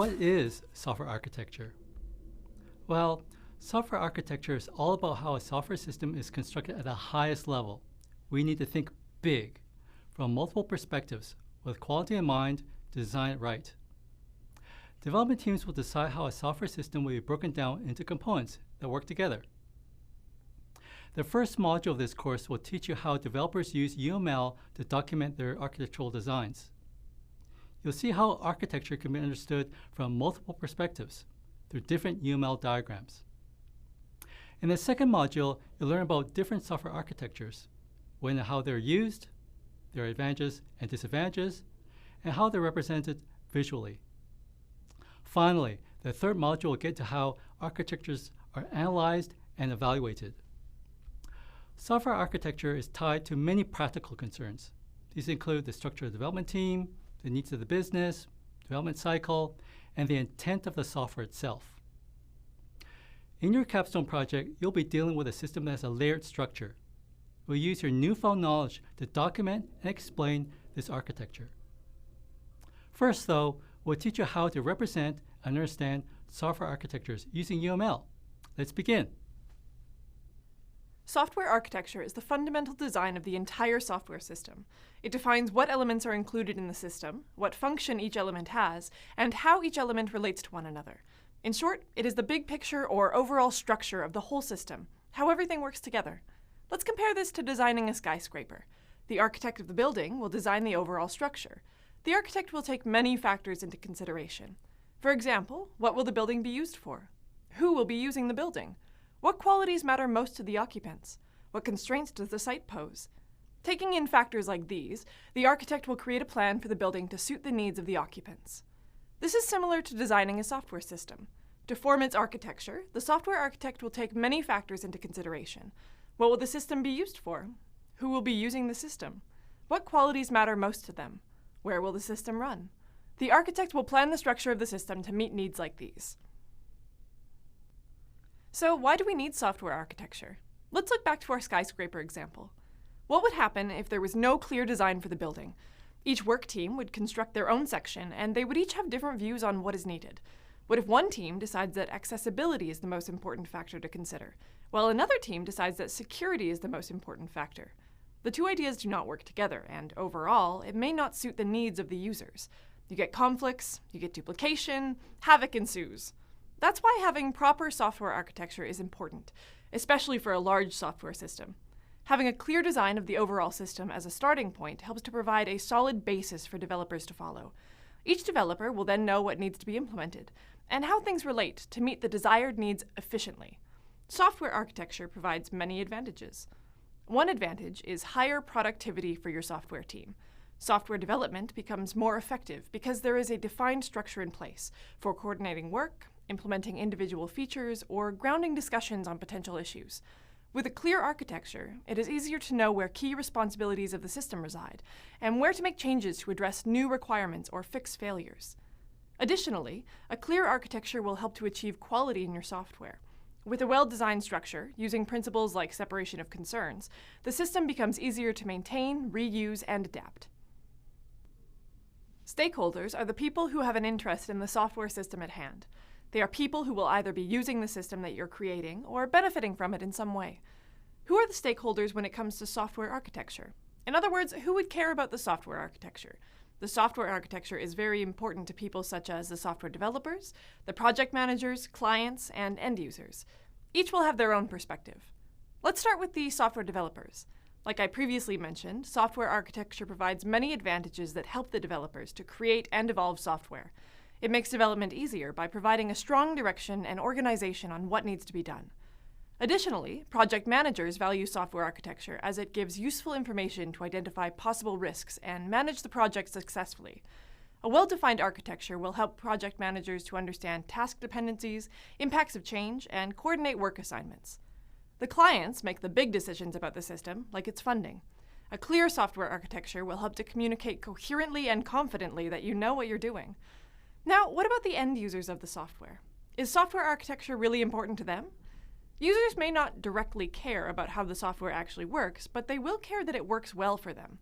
What is software architecture? Well, software architecture is all about how a software system is constructed at the highest level. We need to think big, from multiple perspectives, with quality in mind, to design it right. Development teams will decide how a software system will be broken down into components that work together. The first module of this course will teach you how developers use UML to document their architectural designs. You'll see how architecture can be understood from multiple perspectives through different UML diagrams. In the second module, you'll learn about different software architectures, when and how they're used, their advantages and disadvantages, and how they're represented visually. Finally, the third module will get to how architectures are analyzed and evaluated. Software architecture is tied to many practical concerns. These include the structure of the development team, the needs of the business, development cycle, and the intent of the software itself. In your capstone project, you'll be dealing with a system that has a layered structure. We'll use your newfound knowledge to document and explain this architecture. First, though, we'll teach you how to represent and understand software architectures using UML. Let's begin. Software architecture is the fundamental design of the entire software system. It defines what elements are included in the system, what function each element has, and how each element relates to one another. In short, it is the big picture or overall structure of the whole system, how everything works together. Let's compare this to designing a skyscraper. The architect of the building will design the overall structure. The architect will take many factors into consideration. For example, what will the building be used for? Who will be using the building? What qualities matter most to the occupants? What constraints does the site pose? Taking in factors like these, the architect will create a plan for the building to suit the needs of the occupants. This is similar to designing a software system. To form its architecture, the software architect will take many factors into consideration. What will the system be used for? Who will be using the system? What qualities matter most to them? Where will the system run? The architect will plan the structure of the system to meet needs like these. So why do we need software architecture? Let's look back to our skyscraper example. What would happen if there was no clear design for the building? Each work team would construct their own section, and they would each have different views on what is needed. What if one team decides that accessibility is the most important factor to consider, while another team decides that security is the most important factor? The two ideas do not work together, and overall, it may not suit the needs of the users. You get conflicts, you get duplication, havoc ensues. That's why having proper software architecture is important, especially for a large software system. Having a clear design of the overall system as a starting point helps to provide a solid basis for developers to follow. Each developer will then know what needs to be implemented, and how things relate to meet the desired needs efficiently. Software architecture provides many advantages. One advantage is higher productivity for your software team. Software development becomes more effective because there is a defined structure in place for coordinating work, implementing individual features, or grounding discussions on potential issues. With a clear architecture, it is easier to know where key responsibilities of the system reside, and where to make changes to address new requirements or fix failures. Additionally, a clear architecture will help to achieve quality in your software. With a well-designed structure, using principles like separation of concerns, the system becomes easier to maintain, reuse, and adapt. Stakeholders are the people who have an interest in the software system at hand. They are people who will either be using the system that you're creating or benefiting from it in some way. Who are the stakeholders when it comes to software architecture? In other words, who would care about the software architecture? The software architecture is very important to people such as the software developers, the project managers, clients, and end users. Each will have their own perspective. Let's start with the software developers. Like I previously mentioned, software architecture provides many advantages that help the developers to create and evolve software. It makes development easier by providing a strong direction and organization on what needs to be done. Additionally, project managers value software architecture as it gives useful information to identify possible risks and manage the project successfully. A well-defined architecture will help project managers to understand task dependencies, impacts of change, and coordinate work assignments. The clients make the big decisions about the system, like its funding. A clear software architecture will help to communicate coherently and confidently that you know what you're doing. Now, what about the end users of the software? Is software architecture really important to them? Users may not directly care about how the software actually works, but they will care that it works well for them.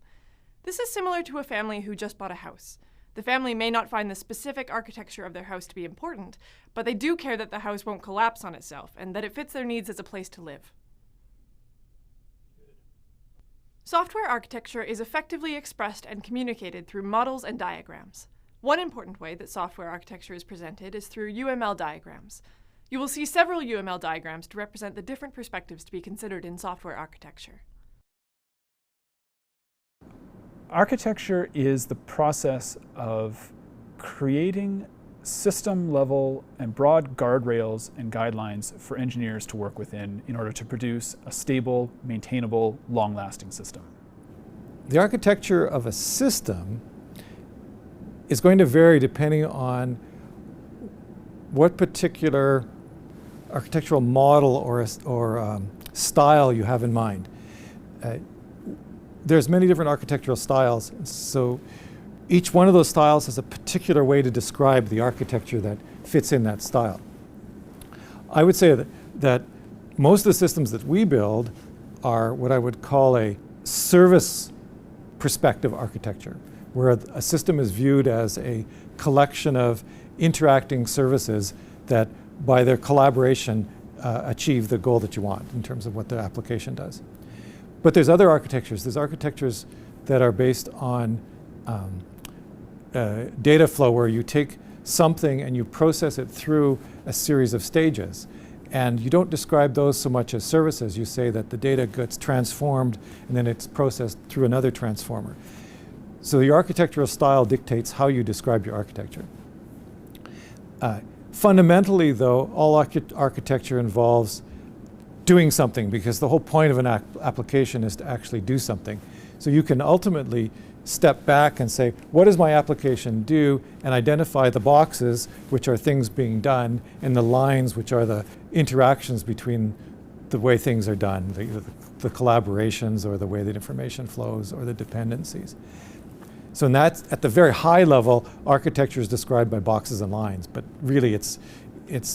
This is similar to a family who just bought a house. The family may not find the specific architecture of their house to be important, but they do care that the house won't collapse on itself and that it fits their needs as a place to live. Software architecture is effectively expressed and communicated through models and diagrams. One important way that software architecture is presented is through UML diagrams. You will see several UML diagrams to represent the different perspectives to be considered in software architecture. Architecture is the process of creating system-level and broad guardrails and guidelines for engineers to work within in order to produce a stable, maintainable, long-lasting system. The architecture of a system is going to vary depending on what particular architectural model or style you have in mind. There's many different architectural styles, so each one of those styles has a particular way to describe the architecture that fits in that style. I would say that most of the systems that we build are what I would call a service perspective architecture, where a system is viewed as a collection of interacting services that by their collaboration achieve the goal that you want in terms of what the application does. But there's other architectures. There's architectures that are based on data flow, where you take something and you process it through a series of stages. And you don't describe those so much as services. You say that the data gets transformed and then it's processed through another transformer. So your architectural style dictates how you describe your architecture. Fundamentally, though, all architecture involves doing something, because the whole point of an application is to actually do something. So you can ultimately step back and say, what does my application do? And identify the boxes, which are things being done, and the lines, which are the interactions between the way things are done, the collaborations, or the way that information flows, or the dependencies. So at the very high level, architecture is described by boxes and lines, but really it's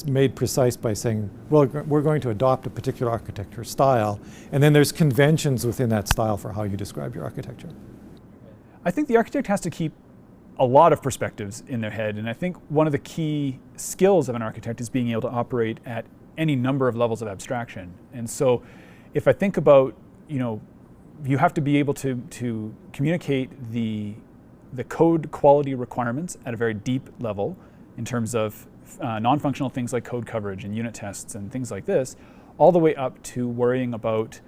made precise by saying, well, we're going to adopt a particular architecture style, and then there's conventions within that style for how you describe your architecture. I think the architect has to keep a lot of perspectives in their head, and I think one of the key skills of an architect is being able to operate at any number of levels of abstraction. And so if I think about, you have to be able to communicate the code quality requirements at a very deep level in terms of non-functional things like code coverage and unit tests and things like this, all the way up to worrying about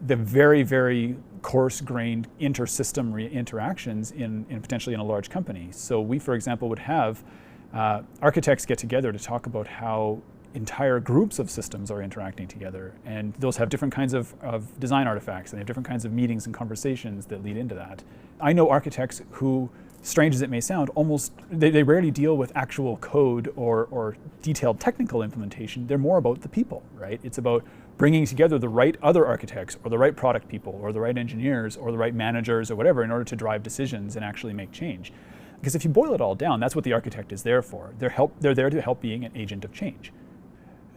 the very, very coarse-grained inter-system interactions in potentially in a large company. So we, for example, would have architects get together to talk about how entire groups of systems are interacting together, and those have different kinds of design artifacts, and they have different kinds of meetings and conversations that lead into that. I know architects who, strange as it may sound, they rarely deal with actual code or detailed technical implementation. They're more about the people, right? It's about bringing together the right other architects, or the right product people, or the right engineers, or the right managers, or whatever, in order to drive decisions and actually make change. Because if you boil it all down, that's what the architect is there for. They're there to help being an agent of change.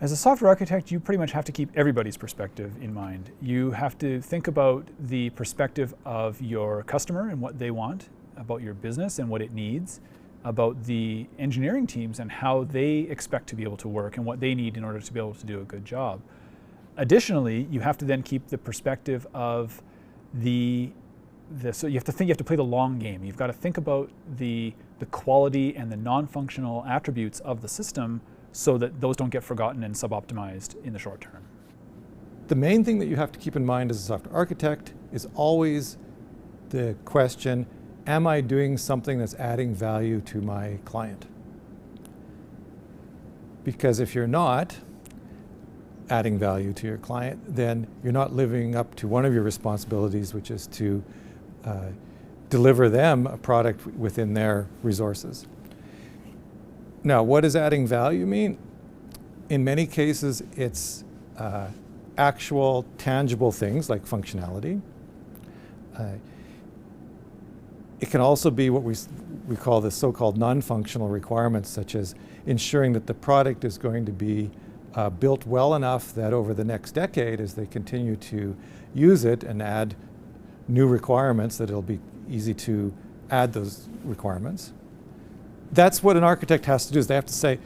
As a software architect, you pretty much have to keep everybody's perspective in mind. You have to think about the perspective of your customer and what they want, about your business and what it needs, about the engineering teams and how they expect to be able to work and what they need in order to be able to do a good job. Additionally, you have to then keep the perspective of so you have to play the long game. You've got to think about the quality and the non-functional attributes of the system, so that those don't get forgotten and sub-optimized in the short term. The main thing that you have to keep in mind as a software architect is always the question, am I doing something that's adding value to my client? Because if you're not adding value to your client, then you're not living up to one of your responsibilities, which is to deliver them a product within their resources. Now, what does adding value mean? In many cases, it's actual, tangible things like functionality. It can also be what we call the so-called non-functional requirements, such as ensuring that the product is going to be built well enough that over the next decade, as they continue to use it and add new requirements, that it'll be easy to add those requirements. That's what an architect has to do, is they have to say,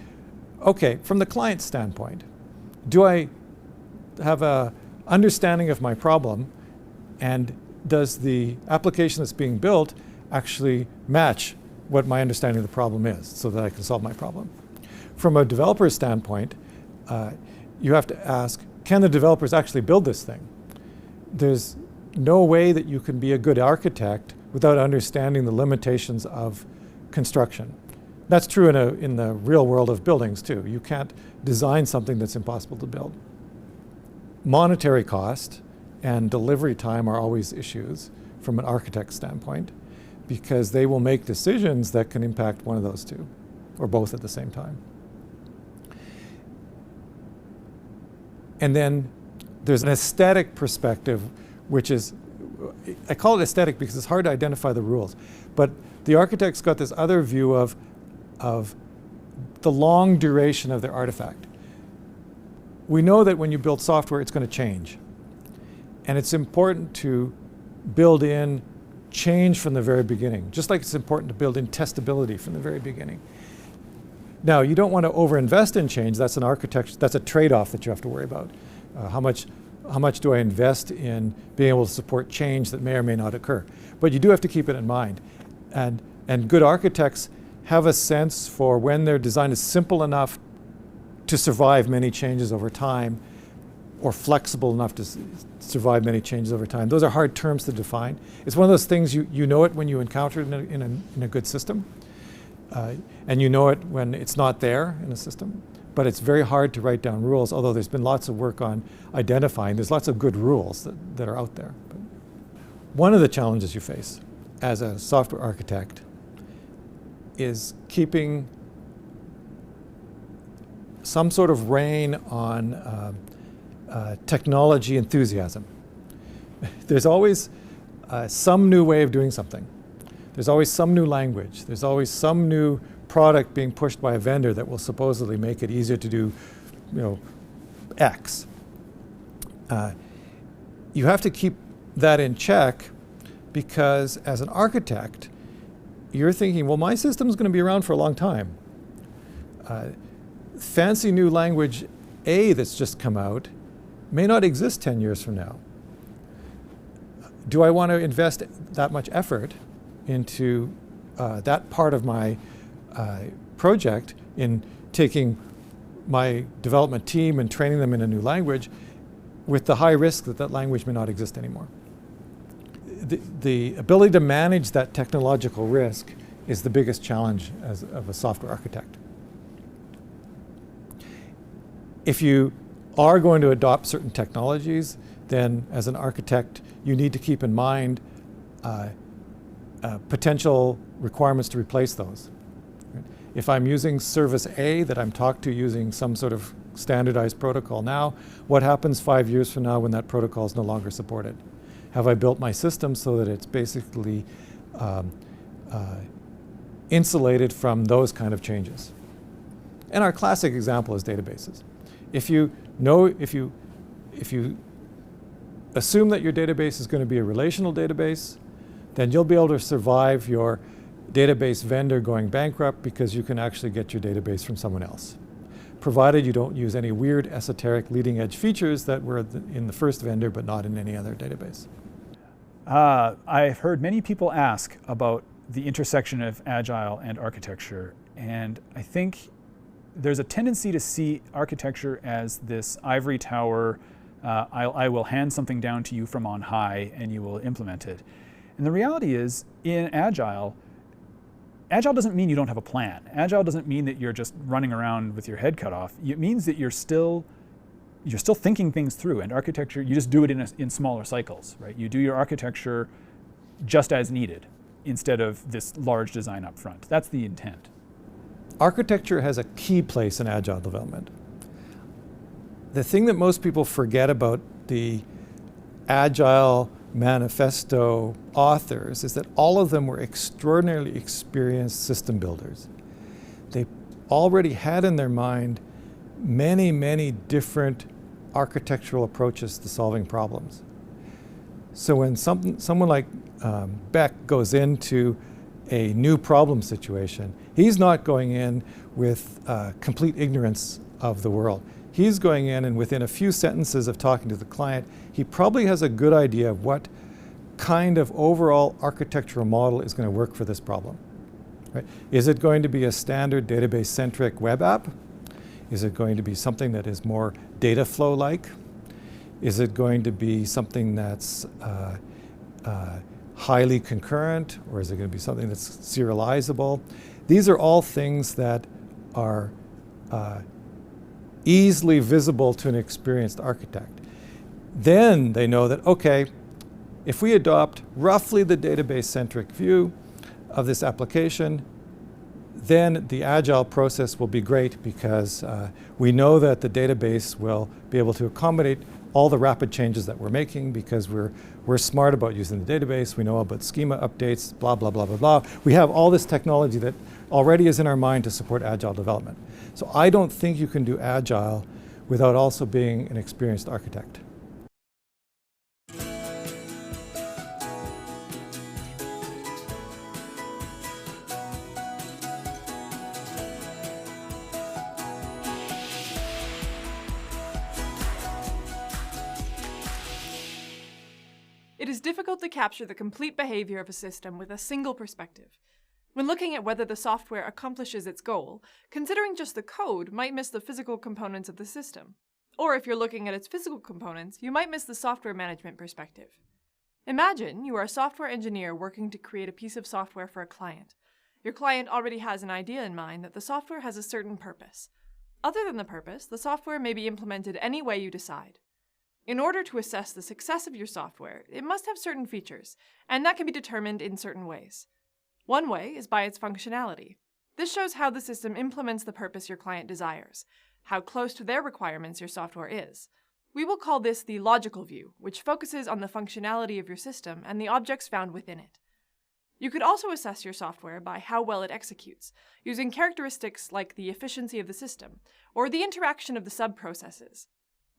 okay, from the client standpoint, do I have a understanding of my problem, and does the application that's being built actually match what my understanding of the problem is so that I can solve my problem? From a developer's standpoint, you have to ask, can the developers actually build this thing? There's no way that you can be a good architect without understanding the limitations of construction. That's true in the real world of buildings too. You can't design something that's impossible to build. Monetary cost and delivery time are always issues from an architect's standpoint, because they will make decisions that can impact one of those two, or both at the same time. And then there's an aesthetic perspective, which is, I call it aesthetic because it's hard to identify the rules, but the architect's got this other view of the long duration of their artifact. We know that when you build software, it's going to change. And it's important to build in change from the very beginning, just like it's important to build in testability from the very beginning. Now, you don't want to overinvest in change. That's an architecture, that's a trade-off that you have to worry about. How much do I invest in being able to support change that may or may not occur? But you do have to keep it in mind. And good architects have a sense for when their design is simple enough to survive many changes over time, or flexible enough to survive many changes over time. Those are hard terms to define. It's one of those things you know it when you encounter it in a good system, and you know it when it's not there in a system. But it's very hard to write down rules, although there's been lots of work on identifying. There's lots of good rules that are out there. But one of the challenges you face as a software architect is keeping some sort of rein on technology enthusiasm. There's always some new way of doing something. There's always some new language. There's always some new product being pushed by a vendor that will supposedly make it easier to do, X. You have to keep that in check, because as an architect, you're thinking, well, my system's going to be around for a long time. Fancy new language A that's just come out may not exist 10 years from now. Do I want to invest that much effort into that part of my project in taking my development team and training them in a new language with the high risk that that language may not exist anymore? The ability to manage that technological risk is the biggest challenge of a software architect. If you are going to adopt certain technologies, then as an architect, you need to keep in mind potential requirements to replace those. If I'm using service A that I'm talked to using some sort of standardized protocol now, what happens 5 years from now when that protocol is no longer supported? Have I built my system so that it's basically insulated from those kind of changes? And our classic example is databases. If you assume that your database is going to be a relational database, then you'll be able to survive your database vendor going bankrupt, because you can actually get your database from someone else, provided you don't use any weird esoteric leading edge features that were in the first vendor but not in any other database. I've heard many people ask about the intersection of agile and architecture, and I think there's a tendency to see architecture as this ivory tower. I will hand something down to you from on high and you will implement it. And the reality is, in Agile doesn't mean you don't have a plan. Agile doesn't mean that you're just running around with your head cut off. It means that you're still thinking things through. And architecture, you just do it in smaller cycles, right? You do your architecture just as needed instead of this large design up front. That's the intent. Architecture has a key place in Agile development. The thing that most people forget about the Agile manifesto authors is that all of them were extraordinarily experienced system builders. They already had in their mind many, many different architectural approaches to solving problems. So when someone like Beck goes into a new problem situation, he's not going in with complete ignorance of the world. He's going in, and within a few sentences of talking to the client, he probably has a good idea of what kind of overall architectural model is going to work for this problem. Right? Is it going to be a standard database-centric web app? Is it going to be something that is more data flow-like? Is it going to be something that's highly concurrent, or is it going to be something that's serializable? These are all things that are easily visible to an experienced architect. Then they know that, okay, if we adopt roughly the database-centric view of this application, then the agile process will be great because we know that the database will be able to accommodate all the rapid changes that we're making because we're smart about using the database. We know about schema updates, blah, blah, blah, blah, blah. We have all this technology that already is in our mind to support agile development. So I don't think you can do agile without also being an experienced architect. It is difficult to capture the complete behavior of a system with a single perspective. When looking at whether the software accomplishes its goal, considering just the code might miss the physical components of the system. Or if you're looking at its physical components, you might miss the software management perspective. Imagine you are a software engineer working to create a piece of software for a client. Your client already has an idea in mind that the software has a certain purpose. Other than the purpose, the software may be implemented any way you decide. In order to assess the success of your software, it must have certain features, and that can be determined in certain ways. One way is by its functionality. This shows how the system implements the purpose your client desires, how close to their requirements your software is. We will call this the logical view, which focuses on the functionality of your system and the objects found within it. You could also assess your software by how well it executes, using characteristics like the efficiency of the system, or the interaction of the sub-processes.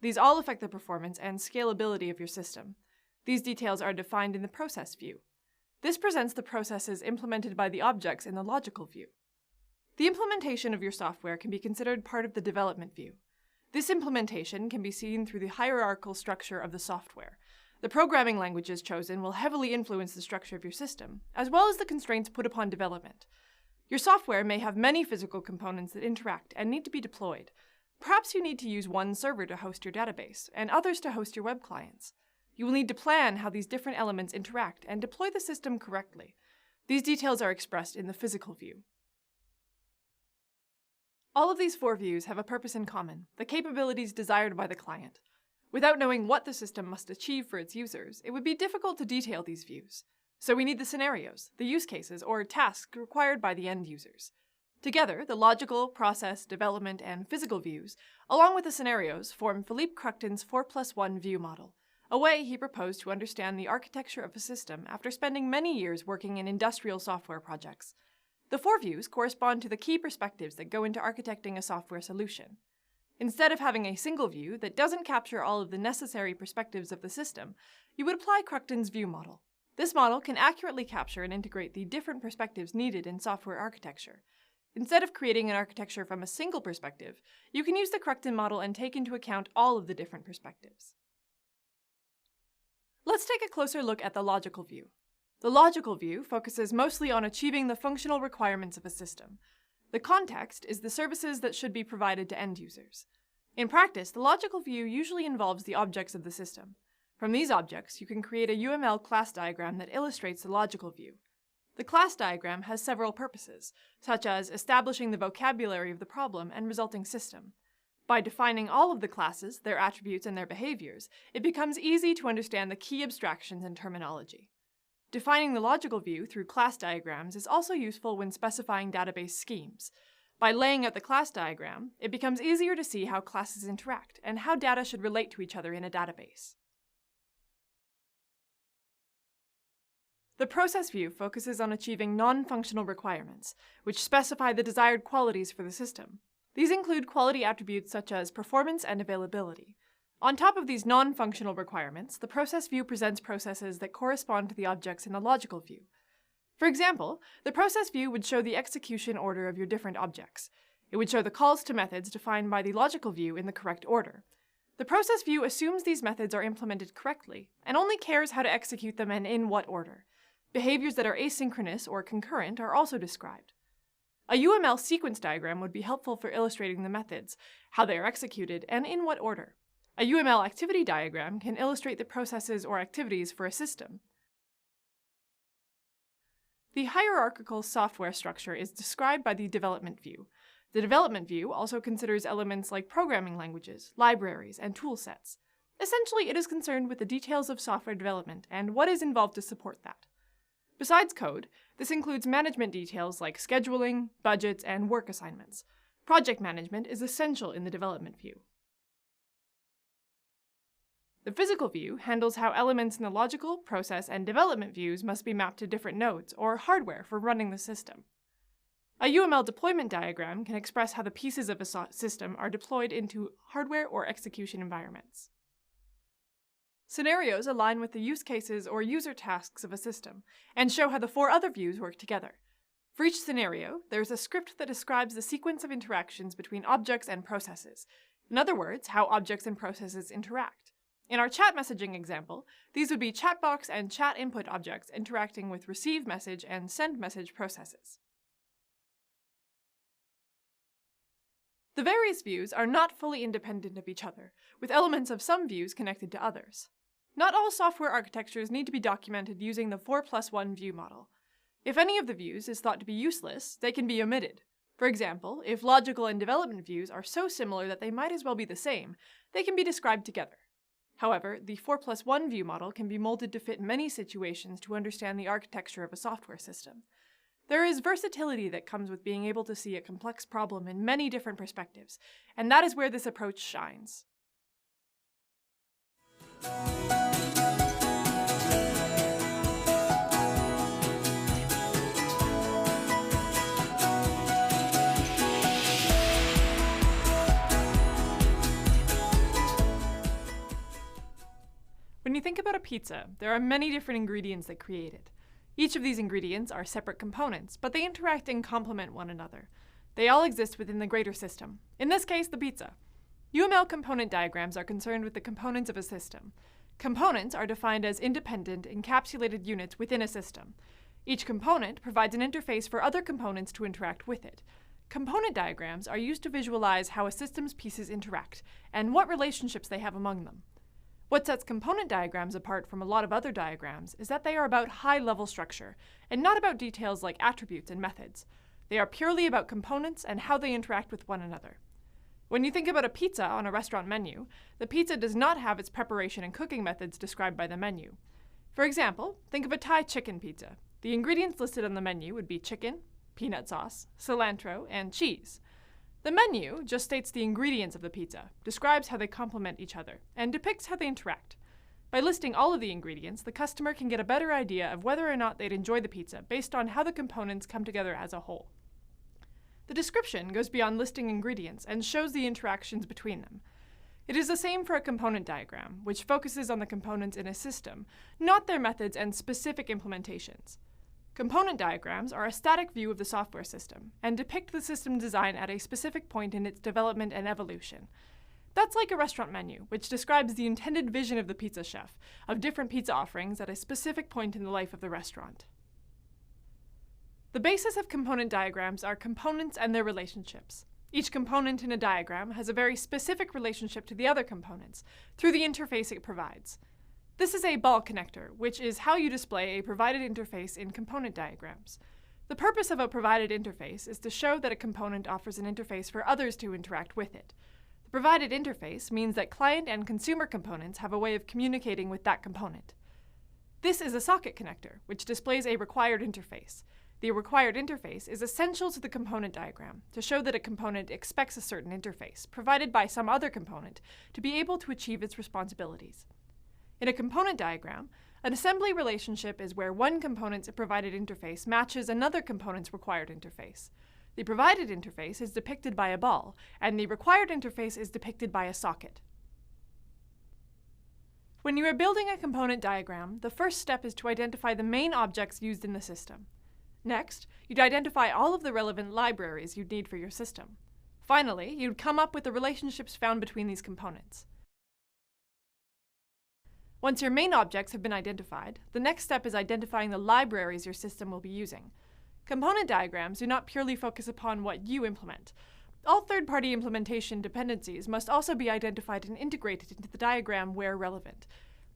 These all affect the performance and scalability of your system. These details are defined in the process view. This presents the processes implemented by the objects in the logical view. The implementation of your software can be considered part of the development view. This implementation can be seen through the hierarchical structure of the software. The programming languages chosen will heavily influence the structure of your system, as well as the constraints put upon development. Your software may have many physical components that interact and need to be deployed. Perhaps you need to use one server to host your database, and others to host your web clients. You will need to plan how these different elements interact and deploy the system correctly. These details are expressed in the physical view. All of these four views have a purpose in common, the capabilities desired by the client. Without knowing what the system must achieve for its users, it would be difficult to detail these views. So we need the scenarios, the use cases, or tasks required by the end users. Together, the logical, process, development, and physical views, along with the scenarios, form Philippe Cruchton's 4+1 view model, a way he proposed to understand the architecture of a system after spending many years working in industrial software projects. The four views correspond to the key perspectives that go into architecting a software solution. Instead of having a single view that doesn't capture all of the necessary perspectives of the system, you would apply Cruchton's view model. This model can accurately capture and integrate the different perspectives needed in software architecture. Instead of creating an architecture from a single perspective, you can use the Cruchton model and take into account all of the different perspectives. Let's take a closer look at the logical view. The logical view focuses mostly on achieving the functional requirements of a system. The context is the services that should be provided to end users. In practice, the logical view usually involves the objects of the system. From these objects, you can create a UML class diagram that illustrates the logical view. The class diagram has several purposes, such as establishing the vocabulary of the problem and resulting system. By defining all of the classes, their attributes, and their behaviors, it becomes easy to understand the key abstractions and terminology. Defining the logical view through class diagrams is also useful when specifying database schemes. By laying out the class diagram, it becomes easier to see how classes interact and how data should relate to each other in a database. The process view focuses on achieving non-functional requirements, which specify the desired qualities for the system. These include quality attributes such as performance and availability. On top of these non-functional requirements, the process view presents processes that correspond to the objects in the logical view. For example, the process view would show the execution order of your different objects. It would show the calls to methods defined by the logical view in the correct order. The process view assumes these methods are implemented correctly, and only cares how to execute them and in what order. Behaviors that are asynchronous or concurrent are also described. A UML sequence diagram would be helpful for illustrating the methods, how they are executed, and in what order. A UML activity diagram can illustrate the processes or activities for a system. The hierarchical software structure is described by the development view. The development view also considers elements like programming languages, libraries, and tool sets. Essentially, it is concerned with the details of software development and what is involved to support that. Besides code, this includes management details like scheduling, budgets, and work assignments. Project management is essential in the development view. The physical view handles how elements in the logical, process, and development views must be mapped to different nodes or hardware for running the system. A UML deployment diagram can express how the pieces of a system are deployed into hardware or execution environments. Scenarios align with the use cases or user tasks of a system and show how the four other views work together. For each scenario, there is a script that describes the sequence of interactions between objects and processes. In other words, how objects and processes interact. In our chat messaging example, these would be chatbox and chat input objects interacting with receive message and send message processes. The various views are not fully independent of each other, with elements of some views connected to others. Not all software architectures need to be documented using the 4+1 view model. If any of the views is thought to be useless, they can be omitted. For example, if logical and development views are so similar that they might as well be the same, they can be described together. However, the 4+1 view model can be molded to fit many situations to understand the architecture of a software system. There is versatility that comes with being able to see a complex problem in many different perspectives, and that is where this approach shines. When you think about a pizza, there are many different ingredients that create it. Each of these ingredients are separate components, but they interact and complement one another. They all exist within the greater system, in this case, the pizza. UML component diagrams are concerned with the components of a system. Components are defined as independent, encapsulated units within a system. Each component provides an interface for other components to interact with it. Component diagrams are used to visualize how a system's pieces interact and what relationships they have among them. What sets component diagrams apart from a lot of other diagrams is that they are about high-level structure, and not about details like attributes and methods. They are purely about components and how they interact with one another. When you think about a pizza on a restaurant menu, the pizza does not have its preparation and cooking methods described by the menu. For example, think of a Thai chicken pizza. The ingredients listed on the menu would be chicken, peanut sauce, cilantro, and cheese. The menu just states the ingredients of the pizza, describes how they complement each other, and depicts how they interact. By listing all of the ingredients, the customer can get a better idea of whether or not they'd enjoy the pizza based on how the components come together as a whole. The description goes beyond listing ingredients and shows the interactions between them. It is the same for a component diagram, which focuses on the components in a system, not their methods and specific implementations. Component diagrams are a static view of the software system and depict the system design at a specific point in its development and evolution. That's like a restaurant menu, which describes the intended vision of the pizza chef, of different pizza offerings at a specific point in the life of the restaurant. The basis of component diagrams are components and their relationships. Each component in a diagram has a very specific relationship to the other components through the interface it provides. This is a ball connector, which is how you display a provided interface in component diagrams. The purpose of a provided interface is to show that a component offers an interface for others to interact with it. The provided interface means that client and consumer components have a way of communicating with that component. This is a socket connector, which displays a required interface. The required interface is essential to the component diagram to show that a component expects a certain interface, provided by some other component, to be able to achieve its responsibilities. In a component diagram, an assembly relationship is where one component's provided interface matches another component's required interface. The provided interface is depicted by a ball, and the required interface is depicted by a socket. When you are building a component diagram, the first step is to identify the main objects used in the system. Next, you'd identify all of the relevant libraries you'd need for your system. Finally, you'd come up with the relationships found between these components. Once your main objects have been identified, the next step is identifying the libraries your system will be using. Component diagrams do not purely focus upon what you implement. All third-party implementation dependencies must also be identified and integrated into the diagram where relevant.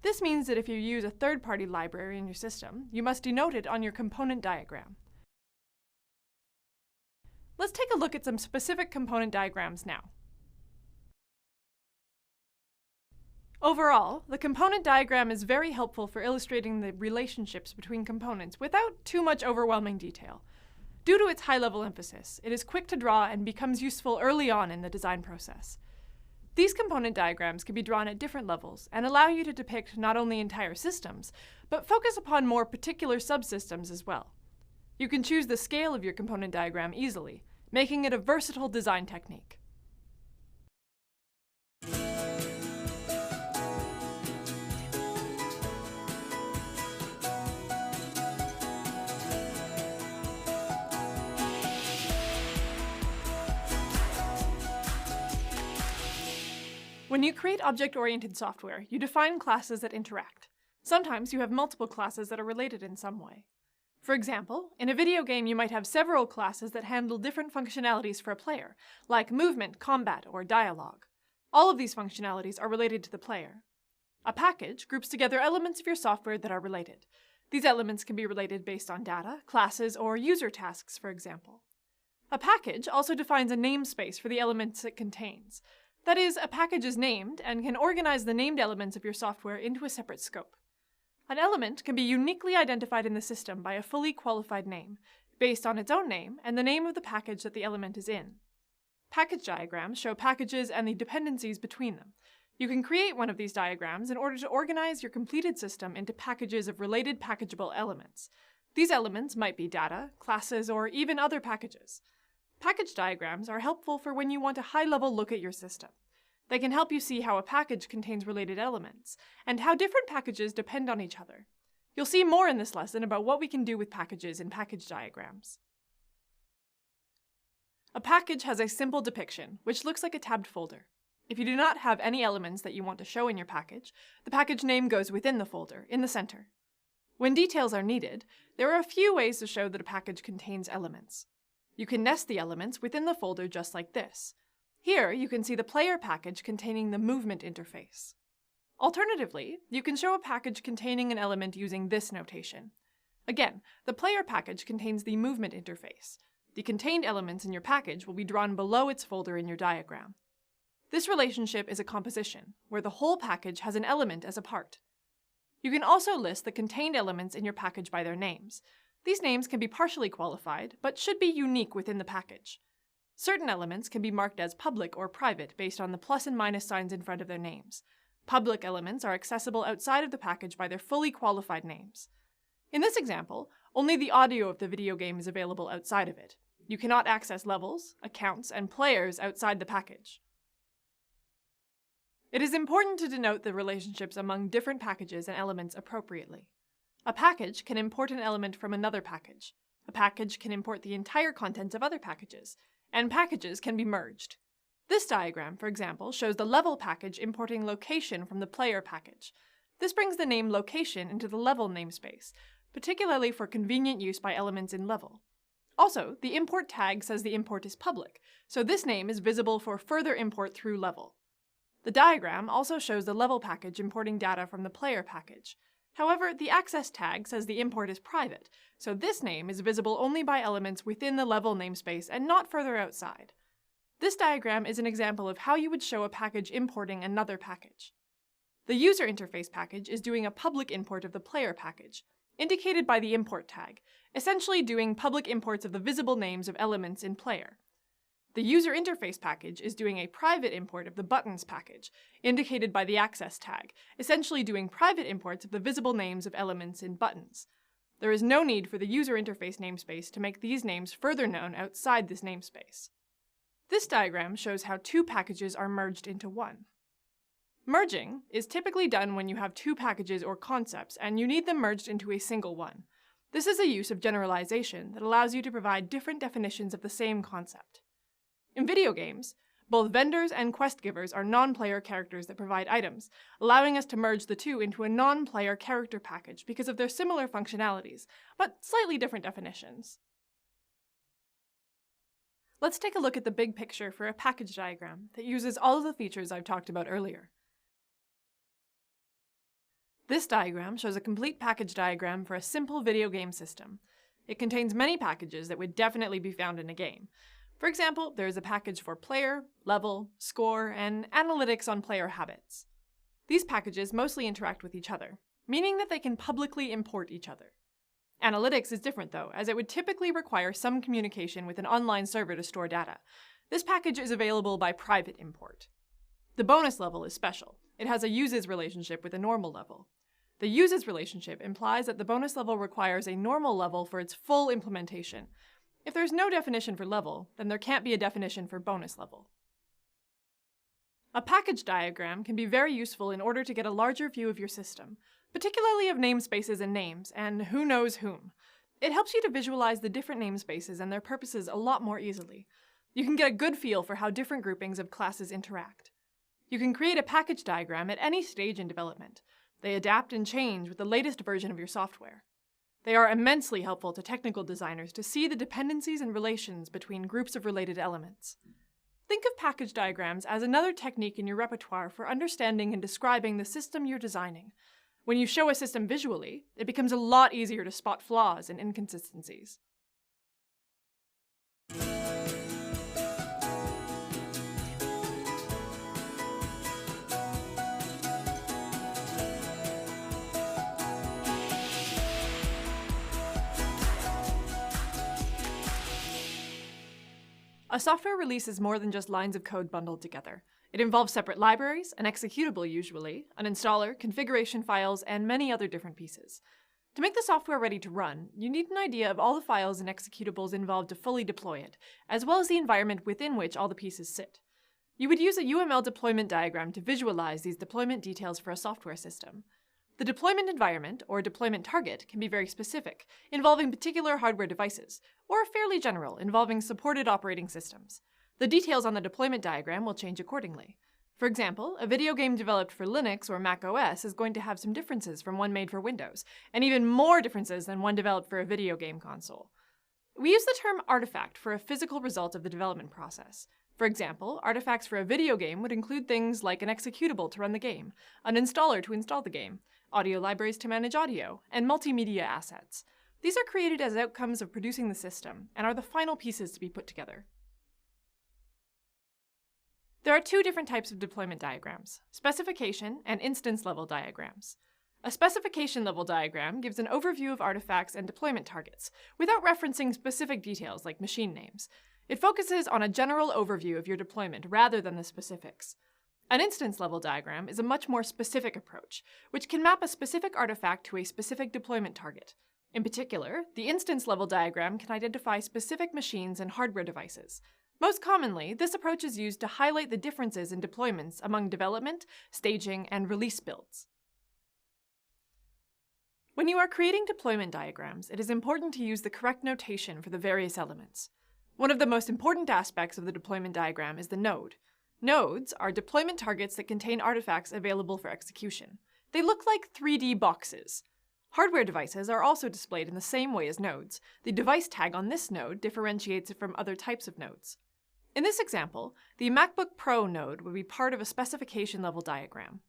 This means that if you use a third-party library in your system, you must denote it on your component diagram. Let's take a look at some specific component diagrams now. Overall, the component diagram is very helpful for illustrating the relationships between components without too much overwhelming detail. Due to its high-level emphasis, it is quick to draw and becomes useful early on in the design process. These component diagrams can be drawn at different levels and allow you to depict not only entire systems, but focus upon more particular subsystems as well. You can choose the scale of your component diagram easily, making it a versatile design technique. When you create object-oriented software, you define classes that interact. Sometimes you have multiple classes that are related in some way. For example, in a video game you might have several classes that handle different functionalities for a player, like movement, combat, or dialogue. All of these functionalities are related to the player. A package groups together elements of your software that are related. These elements can be related based on data, classes, or user tasks, for example. A package also defines a namespace for the elements it contains. That is, a package is named and can organize the named elements of your software into a separate scope. An element can be uniquely identified in the system by a fully qualified name, based on its own name and the name of the package that the element is in. Package diagrams show packages and the dependencies between them. You can create one of these diagrams in order to organize your completed system into packages of related packageable elements. These elements might be data, classes, or even other packages. Package diagrams are helpful for when you want a high-level look at your system. They can help you see how a package contains related elements, and how different packages depend on each other. You'll see more in this lesson about what we can do with packages in package diagrams. A package has a simple depiction, which looks like a tabbed folder. If you do not have any elements that you want to show in your package, the package name goes within the folder, in the center. When details are needed, there are a few ways to show that a package contains elements. You can nest the elements within the folder just like this. Here, you can see the player package containing the movement interface. Alternatively, you can show a package containing an element using this notation. Again, the player package contains the movement interface. The contained elements in your package will be drawn below its folder in your diagram. This relationship is a composition, where the whole package has an element as a part. You can also list the contained elements in your package by their names. These names can be partially qualified, but should be unique within the package. Certain elements can be marked as public or private based on the plus and minus signs in front of their names. Public elements are accessible outside of the package by their fully qualified names. In this example, only the audio of the video game is available outside of it. You cannot access levels, accounts, and players outside the package. It is important to denote the relationships among different packages and elements appropriately. A package can import an element from another package. A package can import the entire contents of other packages, and packages can be merged. This diagram, for example, shows the level package importing location from the player package. This brings the name location into the level namespace, particularly for convenient use by elements in level. Also, the import tag says the import is public, so this name is visible for further import through level. The diagram also shows the level package importing data from the player package. However, the access tag says the import is private, so this name is visible only by elements within the level namespace and not further outside. This diagram is an example of how you would show a package importing another package. The user interface package is doing a public import of the player package, indicated by the import tag, essentially doing public imports of the visible names of elements in player. The user interface package is doing a private import of the buttons package, indicated by the access tag, essentially doing private imports of the visible names of elements in buttons. There is no need for the user interface namespace to make these names further known outside this namespace. This diagram shows how two packages are merged into one. Merging is typically done when you have two packages or concepts and you need them merged into a single one. This is a use of generalization that allows you to provide different definitions of the same concept. In video games, both vendors and quest givers are non-player characters that provide items, allowing us to merge the two into a non-player character package because of their similar functionalities, but slightly different definitions. Let's take a look at the big picture for a package diagram that uses all of the features I've talked about earlier. This diagram shows a complete package diagram for a simple video game system. It contains many packages that would definitely be found in a game. For example, there is a package for player, level, score, and analytics on player habits. These packages mostly interact with each other, meaning that they can publicly import each other. Analytics is different though, as it would typically require some communication with an online server to store data. This package is available by private import. The bonus level is special. It has a uses relationship with a normal level. The uses relationship implies that the bonus level requires a normal level for its full implementation. If there's no definition for level, then there can't be a definition for bonus level. A package diagram can be very useful in order to get a larger view of your system, particularly of namespaces and names, and who knows whom. It helps you to visualize the different namespaces and their purposes a lot more easily. You can get a good feel for how different groupings of classes interact. You can create a package diagram at any stage in development. They adapt and change with the latest version of your software. They are immensely helpful to technical designers to see the dependencies and relations between groups of related elements. Think of package diagrams as another technique in your repertoire for understanding and describing the system you're designing. When you show a system visually, it becomes a lot easier to spot flaws and inconsistencies. A software release is more than just lines of code bundled together. It involves separate libraries, an executable usually, an installer, configuration files, and many other different pieces. To make the software ready to run, you need an idea of all the files and executables involved to fully deploy it, as well as the environment within which all the pieces sit. You would use a UML deployment diagram to visualize these deployment details for a software system. The deployment environment, or deployment target, can be very specific, involving particular hardware devices, or fairly general, involving supported operating systems. The details on the deployment diagram will change accordingly. For example, a video game developed for Linux or Mac OS is going to have some differences from one made for Windows, and even more differences than one developed for a video game console. We use the term artifact for a physical result of the development process. For example, artifacts for a video game would include things like an executable to run the game, an installer to install the game, audio libraries to manage audio, and multimedia assets. These are created as outcomes of producing the system, and are the final pieces to be put together. There are two different types of deployment diagrams: specification and instance-level diagrams. A specification-level diagram gives an overview of artifacts and deployment targets, without referencing specific details like machine names. It focuses on a general overview of your deployment rather than the specifics. An instance-level diagram is a much more specific approach, which can map a specific artifact to a specific deployment target. In particular, the instance-level diagram can identify specific machines and hardware devices. Most commonly, this approach is used to highlight the differences in deployments among development, staging, and release builds. When you are creating deployment diagrams, it is important to use the correct notation for the various elements. One of the most important aspects of the deployment diagram is the node. Nodes are deployment targets that contain artifacts available for execution. They look like 3D boxes. Hardware devices are also displayed in the same way as nodes. The device tag on this node differentiates it from other types of nodes. In this example, the MacBook Pro node would be part of a specification-level diagram.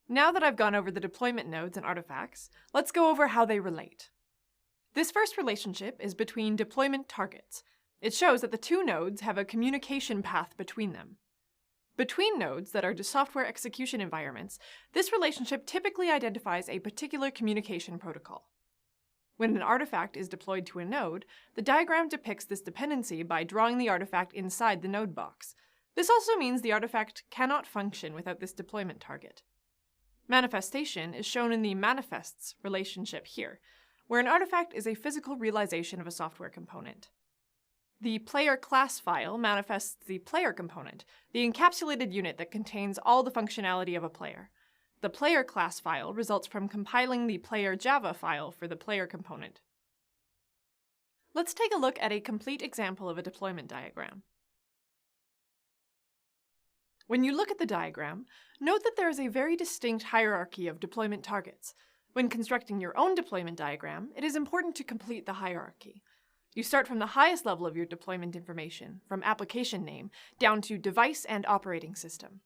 Now that I've gone over the deployment nodes and artifacts, let's go over how they relate. This first relationship is between deployment targets. It shows that the two nodes have a communication path between them. Between nodes that are software execution environments, this relationship typically identifies a particular communication protocol. When an artifact is deployed to a node, the diagram depicts this dependency by drawing the artifact inside the node box. This also means the artifact cannot function without this deployment target. Manifestation is shown in the manifests relationship here, where an artifact is a physical realization of a software component. The player class file manifests the player component, the encapsulated unit that contains all the functionality of a player. The player class file results from compiling the player Java file for the player component. Let's take a look at a complete example of a deployment diagram. When you look at the diagram, note that there is a very distinct hierarchy of deployment targets. When constructing your own deployment diagram, it is important to complete the hierarchy. You start from the highest level of your deployment information, from application name, down to device and operating system.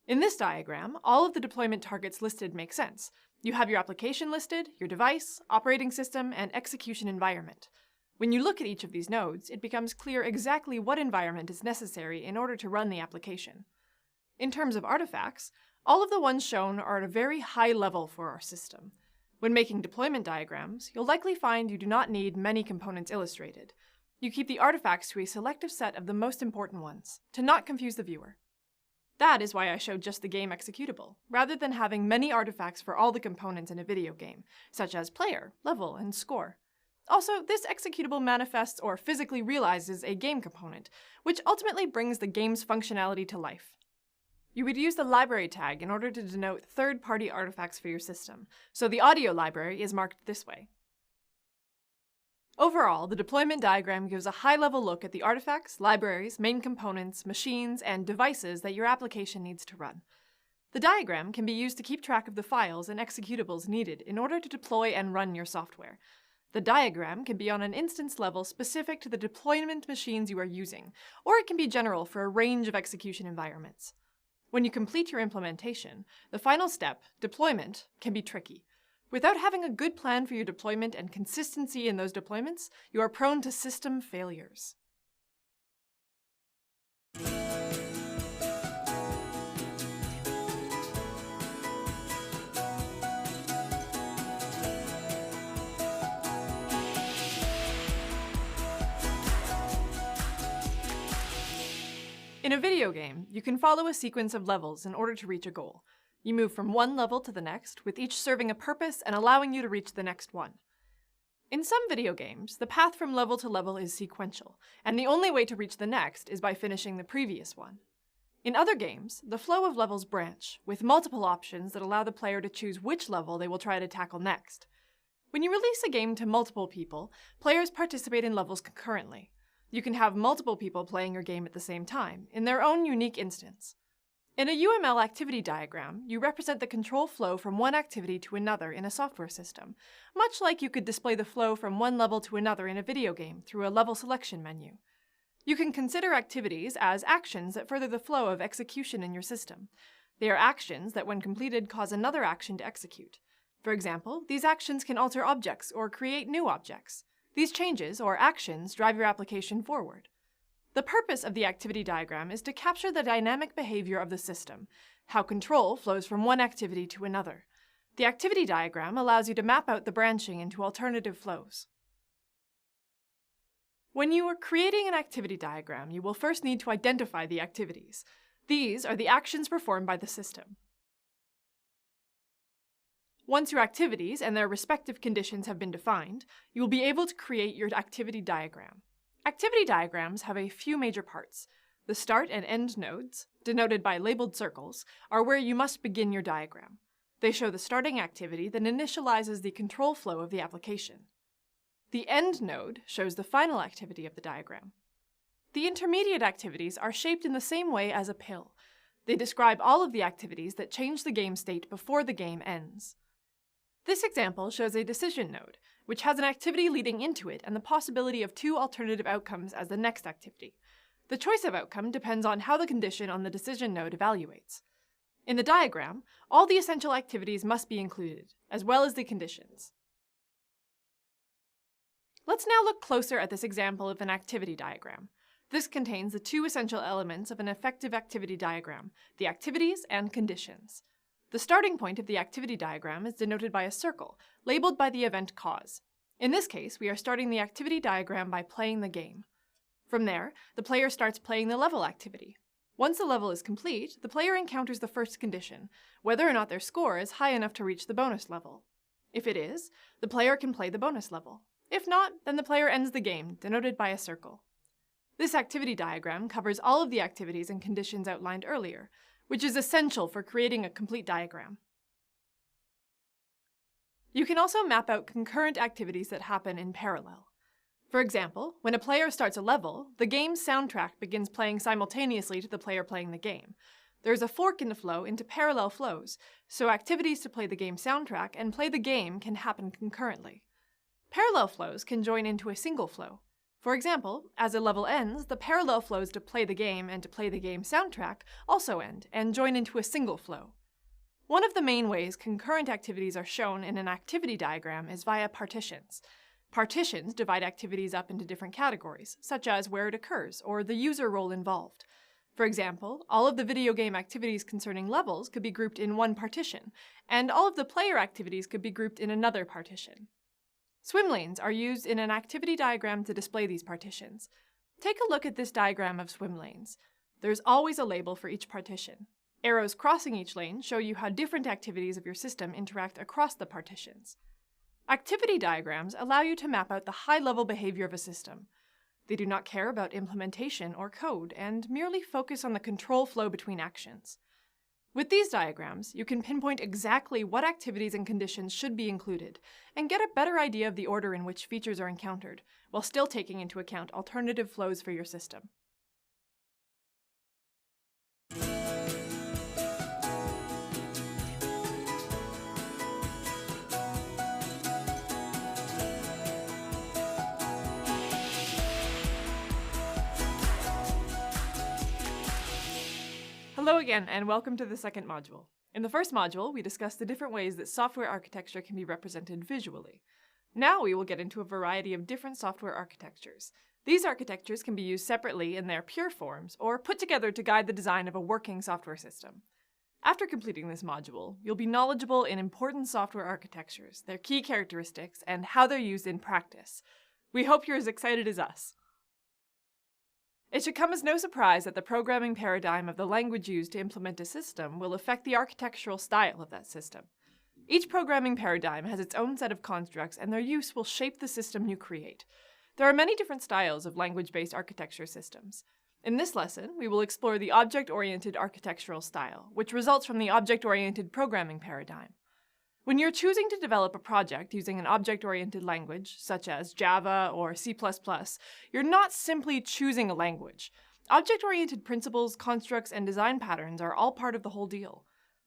In this diagram, all of the deployment targets listed make sense. You have your application listed, your device, operating system, and execution environment. When you look at each of these nodes, it becomes clear exactly what environment is necessary in order to run the application. In terms of artifacts, all of the ones shown are at a very high level for our system. When making deployment diagrams, you'll likely find you do not need many components illustrated. You keep the artifacts to a selective set of the most important ones, to not confuse the viewer. That is why I showed just the game executable, rather than having many artifacts for all the components in a video game, such as player, level, and score. Also, this executable manifests or physically realizes a game component, which ultimately brings the game's functionality to life. You would use the library tag in order to denote third-party artifacts for your system, so the audio library is marked this way. Overall, the deployment diagram gives a high-level look at the artifacts, libraries, main components, machines, and devices that your application needs to run. The diagram can be used to keep track of the files and executables needed in order to deploy and run your software. The diagram can be on an instance level specific to the deployment machines you are using, or it can be general for a range of execution environments. When you complete your implementation, the final step, deployment, can be tricky. Without having a good plan for your deployment and consistency in those deployments, you are prone to system failures. In a video game, you can follow a sequence of levels in order to reach a goal. You move from one level to the next, with each serving a purpose and allowing you to reach the next one. In some video games, the path from level to level is sequential, and the only way to reach the next is by finishing the previous one. In other games, the flow of levels branch, with multiple options that allow the player to choose which level they will try to tackle next. When you release a game to multiple people, players participate in levels concurrently. You can have multiple people playing your game at the same time, in their own unique instance. In a UML activity diagram, you represent the control flow from one activity to another in a software system, much like you could display the flow from one level to another in a video game through a level selection menu. You can consider activities as actions that further the flow of execution in your system. They are actions that, when completed, cause another action to execute. For example, these actions can alter objects or create new objects. These changes, or actions, drive your application forward. The purpose of the activity diagram is to capture the dynamic behavior of the system, how control flows from one activity to another. The activity diagram allows you to map out the branching into alternative flows. When you are creating an activity diagram, you will first need to identify the activities. These are the actions performed by the system. Once your activities and their respective conditions have been defined, you will be able to create your activity diagram. Activity diagrams have a few major parts. The start and end nodes, denoted by labeled circles, are where you must begin your diagram. They show the starting activity that initializes the control flow of the application. The end node shows the final activity of the diagram. The intermediate activities are shaped in the same way as a pill. They describe all of the activities that change the game state before the game ends. This example shows a decision node, which has an activity leading into it and the possibility of two alternative outcomes as the next activity. The choice of outcome depends on how the condition on the decision node evaluates. In the diagram, all the essential activities must be included, as well as the conditions. Let's now look closer at this example of an activity diagram. This contains the two essential elements of an effective activity diagram, the activities and conditions. The starting point of the activity diagram is denoted by a circle, labeled by the event cause. In this case, we are starting the activity diagram by playing the game. From there, the player starts playing the level activity. Once the level is complete, the player encounters the first condition, whether or not their score is high enough to reach the bonus level. If it is, the player can play the bonus level. If not, then the player ends the game, denoted by a circle. This activity diagram covers all of the activities and conditions outlined earlier, which is essential for creating a complete diagram. You can also map out concurrent activities that happen in parallel. For example, when a player starts a level, the game's soundtrack begins playing simultaneously to the player playing the game. There's a fork in the flow into parallel flows, so activities to play the game's soundtrack and play the game can happen concurrently. Parallel flows can join into a single flow. For example, as a level ends, the parallel flows to play the game and to play the game's soundtrack also end and join into a single flow. One of the main ways concurrent activities are shown in an activity diagram is via partitions. Partitions divide activities up into different categories, such as where it occurs or the user role involved. For example, all of the video game activities concerning levels could be grouped in one partition, and all of the player activities could be grouped in another partition. Swim lanes are used in an activity diagram to display these partitions. Take a look at this diagram of swim lanes. There's always a label for each partition. Arrows crossing each lane show you how different activities of your system interact across the partitions. Activity diagrams allow you to map out the high-level behavior of a system. They do not care about implementation or code and merely focus on the control flow between actions. With these diagrams, you can pinpoint exactly what activities and conditions should be included and get a better idea of the order in which features are encountered, while still taking into account alternative flows for your system. Hello again, and welcome to the second module. In the first module, we discussed the different ways that software architecture can be represented visually. Now we will get into a variety of different software architectures. These architectures can be used separately in their pure forms, or put together to guide the design of a working software system. After completing this module, you'll be knowledgeable in important software architectures, their key characteristics, and how they're used in practice. We hope you're as excited as us. It should come as no surprise that the programming paradigm of the language used to implement a system will affect the architectural style of that system. Each programming paradigm has its own set of constructs, and their use will shape the system you create. There are many different styles of language-based architecture systems. In this lesson, we will explore the object-oriented architectural style, which results from the object-oriented programming paradigm. When you're choosing to develop a project using an object-oriented language, such as Java or C++, you're not simply choosing a language. Object-oriented principles, constructs, and design patterns are all part of the whole deal.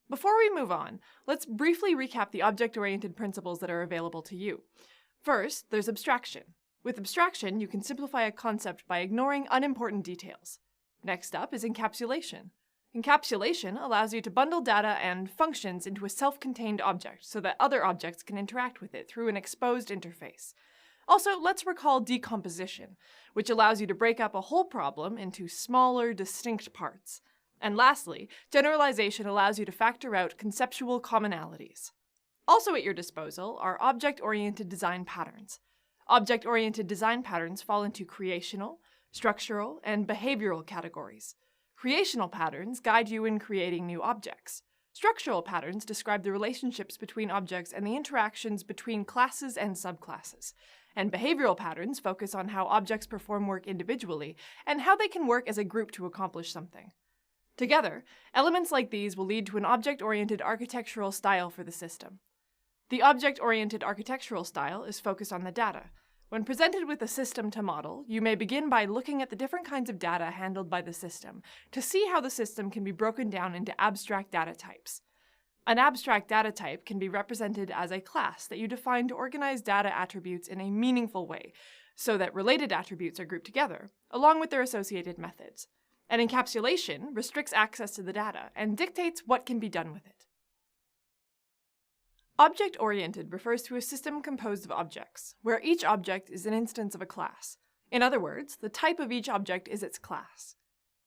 Before we move on, let's briefly recap the object-oriented principles that are available to you. First, there's abstraction. With abstraction, you can simplify a concept by ignoring unimportant details. Next up is encapsulation. Encapsulation allows you to bundle data and functions into a self-contained object so that other objects can interact with it through an exposed interface. Also, let's recall decomposition, which allows you to break up a whole problem into smaller, distinct parts. And lastly, generalization allows you to factor out conceptual commonalities. Also at your disposal are object-oriented design patterns. Object-oriented design patterns fall into creational, structural, and behavioral categories. Creational patterns guide you in creating new objects. Structural patterns describe the relationships between objects and the interactions between classes and subclasses. And behavioral patterns focus on how objects perform work individually and how they can work as a group to accomplish something. Together, elements like these will lead to an object-oriented architectural style for the system. The object-oriented architectural style is focused on the data. When presented with a system to model, you may begin by looking at the different kinds of data handled by the system to see how the system can be broken down into abstract data types. An abstract data type can be represented as a class that you define to organize data attributes in a meaningful way, so that related attributes are grouped together, along with their associated methods. An encapsulation restricts access to the data and dictates what can be done with it. Object-oriented refers to a system composed of objects, where each object is an instance of a class. In other words, the type of each object is its class.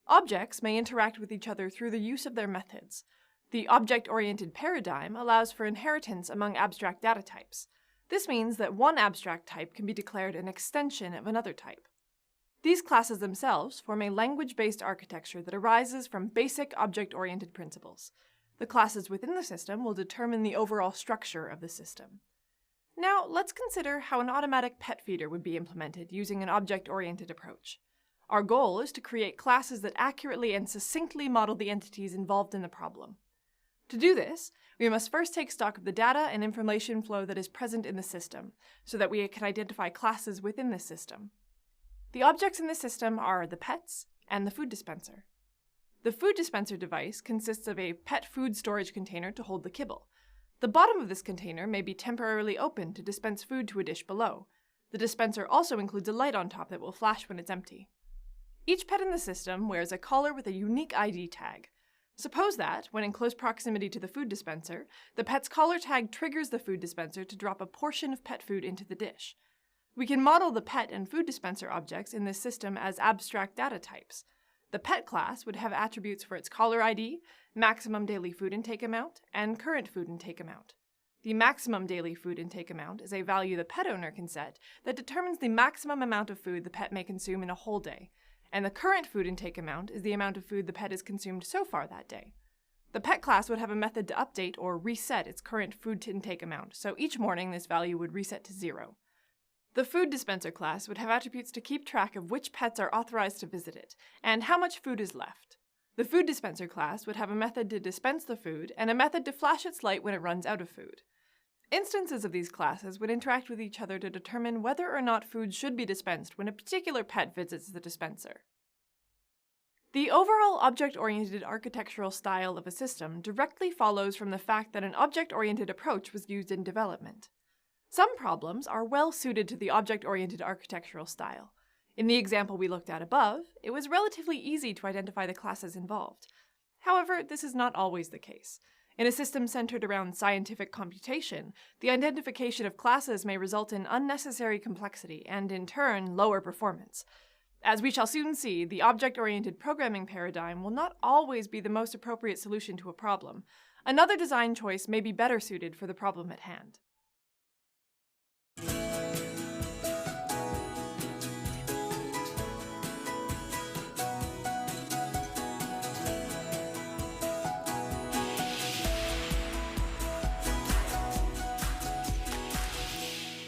Objects may interact with each other through the use of their methods. The object-oriented paradigm allows for inheritance among abstract data types. This means that one abstract type can be declared an extension of another type. These classes themselves form a language-based architecture that arises from basic object-oriented principles. The classes within the system will determine the overall structure of the system. Now, let's consider how an automatic pet feeder would be implemented using an object-oriented approach. Our goal is to create classes that accurately and succinctly model the entities involved in the problem. To do this, we must first take stock of the data and information flow that is present in the system, so that we can identify classes within this system. The objects in the system are the pets and the food dispenser. The food dispenser device consists of a pet food storage container to hold the kibble. The bottom of this container may be temporarily open to dispense food to a dish below. The dispenser also includes a light on top that will flash when it's empty. Each pet in the system wears a collar with a unique ID tag. Suppose that, when in close proximity to the food dispenser, the pet's collar tag triggers the food dispenser to drop a portion of pet food into the dish. We can model the pet and food dispenser objects in this system as abstract data types. The pet class would have attributes for its collar ID, maximum daily food intake amount, and current food intake amount. The maximum daily food intake amount is a value the pet owner can set that determines the maximum amount of food the pet may consume in a whole day, and the current food intake amount is the amount of food the pet has consumed so far that day. The pet class would have a method to update or reset its current food intake amount, so each morning this value would reset to 0. The food dispenser class would have attributes to keep track of which pets are authorized to visit it, and how much food is left. The food dispenser class would have a method to dispense the food, and a method to flash its light when it runs out of food. Instances of these classes would interact with each other to determine whether or not food should be dispensed when a particular pet visits the dispenser. The overall object-oriented architectural style of a system directly follows from the fact that an object-oriented approach was used in development. Some problems are well suited to the object-oriented architectural style. In the example we looked at above, it was relatively easy to identify the classes involved. However, this is not always the case. In a system centered around scientific computation, the identification of classes may result in unnecessary complexity and, in turn, lower performance. As we shall soon see, the object-oriented programming paradigm will not always be the most appropriate solution to a problem. Another design choice may be better suited for the problem at hand.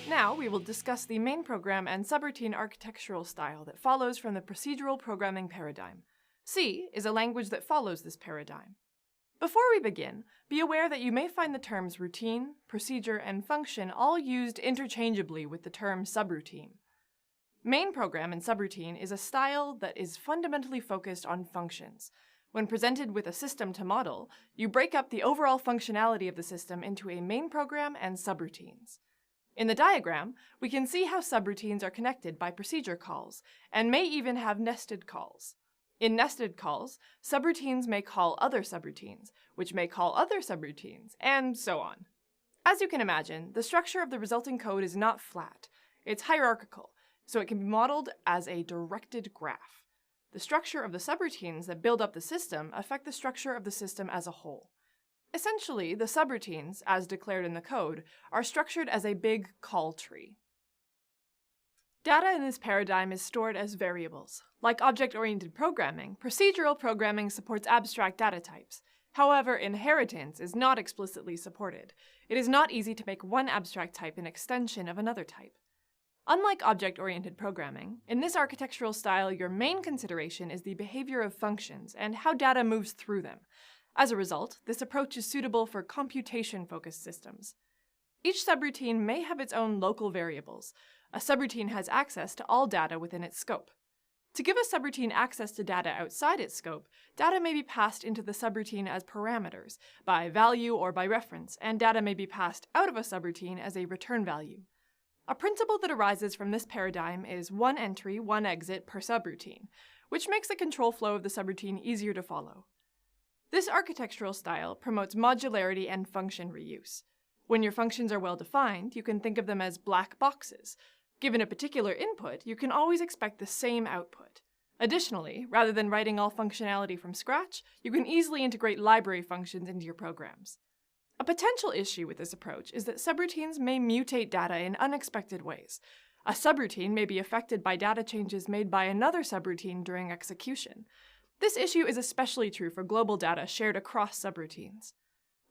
Now we will discuss the main program and subroutine architectural style that follows from the procedural programming paradigm. C is a language that follows this paradigm. Before we begin, be aware that you may find the terms routine, procedure, and function all used interchangeably with the term subroutine. Main program and subroutine is a style that is fundamentally focused on functions. When presented with a system to model, you break up the overall functionality of the system into a main program and subroutines. In the diagram, we can see how subroutines are connected by procedure calls, and may even have nested calls. In nested calls, subroutines may call other subroutines, which may call other subroutines, and so on. As you can imagine, the structure of the resulting code is not flat. It's hierarchical, so it can be modeled as a directed graph. The structure of the subroutines that build up the system affect the structure of the system as a whole. Essentially, the subroutines, as declared in the code, are structured as a big call tree. Data in this paradigm is stored as variables. Like object-oriented programming, procedural programming supports abstract data types. However, inheritance is not explicitly supported. It is not easy to make one abstract type an extension of another type. Unlike object-oriented programming, in this architectural style, your main consideration is the behavior of functions and how data moves through them. As a result, this approach is suitable for computation-focused systems. Each subroutine may have its own local variables. A subroutine has access to all data within its scope. To give a subroutine access to data outside its scope, data may be passed into the subroutine as parameters, by value or by reference, and data may be passed out of a subroutine as a return value. A principle that arises from this paradigm is one entry, one exit per subroutine, which makes the control flow of the subroutine easier to follow. This architectural style promotes modularity and function reuse. When your functions are well defined, you can think of them as black boxes. Given a particular input, you can always expect the same output. Additionally, rather than writing all functionality from scratch, you can easily integrate library functions into your programs. A potential issue with this approach is that subroutines may mutate data in unexpected ways. A subroutine may be affected by data changes made by another subroutine during execution. This issue is especially true for global data shared across subroutines.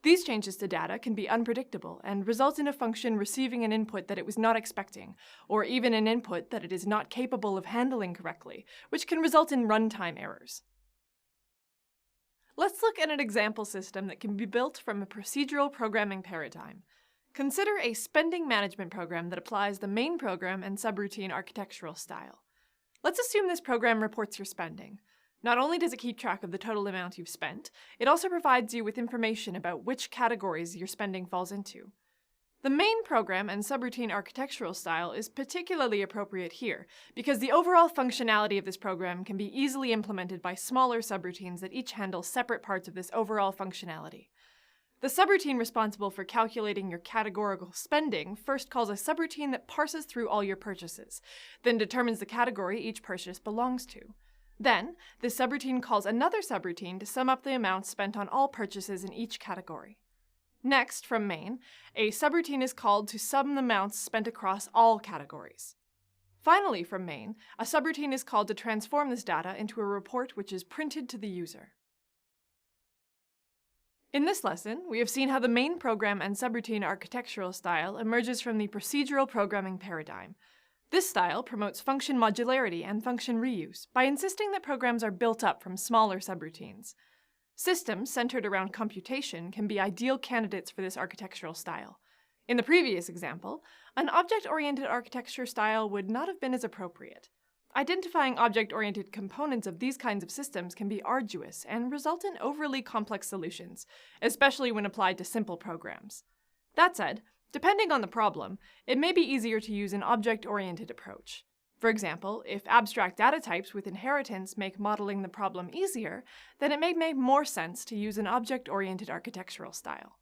These changes to data can be unpredictable and result in a function receiving an input that it was not expecting, or even an input that it is not capable of handling correctly, which can result in runtime errors. Let's look at an example system that can be built from a procedural programming paradigm. Consider a spending management program that applies the main program and subroutine architectural style. Let's assume this program reports your spending. Not only does it keep track of the total amount you've spent, it also provides you with information about which categories your spending falls into. The main program and subroutine architectural style is particularly appropriate here because the overall functionality of this program can be easily implemented by smaller subroutines that each handle separate parts of this overall functionality. The subroutine responsible for calculating your categorical spending first calls a subroutine that parses through all your purchases, then determines the category each purchase belongs to. Then, this subroutine calls another subroutine to sum up the amounts spent on all purchases in each category. Next, from main, a subroutine is called to sum the amounts spent across all categories. Finally, from main, a subroutine is called to transform this data into a report which is printed to the user. In this lesson, we have seen how the main program and subroutine architectural style emerges from the procedural programming paradigm. This style promotes function modularity and function reuse by insisting that programs are built up from smaller subroutines. Systems centered around computation can be ideal candidates for this architectural style. In the previous example, an object-oriented architecture style would not have been as appropriate. Identifying object-oriented components of these kinds of systems can be arduous and result in overly complex solutions, especially when applied to simple programs. That said, depending on the problem, it may be easier to use an object-oriented approach. For example, if abstract data types with inheritance make modeling the problem easier, then it may make more sense to use an object-oriented architectural style.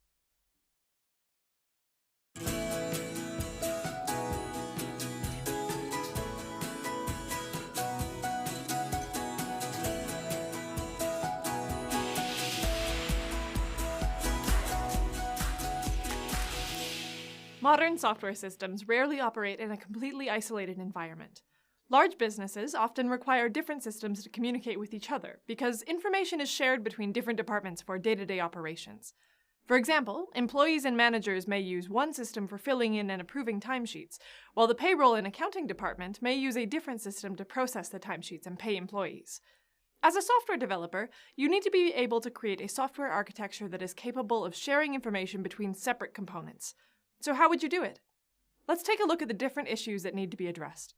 Modern software systems rarely operate in a completely isolated environment. Large businesses often require different systems to communicate with each other because information is shared between different departments for day-to-day operations. For example, employees and managers may use one system for filling in and approving timesheets, while the payroll and accounting department may use a different system to process the timesheets and pay employees. As a software developer, you need to be able to create a software architecture that is capable of sharing information between separate components. So how would you do it? Let's take a look at the different issues that need to be addressed.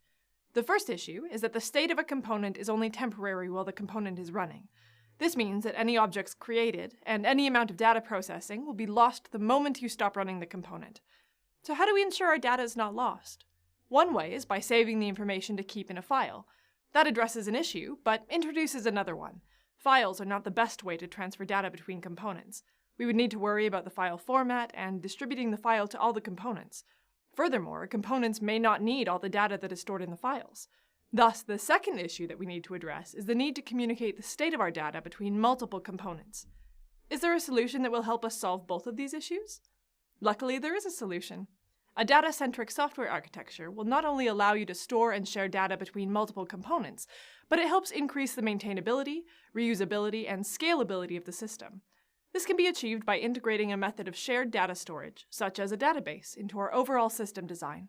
The first issue is that the state of a component is only temporary while the component is running. This means that any objects created and any amount of data processing will be lost the moment you stop running the component. So how do we ensure our data is not lost? One way is by saving the information to keep in a file. That addresses an issue, but introduces another one. Files are not the best way to transfer data between components. We would need to worry about the file format and distributing the file to all the components. Furthermore, components may not need all the data that is stored in the files. Thus, the second issue that we need to address is the need to communicate the state of our data between multiple components. Is there a solution that will help us solve both of these issues? Luckily, there is a solution. A data-centric software architecture will not only allow you to store and share data between multiple components, but it helps increase the maintainability, reusability, and scalability of the system. This can be achieved by integrating a method of shared data storage, such as a database, into our overall system design.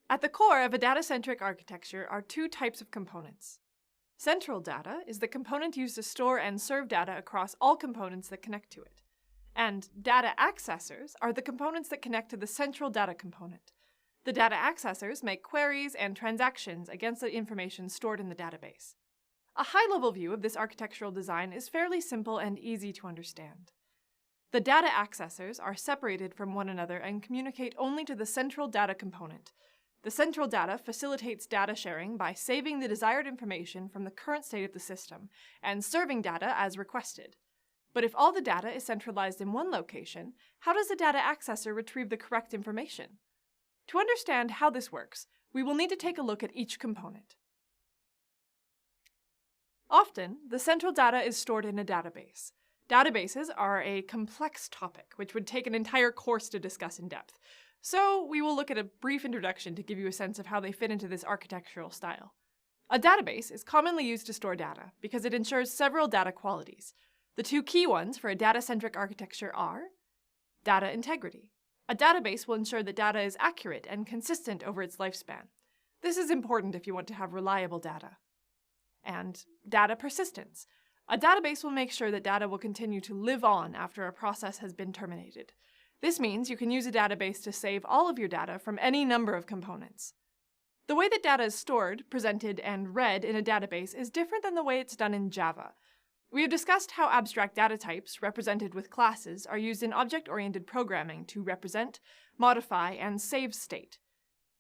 At the core of a data-centric architecture are two types of components. Central data is the component used to store and serve data across all components that connect to it. And data accessors are the components that connect to the central data component. The data accessors make queries and transactions against the information stored in the database. A high-level view of this architectural design is fairly simple and easy to understand. The data accessors are separated from one another and communicate only to the central data component. The central data facilitates data sharing by saving the desired information from the current state of the system and serving data as requested. But if all the data is centralized in one location, how does the data accessor retrieve the correct information? To understand how this works, we will need to take a look at each component. Often, the central data is stored in a database. Databases are a complex topic, which would take an entire course to discuss in depth. So we will look at a brief introduction to give you a sense of how they fit into this architectural style. A database is commonly used to store data because it ensures several data qualities. The two key ones for a data-centric architecture are data integrity. A database will ensure that data is accurate and consistent over its lifespan. This is important if you want to have reliable data. And data persistence. A database will make sure that data will continue to live on after a process has been terminated. This means you can use a database to save all of your data from any number of components. The way that data is stored, presented, and read in a database is different than the way it's done in Java. We have discussed how abstract data types, represented with classes, are used in object-oriented programming to represent, modify, and save state.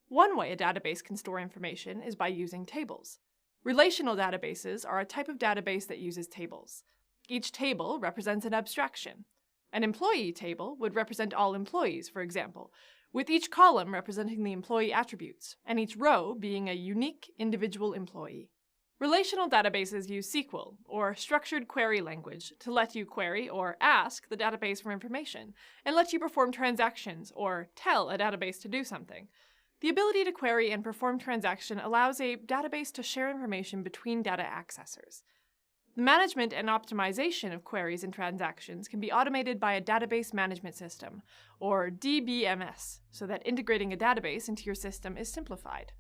One way a database can store information is by using tables. Relational databases are a type of database that uses tables. Each table represents an abstraction. An employee table would represent all employees, for example, with each column representing the employee attributes, and each row being a unique individual employee. Relational databases use SQL, or structured query language, to let you query or ask the database for information, and let you perform transactions, or tell a database to do something. The ability to query and perform transaction allows a database to share information between data accessors. The management and optimization of queries and transactions can be automated by a database management system, or DBMS, so that integrating a database into your system is simplified.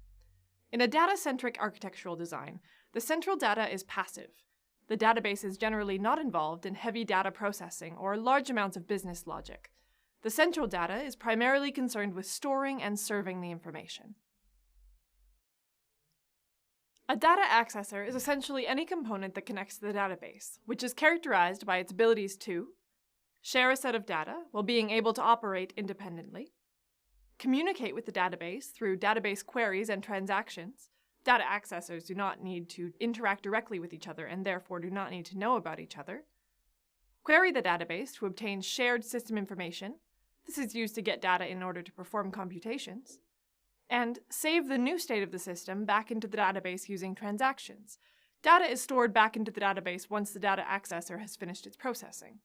In a data-centric architectural design, the central data is passive. The database is generally not involved in heavy data processing or large amounts of business logic. The central data is primarily concerned with storing and serving the information. A data accessor is essentially any component that connects to the database, which is characterized by its abilities to share a set of data while being able to operate independently, communicate with the database through database queries and transactions. Data accessors do not need to interact directly with each other and therefore do not need to know about each other. Query the database to obtain shared system information. This is used to get data in order to perform computations. And save the new state of the system back into the database using transactions. Data is stored back into the database once the data accessor has finished its processing.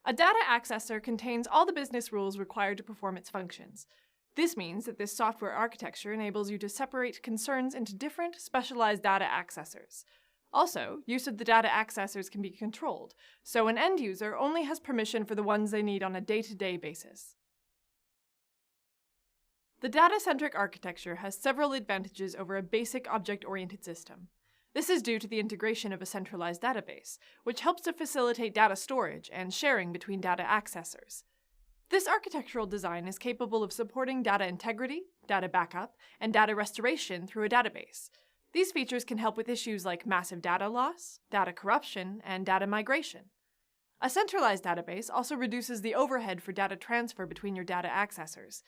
A data accessor contains all the business rules required to perform its functions. This means that this software architecture enables you to separate concerns into different specialized data accessors. Also, use of the data accessors can be controlled, so an end user only has permission for the ones they need on a day-to-day basis. The data-centric architecture has several advantages over a basic object-oriented system. This is due to the integration of a centralized database, which helps to facilitate data storage and sharing between data accessors. This architectural design is capable of supporting data integrity, data backup, and data restoration through a database. These features can help with issues like massive data loss, data corruption, and data migration. A centralized database also reduces the overhead for data transfer between your data accessors.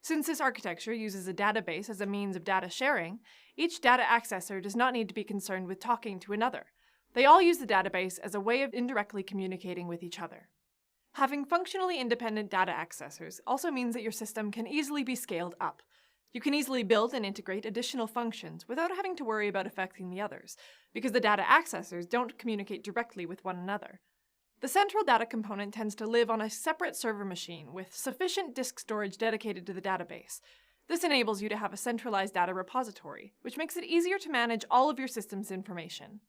Since this architecture uses a database as a means of data sharing, each data accessor does not need to be concerned with talking to another. They all use the database as a way of indirectly communicating with each other. Having functionally independent data accessors also means that your system can easily be scaled up. You can easily build and integrate additional functions without having to worry about affecting the others, because the data accessors don't communicate directly with one another. The central data component tends to live on a separate server machine with sufficient disk storage dedicated to the database. This enables you to have a centralized data repository, which makes it easier to manage all of your system's information.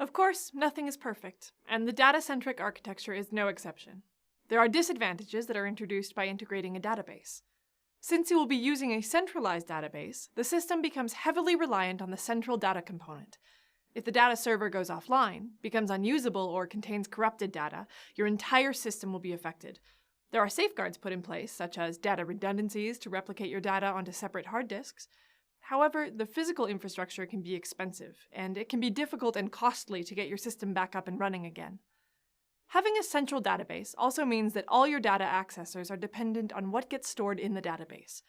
Of course, nothing is perfect, and the data-centric architecture is no exception. There are disadvantages that are introduced by integrating a database. Since you will be using a centralized database, the system becomes heavily reliant on the central data component. If the data server goes offline, becomes unusable, or contains corrupted data, your entire system will be affected. There are safeguards put in place, such as data redundancies to replicate your data onto separate hard disks. However, the physical infrastructure can be expensive, and it can be difficult and costly to get your system back up and running again. Having a central database also means that all your data accessors are dependent on what gets stored in the database.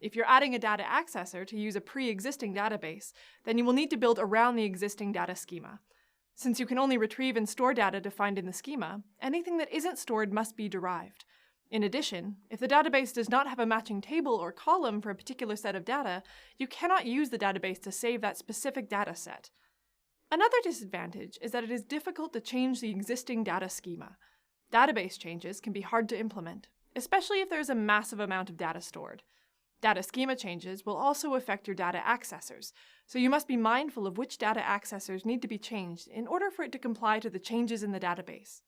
If you're adding a data accessor to use a pre-existing database, then you will need to build around the existing data schema. Since you can only retrieve and store data defined in the schema, anything that isn't stored must be derived. In addition, if the database does not have a matching table or column for a particular set of data, you cannot use the database to save that specific data set. Another disadvantage is that it is difficult to change the existing data schema. Database changes can be hard to implement, especially if there is a massive amount of data stored. Data schema changes will also affect your data accessors, so you must be mindful of which data accessors need to be changed in order for it to comply to the changes in the database.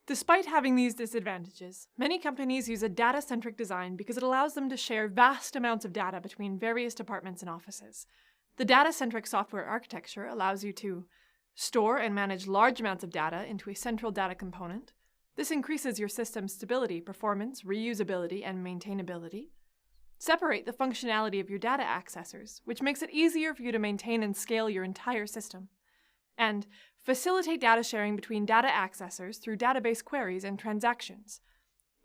Despite having these disadvantages, many companies use a data-centric design because it allows them to share vast amounts of data between various departments and offices. The data-centric software architecture allows you to store and manage large amounts of data into a central data component. This increases your system's stability, performance, reusability, and maintainability. Separate the functionality of your data accessors, which makes it easier for you to maintain and scale your entire system. And facilitate data sharing between data accessors through database queries and transactions.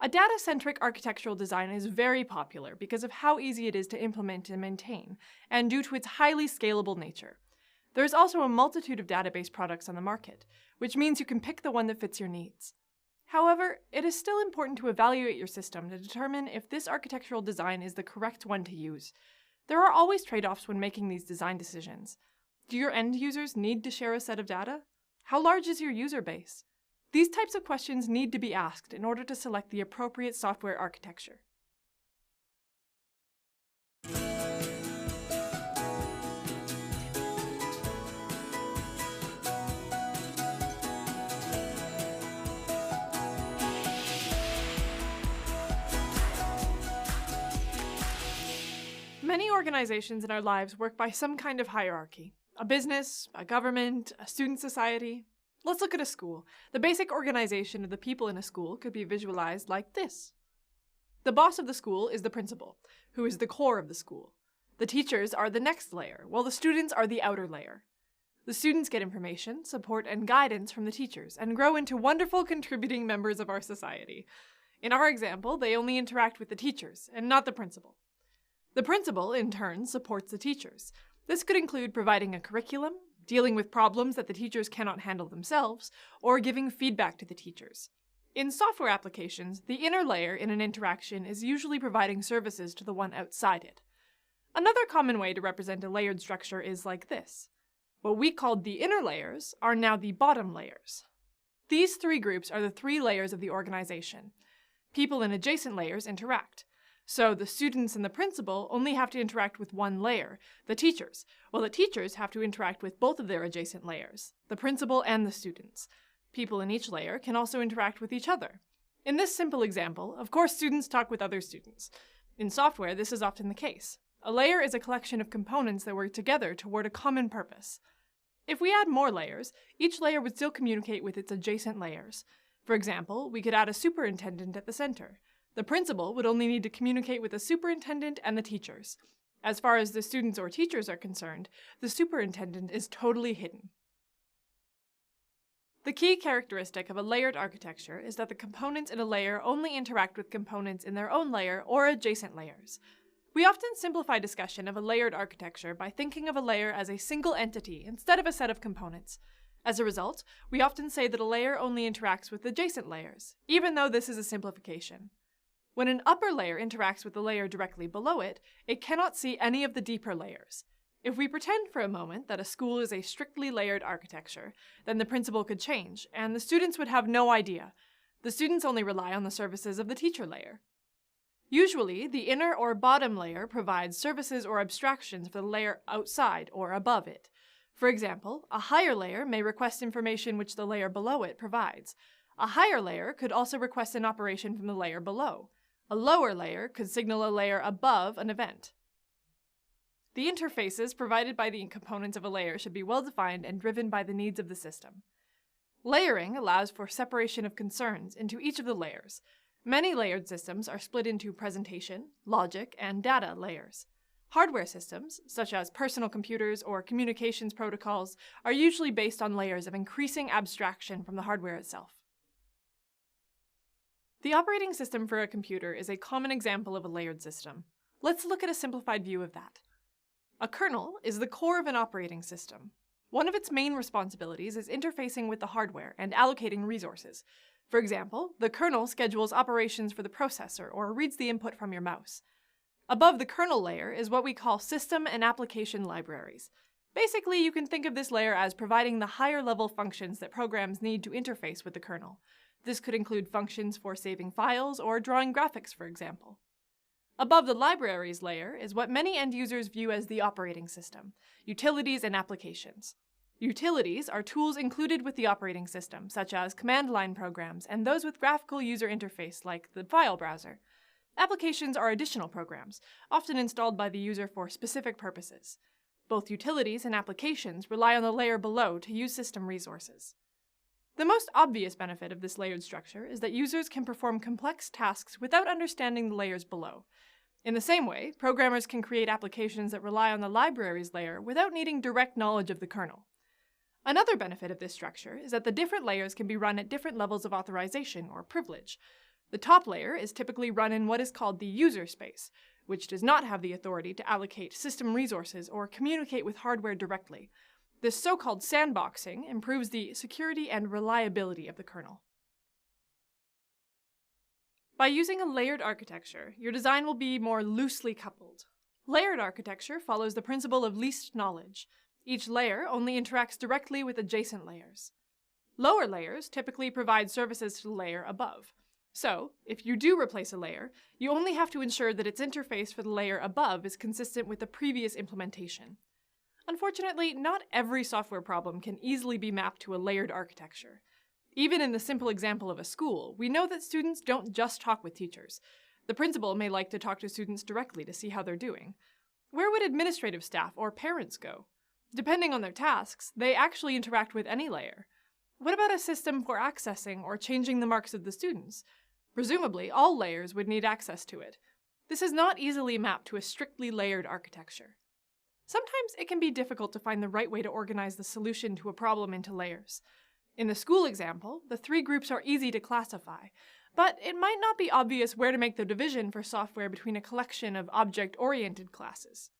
A data-centric architectural design is very popular because of how easy it is to implement and maintain, and due to its highly scalable nature. There is also a multitude of database products on the market, which means you can pick the one that fits your needs. However, it is still important to evaluate your system to determine if this architectural design is the correct one to use. There are always trade-offs when making these design decisions. Do your end users need to share a set of data? How large is your user base? These types of questions need to be asked in order to select the appropriate software architecture. Many organizations in our lives work by some kind of hierarchy. A business, a government, a student society. Let's look at a school. The basic organization of the people in a school could be visualized like this. The boss of the school is the principal, who is the core of the school. The teachers are the next layer, while the students are the outer layer. The students get information, support, and guidance from the teachers, and grow into wonderful contributing members of our society. In our example, they only interact with the teachers, and not the principal. The principal, in turn, supports the teachers. This could include providing a curriculum, dealing with problems that the teachers cannot handle themselves, or giving feedback to the teachers. In software applications, the inner layer in an interaction is usually providing services to the one outside it. Another common way to represent a layered structure is like this. What we called the inner layers are now the bottom layers. These three groups are the three layers of the organization. People in adjacent layers interact. So the students and the principal only have to interact with one layer, the teachers, while the teachers have to interact with both of their adjacent layers, the principal and the students. People in each layer can also interact with each other. In this simple example, of course students talk with other students. In software, this is often the case. A layer is a collection of components that work together toward a common purpose. If we add more layers, each layer would still communicate with its adjacent layers. For example, we could add a superintendent at the center. The principal would only need to communicate with the superintendent and the teachers. As far as the students or teachers are concerned, the superintendent is totally hidden. The key characteristic of a layered architecture is that the components in a layer only interact with components in their own layer or adjacent layers. We often simplify discussion of a layered architecture by thinking of a layer as a single entity instead of a set of components. As a result, we often say that a layer only interacts with adjacent layers, even though this is a simplification. When an upper layer interacts with the layer directly below it, it cannot see any of the deeper layers. If we pretend for a moment that a school is a strictly layered architecture, then the principal could change, and the students would have no idea. The students only rely on the services of the teacher layer. Usually, the inner or bottom layer provides services or abstractions for the layer outside or above it. For example, a higher layer may request information which the layer below it provides. A higher layer could also request an operation from the layer below. A lower layer could signal a layer above an event. The interfaces provided by the components of a layer should be well-defined and driven by the needs of the system. Layering allows for separation of concerns into each of the layers. Many layered systems are split into presentation, logic, and data layers. Hardware systems, such as personal computers or communications protocols, are usually based on layers of increasing abstraction from the hardware itself. The operating system for a computer is a common example of a layered system. Let's look at a simplified view of that. A kernel is the core of an operating system. One of its main responsibilities is interfacing with the hardware and allocating resources. For example, the kernel schedules operations for the processor or reads the input from your mouse. Above the kernel layer is what we call system and application libraries. Basically, you can think of this layer as providing the higher-level functions that programs need to interface with the kernel. This could include functions for saving files or drawing graphics, for example. Above the libraries layer is what many end users view as the operating system, utilities and applications. Utilities are tools included with the operating system, such as command line programs and those with graphical user interface like the file browser. Applications are additional programs, often installed by the user for specific purposes. Both utilities and applications rely on the layer below to use system resources. The most obvious benefit of this layered structure is that users can perform complex tasks without understanding the layers below. In the same way, programmers can create applications that rely on the libraries layer without needing direct knowledge of the kernel. Another benefit of this structure is that the different layers can be run at different levels of authorization or privilege. The top layer is typically run in what is called the user space, which does not have the authority to allocate system resources or communicate with hardware directly. This so-called sandboxing improves the security and reliability of the kernel. By using a layered architecture, your design will be more loosely coupled. Layered architecture follows the principle of least knowledge. Each layer only interacts directly with adjacent layers. Lower layers typically provide services to the layer above. So, if you do replace a layer, you only have to ensure that its interface for the layer above is consistent with the previous implementation. Unfortunately, not every software problem can easily be mapped to a layered architecture. Even in the simple example of a school, we know that students don't just talk with teachers. The principal may like to talk to students directly to see how they're doing. Where would administrative staff or parents go? Depending on their tasks, they actually interact with any layer. What about a system for accessing or changing the marks of the students? Presumably, all layers would need access to it. This is not easily mapped to a strictly layered architecture. Sometimes it can be difficult to find the right way to organize the solution to a problem into layers. In the school example, the three groups are easy to classify, but it might not be obvious where to make the division for software between a collection of object-oriented classes.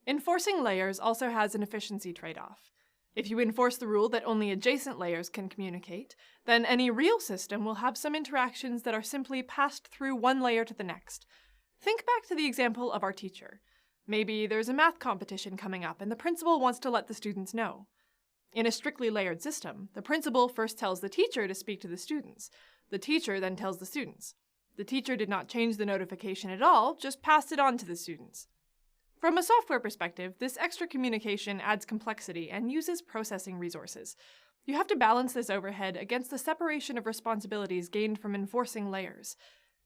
Enforcing layers also has an efficiency trade-off. If you enforce the rule that only adjacent layers can communicate, then any real system will have some interactions that are simply passed through one layer to the next. Think back to the example of our teacher. Maybe there's a math competition coming up and the principal wants to let the students know. In a strictly layered system, the principal first tells the teacher to speak to the students. The teacher then tells the students. The teacher did not change the notification at all, just passed it on to the students. From a software perspective, this extra communication adds complexity and uses processing resources. You have to balance this overhead against the separation of responsibilities gained from enforcing layers.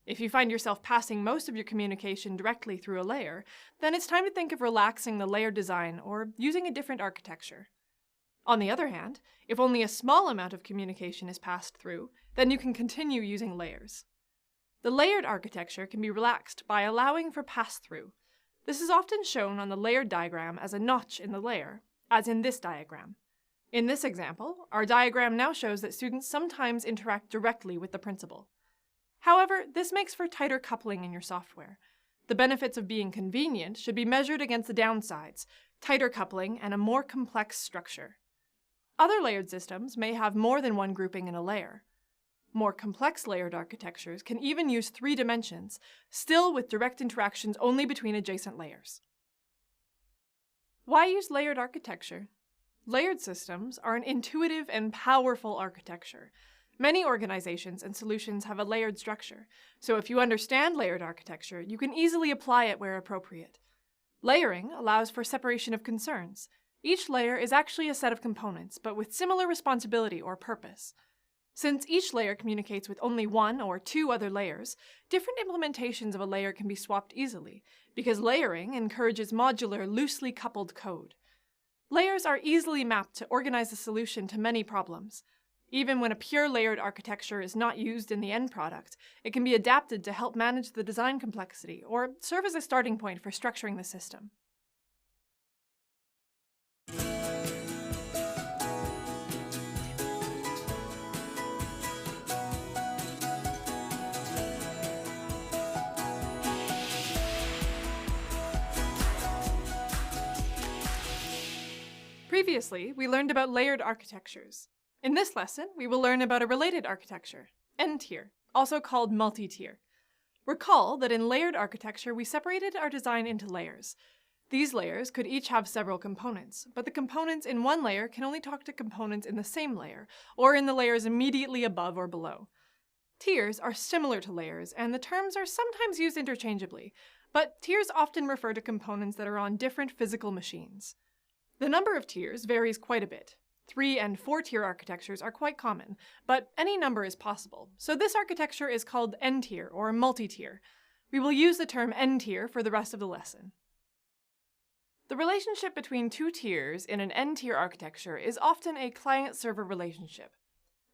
If you find yourself passing most of your communication directly through a layer, then it's time to think of relaxing the layer design or using a different architecture. On the other hand, if only a small amount of communication is passed through, then you can continue using layers. The layered architecture can be relaxed by allowing for pass-through. This is often shown on the layered diagram as a notch in the layer, as in this diagram. In this example, our diagram now shows that students sometimes interact directly with the principal. However, this makes for tighter coupling in your software. The benefits of being convenient should be measured against the downsides, tighter coupling, and a more complex structure. Other layered systems may have more than one grouping in a layer. More complex layered architectures can even use 3 dimensions, still with direct interactions only between adjacent layers. Why use layered architecture? Layered systems are an intuitive and powerful architecture. Many organizations and solutions have a layered structure, so if you understand layered architecture, you can easily apply it where appropriate. Layering allows for separation of concerns. Each layer is actually a set of components, but with similar responsibility or purpose. Since each layer communicates with only 1 or 2 other layers, different implementations of a layer can be swapped easily, because layering encourages modular, loosely coupled code. Layers are easily mapped to organize a solution to many problems. Even when a pure layered architecture is not used in the end product, it can be adapted to help manage the design complexity or serve as a starting point for structuring the system. Previously, we learned about layered architectures. In this lesson, we will learn about a related architecture, N-tier, also called multi-tier. Recall that in layered architecture, we separated our design into layers. These layers could each have several components, but the components in one layer can only talk to components in the same layer, or in the layers immediately above or below. Tiers are similar to layers, and the terms are sometimes used interchangeably, but tiers often refer to components that are on different physical machines. The number of tiers varies quite a bit. 3- and 4-tier architectures are quite common, but any number is possible, so this architecture is called N-tier or multi-tier. We will use the term N-tier for the rest of the lesson. The relationship between two tiers in an N-tier architecture is often a client-server relationship.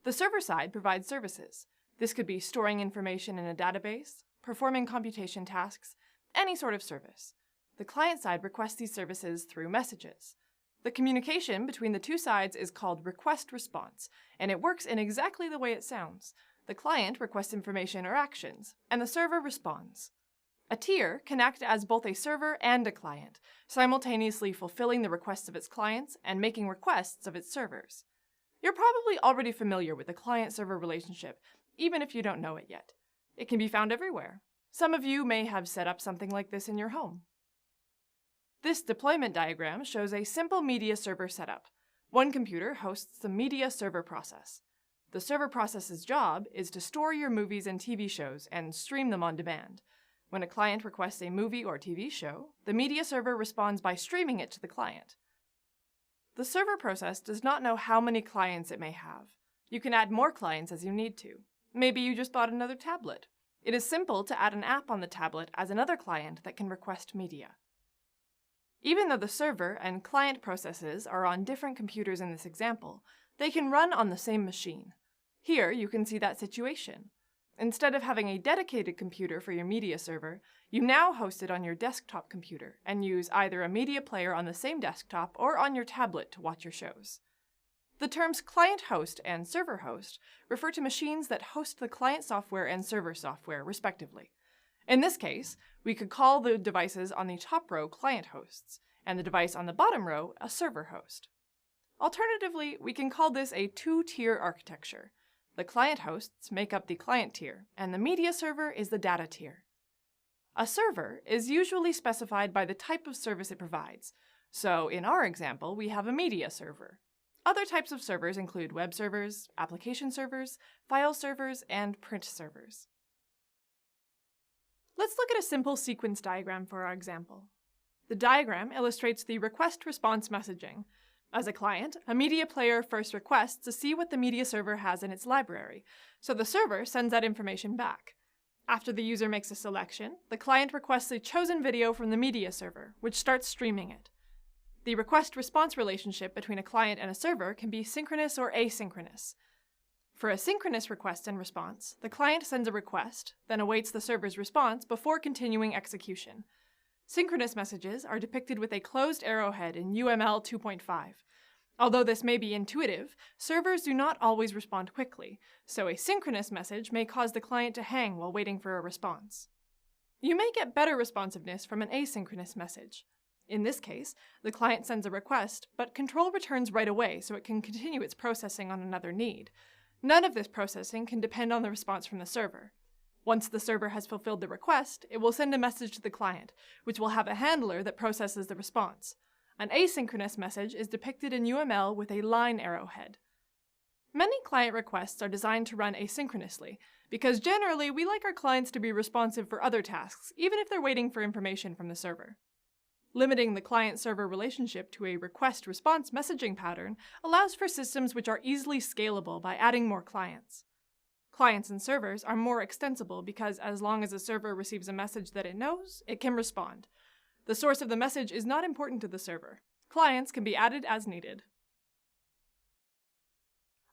The server side provides services. This could be storing information in a database, performing computation tasks, any sort of service. The client side requests these services through messages. The communication between the two sides is called request-response, and it works in exactly the way it sounds. The client requests information or actions, and the server responds. A tier can act as both a server and a client, simultaneously fulfilling the requests of its clients and making requests of its servers. You're probably already familiar with the client-server relationship, even if you don't know it yet. It can be found everywhere. Some of you may have set up something like this in your home. This deployment diagram shows a simple media server setup. One computer hosts the media server process. The server process's job is to store your movies and TV shows and stream them on demand. When a client requests a movie or TV show, the media server responds by streaming it to the client. The server process does not know how many clients it may have. You can add more clients as you need to. Maybe you just bought another tablet. It is simple to add an app on the tablet as another client that can request media. Even though the server and client processes are on different computers in this example, they can run on the same machine. Here you can see that situation. Instead of having a dedicated computer for your media server, you now host it on your desktop computer and use either a media player on the same desktop or on your tablet to watch your shows. The terms client host and server host refer to machines that host the client software and server software, respectively. In this case, we could call the devices on the top row client hosts, and the device on the bottom row a server host. Alternatively, we can call this a two-tier architecture. The client hosts make up the client tier, and the media server is the data tier. A server is usually specified by the type of service it provides. So in our example, we have a media server. Other types of servers include web servers, application servers, file servers, and print servers. Let's look at a simple sequence diagram for our example. The diagram illustrates the request-response messaging. As a client, a media player first requests to see what the media server has in its library, so the server sends that information back. After the user makes a selection, the client requests a chosen video from the media server, which starts streaming it. The request-response relationship between a client and a server can be synchronous or asynchronous. For a synchronous request and response, the client sends a request, then awaits the server's response before continuing execution. Synchronous messages are depicted with a closed arrowhead in UML 2.5. Although this may be intuitive, servers do not always respond quickly, so a synchronous message may cause the client to hang while waiting for a response. You may get better responsiveness from an asynchronous message. In this case, the client sends a request, but control returns right away so it can continue its processing on another need. None of this processing can depend on the response from the server. Once the server has fulfilled the request, it will send a message to the client, which will have a handler that processes the response. An asynchronous message is depicted in UML with a line arrowhead. Many client requests are designed to run asynchronously, because generally we like our clients to be responsive for other tasks, even if they're waiting for information from the server. Limiting the client-server relationship to a request-response messaging pattern allows for systems which are easily scalable by adding more clients. Clients and servers are more extensible because as long as a server receives a message that it knows, it can respond. The source of the message is not important to the server. Clients can be added as needed.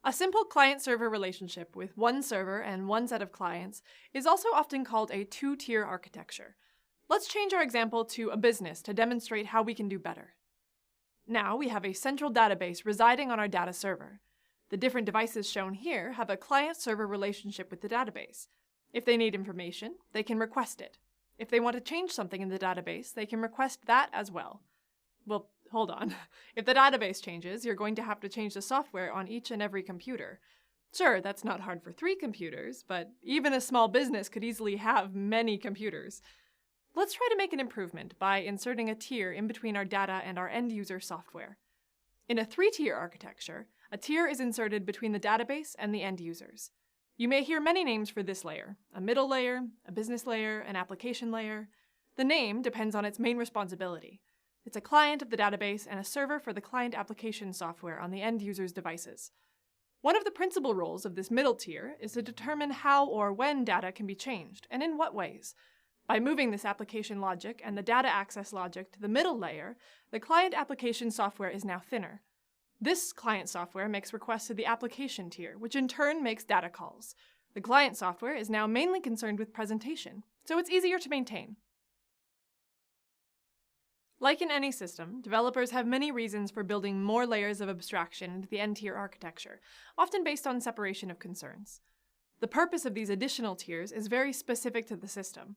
A simple client-server relationship with one server and one set of clients is also often called a two-tier architecture. Let's change our example to a business to demonstrate how we can do better. Now we have a central database residing on our data server. The different devices shown here have a client-server relationship with the database. If they need information, they can request it. If they want to change something in the database, they can request that as well. Well, hold on. If the database changes, you're going to have to change the software on each and every computer. Sure, that's not hard for 3 computers, but even a small business could easily have many computers. Let's try to make an improvement by inserting a tier in between our data and our end-user software. In a 3-tier architecture, a tier is inserted between the database and the end users. You may hear many names for this layer: a middle layer, a business layer, an application layer. The name depends on its main responsibility. It's a client of the database and a server for the client application software on the end user's devices. One of the principal roles of this middle tier is to determine how or when data can be changed, and in what ways. By moving this application logic and the data access logic to the middle layer, the client application software is now thinner. This client software makes requests to the application tier, which in turn makes data calls. The client software is now mainly concerned with presentation, so it's easier to maintain. Like in any system, developers have many reasons for building more layers of abstraction into the N-tier architecture, often based on separation of concerns. The purpose of these additional tiers is very specific to the system.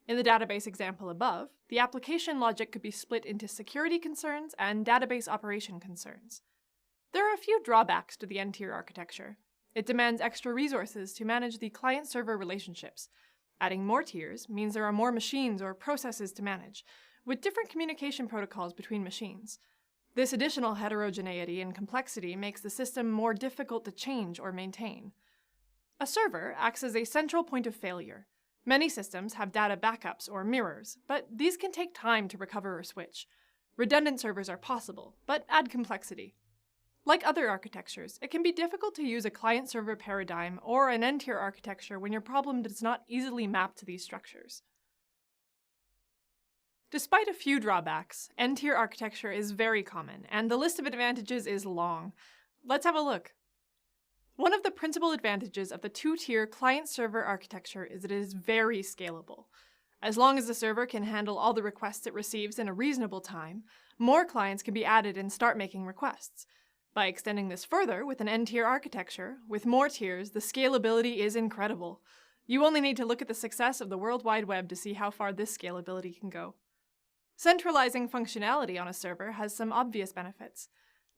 In the database example above, the application logic could be split into security concerns and database operation concerns. There are a few drawbacks to the N-tier architecture. It demands extra resources to manage the client-server relationships. Adding more tiers means there are more machines or processes to manage, with different communication protocols between machines. This additional heterogeneity and complexity makes the system more difficult to change or maintain. A server acts as a central point of failure. Many systems have data backups or mirrors, but these can take time to recover or switch. Redundant servers are possible, but add complexity. Like other architectures, it can be difficult to use a client-server paradigm or an N-tier architecture when your problem does not easily map to these structures. Despite a few drawbacks, N-tier architecture is very common, and the list of advantages is long. Let's have a look. One of the principal advantages of the two-tier client-server architecture is that it is very scalable. As long as the server can handle all the requests it receives in a reasonable time, more clients can be added and start making requests. By extending this further with an N-tier architecture, with more tiers, the scalability is incredible. You only need to look at the success of the World Wide Web to see how far this scalability can go. Centralizing functionality on a server has some obvious benefits.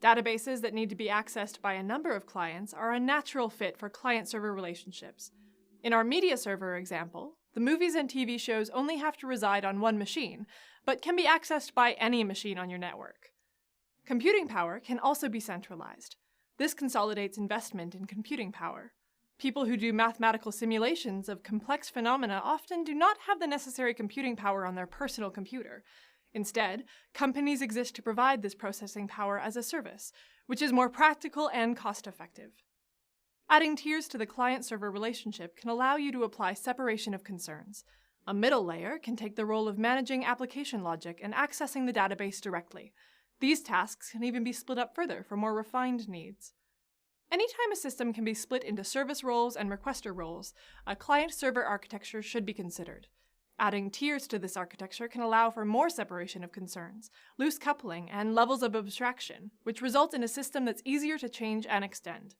Databases that need to be accessed by a number of clients are a natural fit for client-server relationships. In our media server example, the movies and TV shows only have to reside on one machine, but can be accessed by any machine on your network. Computing power can also be centralized. This consolidates investment in computing power. People who do mathematical simulations of complex phenomena often do not have the necessary computing power on their personal computer. Instead, companies exist to provide this processing power as a service, which is more practical and cost-effective. Adding tiers to the client-server relationship can allow you to apply separation of concerns. A middle layer can take the role of managing application logic and accessing the database directly. These tasks can even be split up further for more refined needs. Anytime a system can be split into service roles and requester roles, a client-server architecture should be considered. Adding tiers to this architecture can allow for more separation of concerns, loose coupling, and levels of abstraction, which result in a system that's easier to change and extend.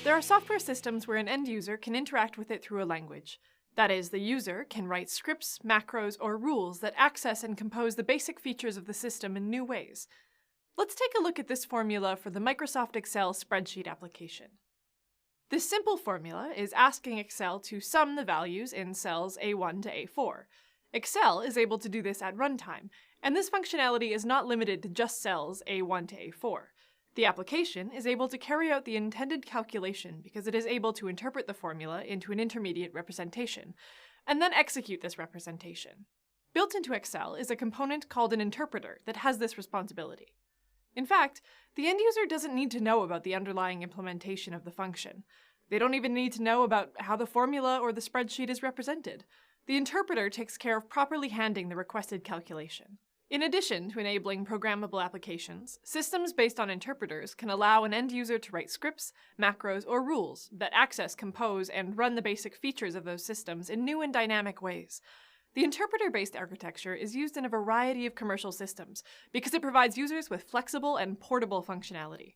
There are software systems where an end user can interact with it through a language. That is, the user can write scripts, macros, or rules that access and compose the basic features of the system in new ways. Let's take a look at this formula for the Microsoft Excel spreadsheet application. This simple formula is asking Excel to sum the values in cells A1 to A4. Excel is able to do this at runtime, and this functionality is not limited to just cells A1 to A4. The application is able to carry out the intended calculation because it is able to interpret the formula into an intermediate representation, and then execute this representation. Built into Excel is a component called an interpreter that has this responsibility. In fact, the end user doesn't need to know about the underlying implementation of the function. They don't even need to know about how the formula or the spreadsheet is represented. The interpreter takes care of properly handling the requested calculation. In addition to enabling programmable applications, systems based on interpreters can allow an end user to write scripts, macros, or rules that access, compose, and run the basic features of those systems in new and dynamic ways. The interpreter-based architecture is used in a variety of commercial systems because it provides users with flexible and portable functionality.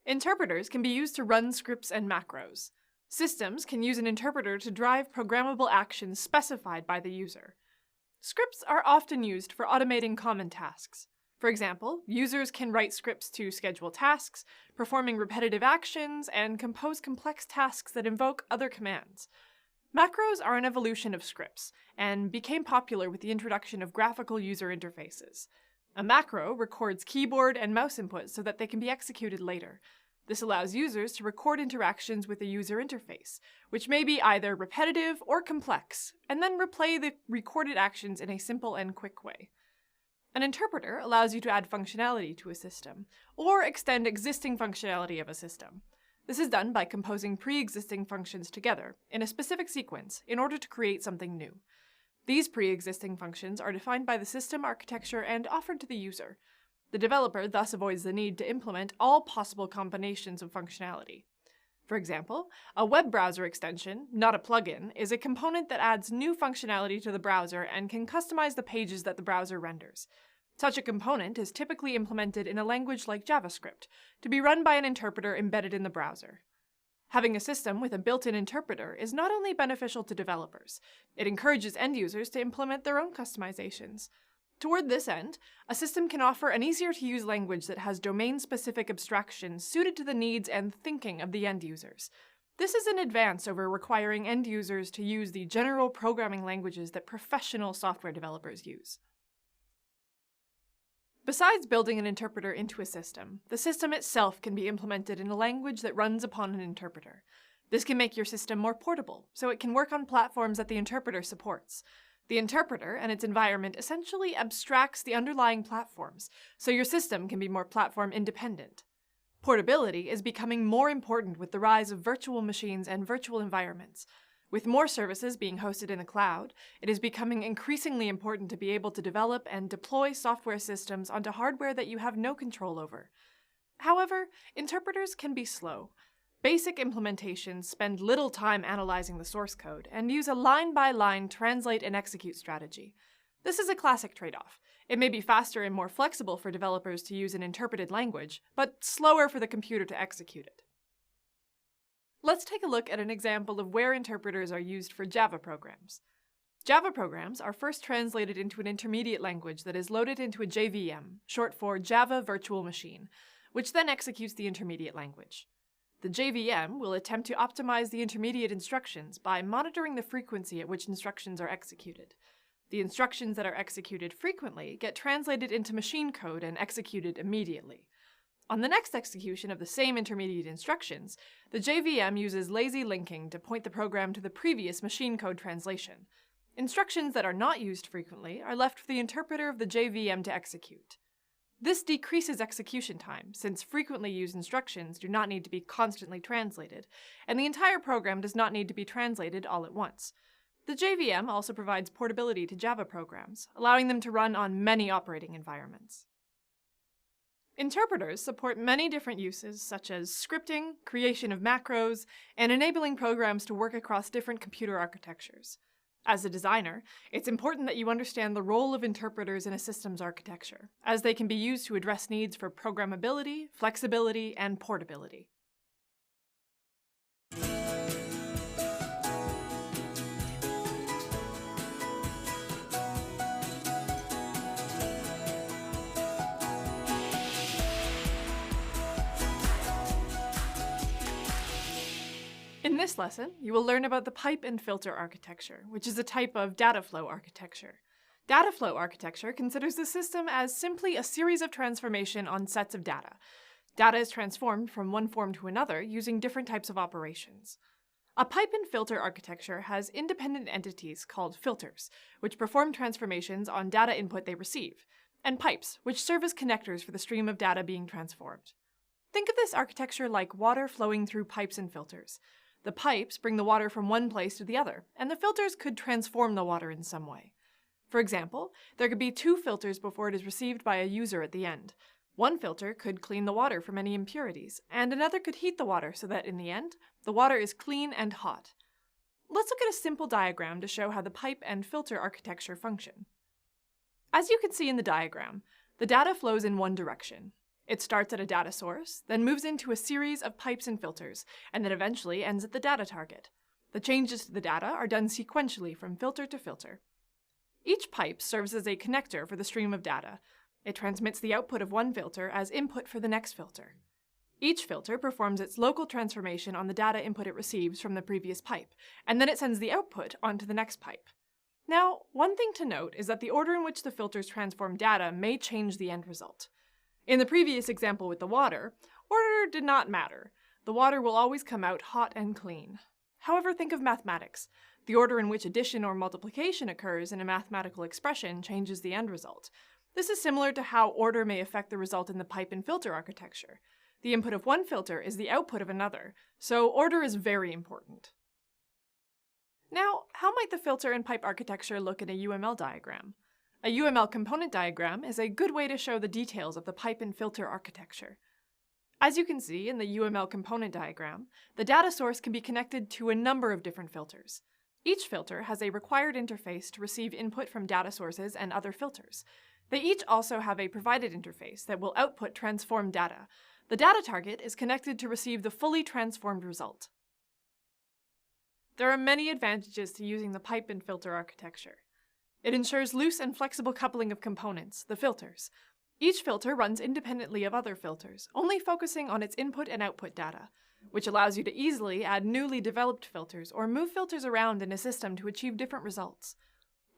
Interpreters can be used to run scripts and macros. Systems can use an interpreter to drive programmable actions specified by the user. Scripts are often used for automating common tasks. For example, users can write scripts to schedule tasks, performing repetitive actions, and compose complex tasks that invoke other commands. Macros are an evolution of scripts, and became popular with the introduction of graphical user interfaces. A macro records keyboard and mouse inputs so that they can be executed later. This allows users to record interactions with a user interface, which may be either repetitive or complex, and then replay the recorded actions in a simple and quick way. An interpreter allows you to add functionality to a system, or extend existing functionality of a system. This is done by composing pre-existing functions together in a specific sequence in order to create something new. These pre-existing functions are defined by the system architecture and offered to the user. The developer thus avoids the need to implement all possible combinations of functionality. For example, a web browser extension, not a plugin, is a component that adds new functionality to the browser and can customize the pages that the browser renders. Such a component is typically implemented in a language like JavaScript, to be run by an interpreter embedded in the browser. Having a system with a built-in interpreter is not only beneficial to developers, it encourages end users to implement their own customizations. Toward this end, a system can offer an easier-to-use language that has domain-specific abstractions suited to the needs and thinking of the end users. This is an advance over requiring end users to use the general programming languages that professional software developers use. Besides building an interpreter into a system, the system itself can be implemented in a language that runs upon an interpreter. This can make your system more portable, so it can work on platforms that the interpreter supports. The interpreter and its environment essentially abstracts the underlying platforms, so your system can be more platform independent. Portability is becoming more important with the rise of virtual machines and virtual environments. With more services being hosted in the cloud, it is becoming increasingly important to be able to develop and deploy software systems onto hardware that you have no control over. However, interpreters can be slow. Basic implementations spend little time analyzing the source code and use a line-by-line translate and execute strategy. This is a classic trade-off. It may be faster and more flexible for developers to use an interpreted language, but slower for the computer to execute it. Let's take a look at an example of where interpreters are used for Java programs. Java programs are first translated into an intermediate language that is loaded into a JVM, short for Java Virtual Machine, which then executes the intermediate language. The JVM will attempt to optimize the intermediate instructions by monitoring the frequency at which instructions are executed. The instructions that are executed frequently get translated into machine code and executed immediately. On the next execution of the same intermediate instructions, the JVM uses lazy linking to point the program to the previous machine code translation. Instructions that are not used frequently are left for the interpreter of the JVM to execute. This decreases execution time, since frequently used instructions do not need to be constantly translated, and the entire program does not need to be translated all at once. The JVM also provides portability to Java programs, allowing them to run on many operating environments. Interpreters support many different uses, such as scripting, creation of macros, and enabling programs to work across different computer architectures. As a designer, it's important that you understand the role of interpreters in a systems architecture, as they can be used to address needs for programmability, flexibility, and portability. In this lesson, you will learn about the pipe and filter architecture, which is a type of data flow architecture. Data flow architecture considers the system as simply a series of transformation on sets of data. Data is transformed from one form to another using different types of operations. A pipe and filter architecture has independent entities called filters, which perform transformations on data input they receive, and pipes, which serve as connectors for the stream of data being transformed. Think of this architecture like water flowing through pipes and filters. The pipes bring the water from one place to the other, and the filters could transform the water in some way. For example, there could be two filters before it is received by a user at the end. One filter could clean the water from any impurities, and another could heat the water so that in the end, the water is clean and hot. Let's look at a simple diagram to show how the pipe and filter architecture function. As you can see in the diagram, the data flows in one direction. It starts at a data source, then moves into a series of pipes and filters, and then eventually ends at the data target. The changes to the data are done sequentially from filter to filter. Each pipe serves as a connector for the stream of data. It transmits the output of one filter as input for the next filter. Each filter performs its local transformation on the data input it receives from the previous pipe, and then it sends the output onto the next pipe. Now, one thing to note is that the order in which the filters transform data may change the end result. In the previous example with the water, order did not matter. The water will always come out hot and clean. However, think of mathematics. The order in which addition or multiplication occurs in a mathematical expression changes the end result. This is similar to how order may affect the result in the pipe and filter architecture. The input of one filter is the output of another, so order is very important. Now, how might the filter and pipe architecture look in a UML diagram? A UML component diagram is a good way to show the details of the pipe and filter architecture. As you can see in the UML component diagram, the data source can be connected to a number of different filters. Each filter has a required interface to receive input from data sources and other filters. They each also have a provided interface that will output transformed data. The data target is connected to receive the fully transformed result. There are many advantages to using the pipe and filter architecture. It ensures loose and flexible coupling of components, the filters. Each filter runs independently of other filters, only focusing on its input and output data, which allows you to easily add newly developed filters or move filters around in a system to achieve different results.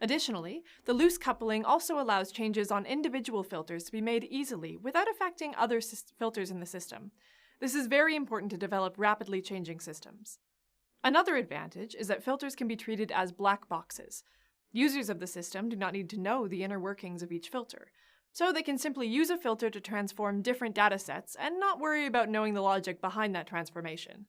Additionally, the loose coupling also allows changes on individual filters to be made easily without affecting other filters in the system. This is very important to develop rapidly changing systems. Another advantage is that filters can be treated as black boxes. Users of the system do not need to know the inner workings of each filter, so they can simply use a filter to transform different datasets and not worry about knowing the logic behind that transformation.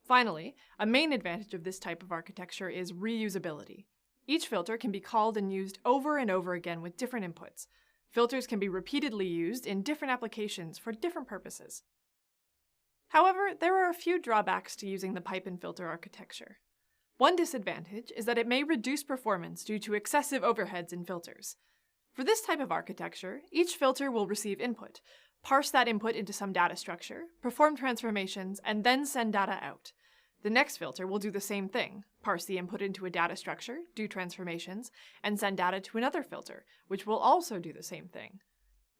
Finally, a main advantage of this type of architecture is reusability. Each filter can be called and used over and over again with different inputs. Filters can be repeatedly used in different applications for different purposes. However, there are a few drawbacks to using the pipe and filter architecture. One disadvantage is that it may reduce performance due to excessive overheads in filters. For this type of architecture, each filter will receive input, parse that input into some data structure, perform transformations, and then send data out. The next filter will do the same thing, parse the input into a data structure, do transformations, and send data to another filter, which will also do the same thing.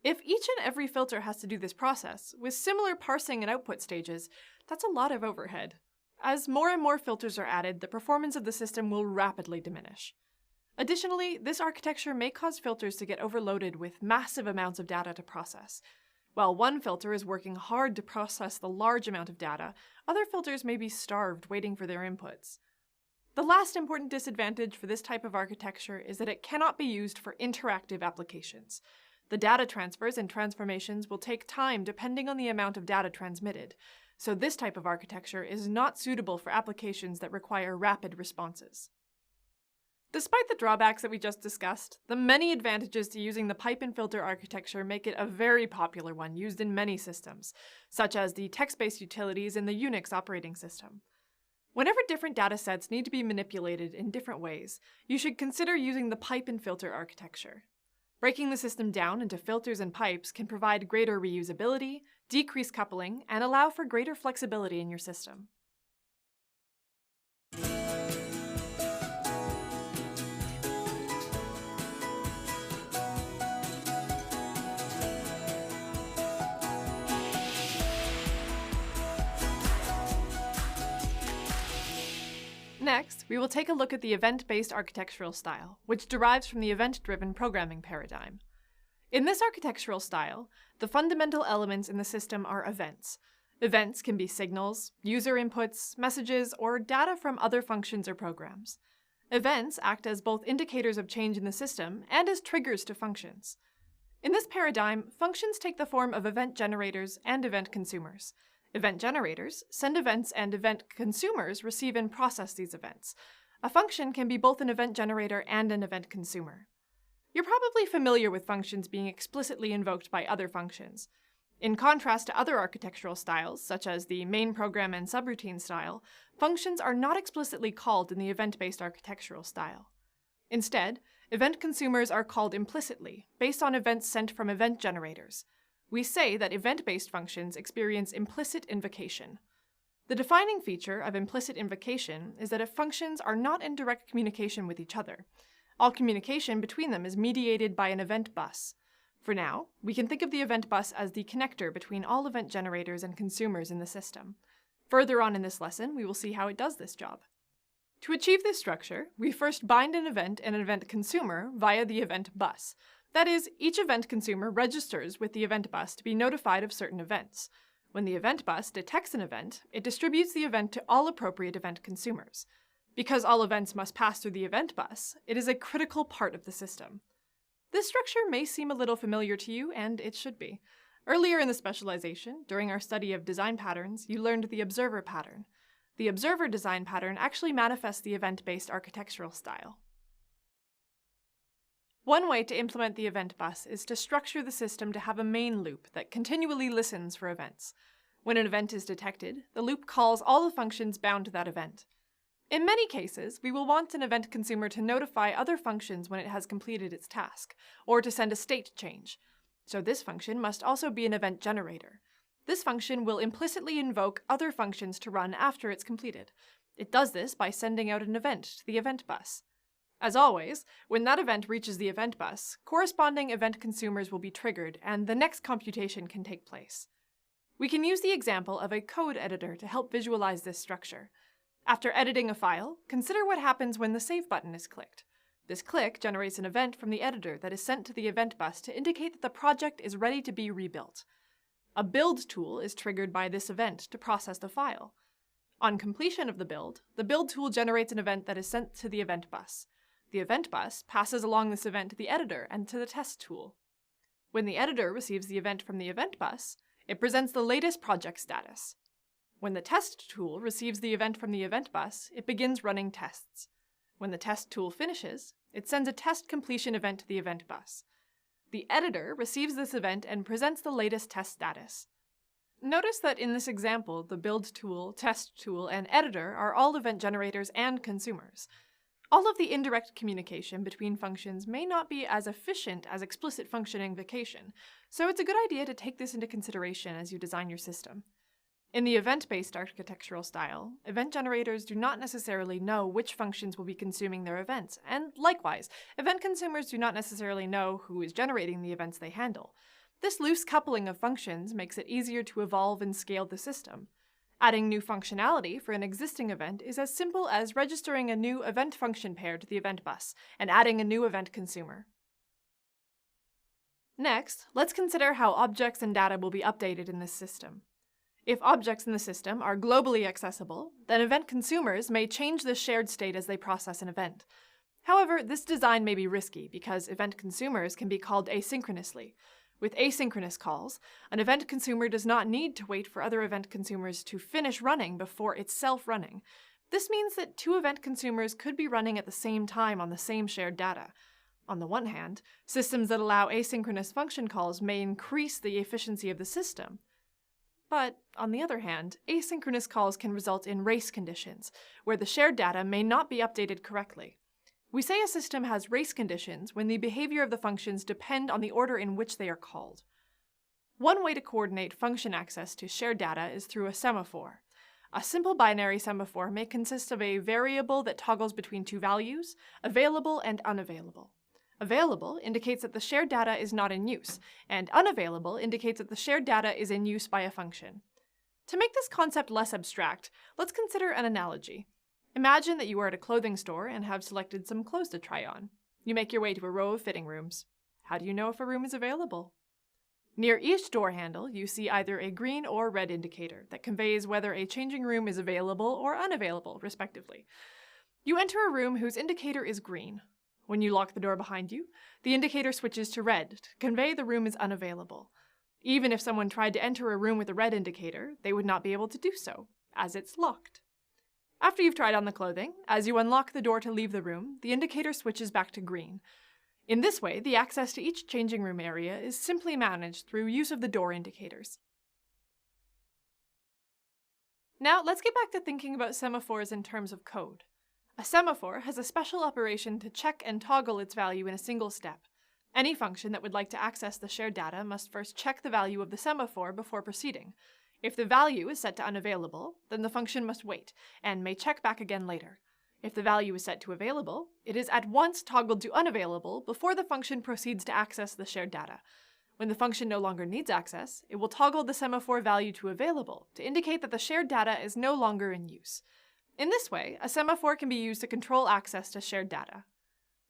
If each and every filter has to do this process, with similar parsing and output stages, that's a lot of overhead. As more and more filters are added, the performance of the system will rapidly diminish. Additionally, this architecture may cause filters to get overloaded with massive amounts of data to process. While one filter is working hard to process the large amount of data, other filters may be starved waiting for their inputs. The last important disadvantage for this type of architecture is that it cannot be used for interactive applications. The data transfers and transformations will take time depending on the amount of data transmitted, so this type of architecture is not suitable for applications that require rapid responses. Despite the drawbacks that we just discussed, the many advantages to using the pipe and filter architecture make it a very popular one used in many systems, such as the text-based utilities in the Unix operating system. Whenever different data sets need to be manipulated in different ways, you should consider using the pipe and filter architecture. Breaking the system down into filters and pipes can provide greater reusability, decrease coupling, and allow for greater flexibility in your system. Next, we will take a look at the event-based architectural style, which derives from the event-driven programming paradigm. In this architectural style, the fundamental elements in the system are events. Events can be signals, user inputs, messages, or data from other functions or programs. Events act as both indicators of change in the system and as triggers to functions. In this paradigm, functions take the form of event generators and event consumers. Event generators send events and event consumers receive and process these events. A function can be both an event generator and an event consumer. You're probably familiar with functions being explicitly invoked by other functions. In contrast to other architectural styles, such as the main program and subroutine style, functions are not explicitly called in the event-based architectural style. Instead, event consumers are called implicitly, based on events sent from event generators. We say that event-based functions experience implicit invocation. The defining feature of implicit invocation is that if functions are not in direct communication with each other, all communication between them is mediated by an event bus. For now, we can think of the event bus as the connector between all event generators and consumers in the system. Further on in this lesson, we will see how it does this job. To achieve this structure, we first bind an event and an event consumer via the event bus. That is, each event consumer registers with the event bus to be notified of certain events. When the event bus detects an event, it distributes the event to all appropriate event consumers. Because all events must pass through the event bus, it is a critical part of the system. This structure may seem a little familiar to you, and it should be. Earlier in the specialization, during our study of design patterns, you learned the observer pattern. The observer design pattern actually manifests the event-based architectural style. One way to implement the event bus is to structure the system to have a main loop that continually listens for events. When an event is detected, the loop calls all the functions bound to that event. In many cases, we will want an event consumer to notify other functions when it has completed its task, or to send a state change. So this function must also be an event generator. This function will implicitly invoke other functions to run after it's completed. It does this by sending out an event to the event bus. As always, when that event reaches the event bus, corresponding event consumers will be triggered and the next computation can take place. We can use the example of a code editor to help visualize this structure. After editing a file, consider what happens when the Save button is clicked. This click generates an event from the editor that is sent to the event bus to indicate that the project is ready to be rebuilt. A build tool is triggered by this event to process the file. On completion of the build tool generates an event that is sent to the event bus. The event bus passes along this event to the editor and to the test tool. When the editor receives the event from the event bus, it presents the latest project status. When the test tool receives the event from the event bus, it begins running tests. When the test tool finishes, it sends a test completion event to the event bus. The editor receives this event and presents the latest test status. Notice that in this example, the build tool, test tool, and editor are all event generators and consumers. All of the indirect communication between functions may not be as efficient as explicit function invocation, so it's a good idea to take this into consideration as you design your system. In the event-based architectural style, event generators do not necessarily know which functions will be consuming their events, and likewise, event consumers do not necessarily know who is generating the events they handle. This loose coupling of functions makes it easier to evolve and scale the system. Adding new functionality for an existing event is as simple as registering a new event function pair to the event bus and adding a new event consumer. Next, let's consider how objects and data will be updated in this system. If objects in the system are globally accessible, then event consumers may change the shared state as they process an event. However, this design may be risky because event consumers can be called asynchronously. With asynchronous calls, an event consumer does not need to wait for other event consumers to finish running before itself running. This means that two event consumers could be running at the same time on the same shared data. On the one hand, systems that allow asynchronous function calls may increase the efficiency of the system. But, on the other hand, asynchronous calls can result in race conditions, where the shared data may not be updated correctly. We say a system has race conditions when the behavior of the functions depend on the order in which they are called. One way to coordinate function access to shared data is through a semaphore. A simple binary semaphore may consist of a variable that toggles between two values, available and unavailable. Available indicates that the shared data is not in use, and unavailable indicates that the shared data is in use by a function. To make this concept less abstract, let's consider an analogy. Imagine that you are at a clothing store and have selected some clothes to try on. You make your way to a row of fitting rooms. How do you know if a room is available? Near each door handle, you see either a green or red indicator that conveys whether a changing room is available or unavailable, respectively. You enter a room whose indicator is green. When you lock the door behind you, the indicator switches to red to convey the room is unavailable. Even if someone tried to enter a room with a red indicator, they would not be able to do so, as it's locked. After you've tried on the clothing, as you unlock the door to leave the room, the indicator switches back to green. In this way, the access to each changing room area is simply managed through use of the door indicators. Now, let's get back to thinking about semaphores in terms of code. A semaphore has a special operation to check and toggle its value in a single step. Any function that would like to access the shared data must first check the value of the semaphore before proceeding. If the value is set to unavailable, then the function must wait, and may check back again later. If the value is set to available, it is at once toggled to unavailable before the function proceeds to access the shared data. When the function no longer needs access, it will toggle the semaphore value to available to indicate that the shared data is no longer in use. In this way, a semaphore can be used to control access to shared data.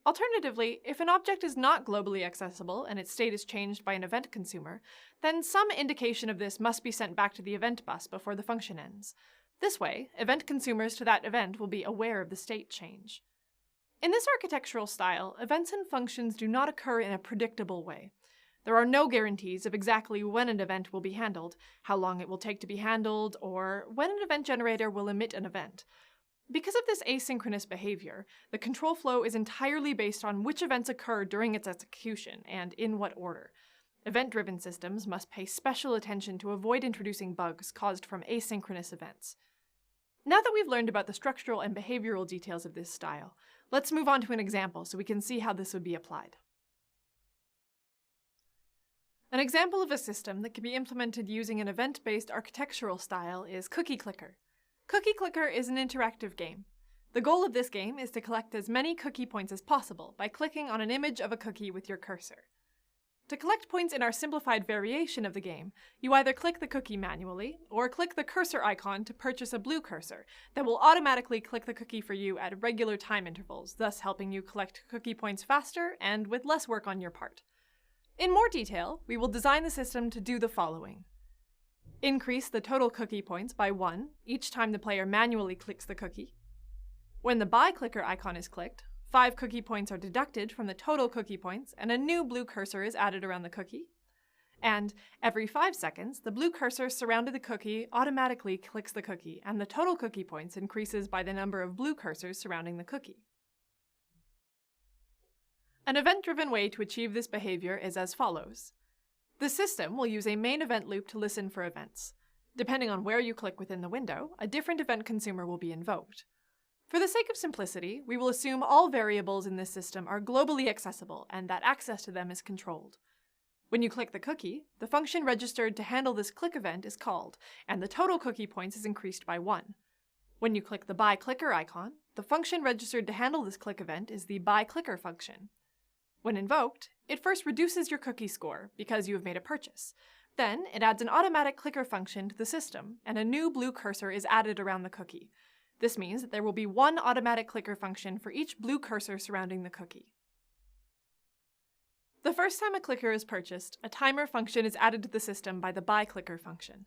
Alternatively, if an object is not globally accessible and its state is changed by an event consumer, then some indication of this must be sent back to the event bus before the function ends. This way, event consumers to that event will be aware of the state change. In this architectural style, events and functions do not occur in a predictable way. There are no guarantees of exactly when an event will be handled, how long it will take to be handled, or when an event generator will emit an event. Because of this asynchronous behavior, the control flow is entirely based on which events occur during its execution and in what order. Event-driven systems must pay special attention to avoid introducing bugs caused from asynchronous events. Now that we've learned about the structural and behavioral details of this style, let's move on to an example so we can see how this would be applied. An example of a system that can be implemented using an event-based architectural style is Cookie Clicker. Cookie Clicker is an interactive game. The goal of this game is to collect as many cookie points as possible by clicking on an image of a cookie with your cursor. To collect points in our simplified variation of the game, you either click the cookie manually, or click the cursor icon to purchase a blue cursor that will automatically click the cookie for you at regular time intervals, thus helping you collect cookie points faster and with less work on your part. In more detail, we will design the system to do the following. Increase the total cookie points by 1 each time the player manually clicks the cookie. When the buy clicker icon is clicked, 5 cookie points are deducted from the total cookie points and a new blue cursor is added around the cookie. And every 5 seconds, the blue cursor surrounding the cookie automatically clicks the cookie and the total cookie points increases by the number of blue cursors surrounding the cookie. An event-driven way to achieve this behavior is as follows. The system will use a main event loop to listen for events. Depending on where you click within the window, a different event consumer will be invoked. For the sake of simplicity, we will assume all variables in this system are globally accessible and that access to them is controlled. When you click the cookie, the function registered to handle this click event is called, and the total cookie points is increased by 1. When you click the buy clicker icon, the function registered to handle this click event is the buy clicker function. When invoked, it first reduces your cookie score because you have made a purchase. Then, it adds an automatic clicker function to the system, and a new blue cursor is added around the cookie. This means that there will be one automatic clicker function for each blue cursor surrounding the cookie. The first time a clicker is purchased, a timer function is added to the system by the buy clicker function.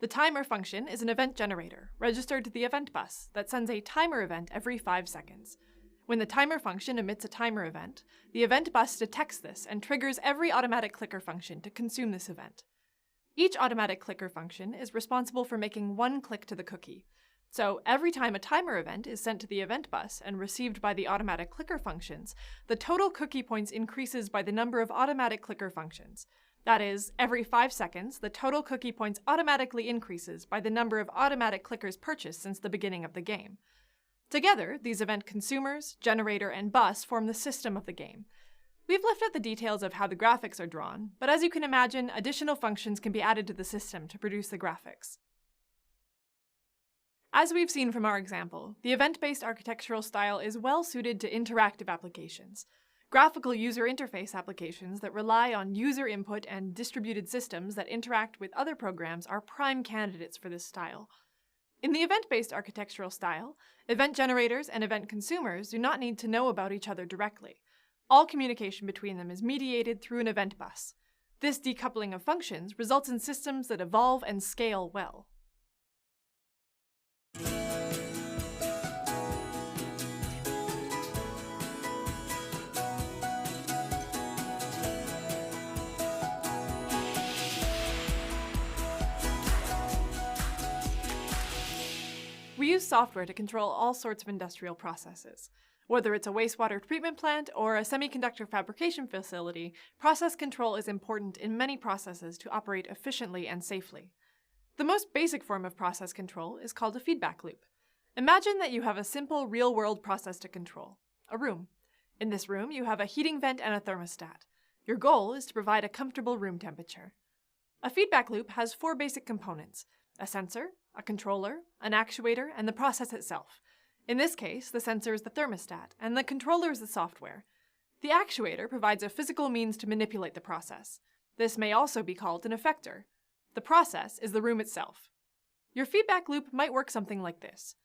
The timer function is an event generator, registered to the event bus, that sends a timer event every 5 seconds. When the timer function emits a timer event, the event bus detects this and triggers every automatic clicker function to consume this event. Each automatic clicker function is responsible for making one click to the cookie. So every time a timer event is sent to the event bus and received by the automatic clicker functions, the total cookie points increases by the number of automatic clicker functions. That is, every 5 seconds, the total cookie points automatically increases by the number of automatic clickers purchased since the beginning of the game. Together, these event consumers, generator, and bus form the system of the game. We've left out the details of how the graphics are drawn, but as you can imagine, additional functions can be added to the system to produce the graphics. As we've seen from our example, the event-based architectural style is well suited to interactive applications. Graphical user interface applications that rely on user input and distributed systems that interact with other programs are prime candidates for this style. In the event-based architectural style, event generators and event consumers do not need to know about each other directly. All communication between them is mediated through an event bus. This decoupling of functions results in systems that evolve and scale well. We use software to control all sorts of industrial processes. Whether it's a wastewater treatment plant or a semiconductor fabrication facility, process control is important in many processes to operate efficiently and safely. The most basic form of process control is called a feedback loop. Imagine that you have a simple real-world process to control, a room. In this room, you have a heating vent and a thermostat. Your goal is to provide a comfortable room temperature. A feedback loop has 4 basic components: a sensor, a controller, an actuator, and the process itself. In this case, the sensor is the thermostat, and the controller is the software. The actuator provides a physical means to manipulate the process. This may also be called an effector. The process is the room itself. Your feedback loop might work something like this.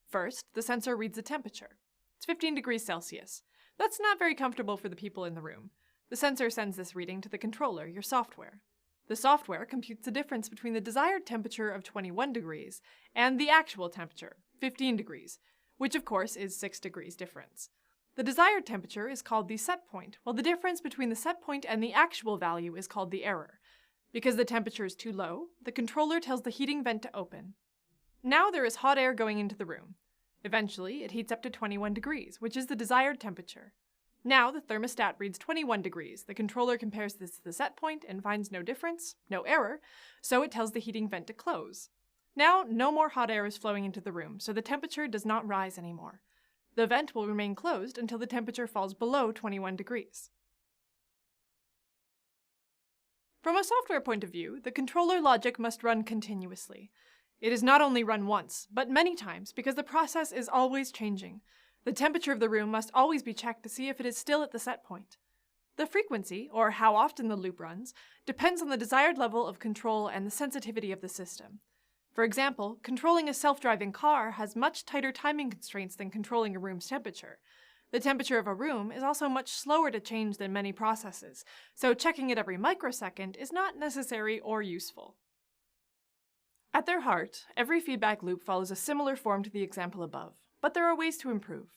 First, the sensor reads the temperature. It's 15 degrees Celsius. That's not very comfortable for the people in the room. The sensor sends this reading to the controller, your software. The software computes the difference between the desired temperature of 21 degrees and the actual temperature, 15 degrees, which of course is 6 degrees difference. The desired temperature is called the set point, while the difference between the set point and the actual value is called the error. Because the temperature is too low, the controller tells the heating vent to open. Now there is hot air going into the room. Eventually, it heats up to 21 degrees, which is the desired temperature. Now the thermostat reads 21 degrees. The controller compares this to the set point and finds no difference, no error, so it tells the heating vent to close. Now, no more hot air is flowing into the room, so the temperature does not rise anymore. The vent will remain closed until the temperature falls below 21 degrees. From a software point of view, the controller logic must run continuously. It is not only run once, but many times, because the process is always changing. The temperature of the room must always be checked to see if it is still at the set point. The frequency, or how often the loop runs, depends on the desired level of control and the sensitivity of the system. For example, controlling a self-driving car has much tighter timing constraints than controlling a room's temperature. The temperature of a room is also much slower to change than many processes, so checking it every microsecond is not necessary or useful. At their heart, every feedback loop follows a similar form to the example above, but there are ways to improve.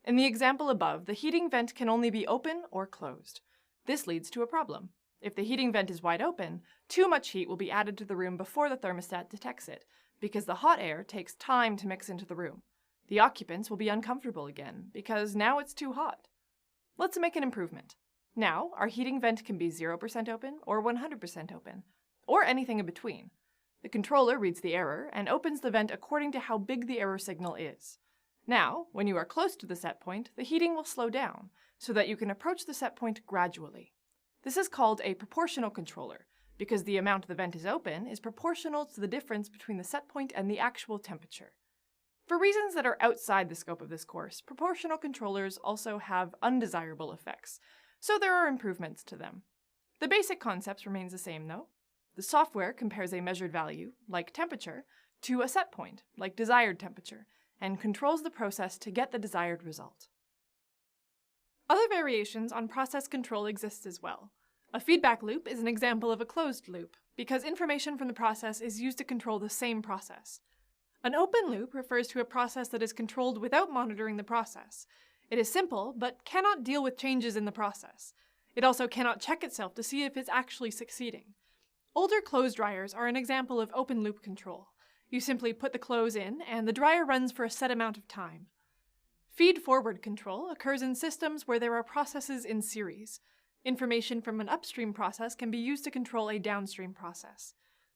In the example above, the heating vent can only be open or closed. This leads to a problem. If the heating vent is wide open, too much heat will be added to the room before the thermostat detects it, because the hot air takes time to mix into the room. The occupants will be uncomfortable again, because now it's too hot. Let's make an improvement. Now, our heating vent can be 0% open or 100% open, or anything in between. The controller reads the error and opens the vent according to how big the error signal is. Now, when you are close to the set point, the heating will slow down, so that you can approach the set point gradually. This is called a proportional controller, because the amount the vent is open is proportional to the difference between the set point and the actual temperature. For reasons that are outside the scope of this course, proportional controllers also have undesirable effects, so there are improvements to them. The basic concept remains the same though. The software compares a measured value, like temperature, to a set point, like desired temperature, and controls the process to get the desired result. Other variations on process control exist as well. A feedback loop is an example of a closed loop, because information from the process is used to control the same process. An open loop refers to a process that is controlled without monitoring the process. It is simple, but cannot deal with changes in the process. It also cannot check itself to see if it's actually succeeding. Older clothes dryers are an example of open loop control. You simply put the clothes in, and the dryer runs for a set amount of time. Feed-forward control occurs in systems where there are processes in series. Information from an upstream process can be used to control a downstream process.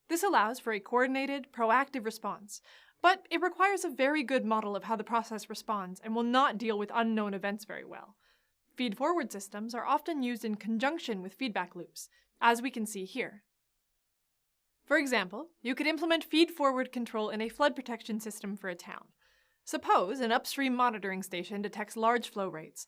This allows for a coordinated, proactive response, but it requires a very good model of how the process responds and will not deal with unknown events very well. Feed-forward systems are often used in conjunction with feedback loops, as we can see here. For example, you could implement feed-forward control in a flood protection system for a town. Suppose an upstream monitoring station detects large flow rates.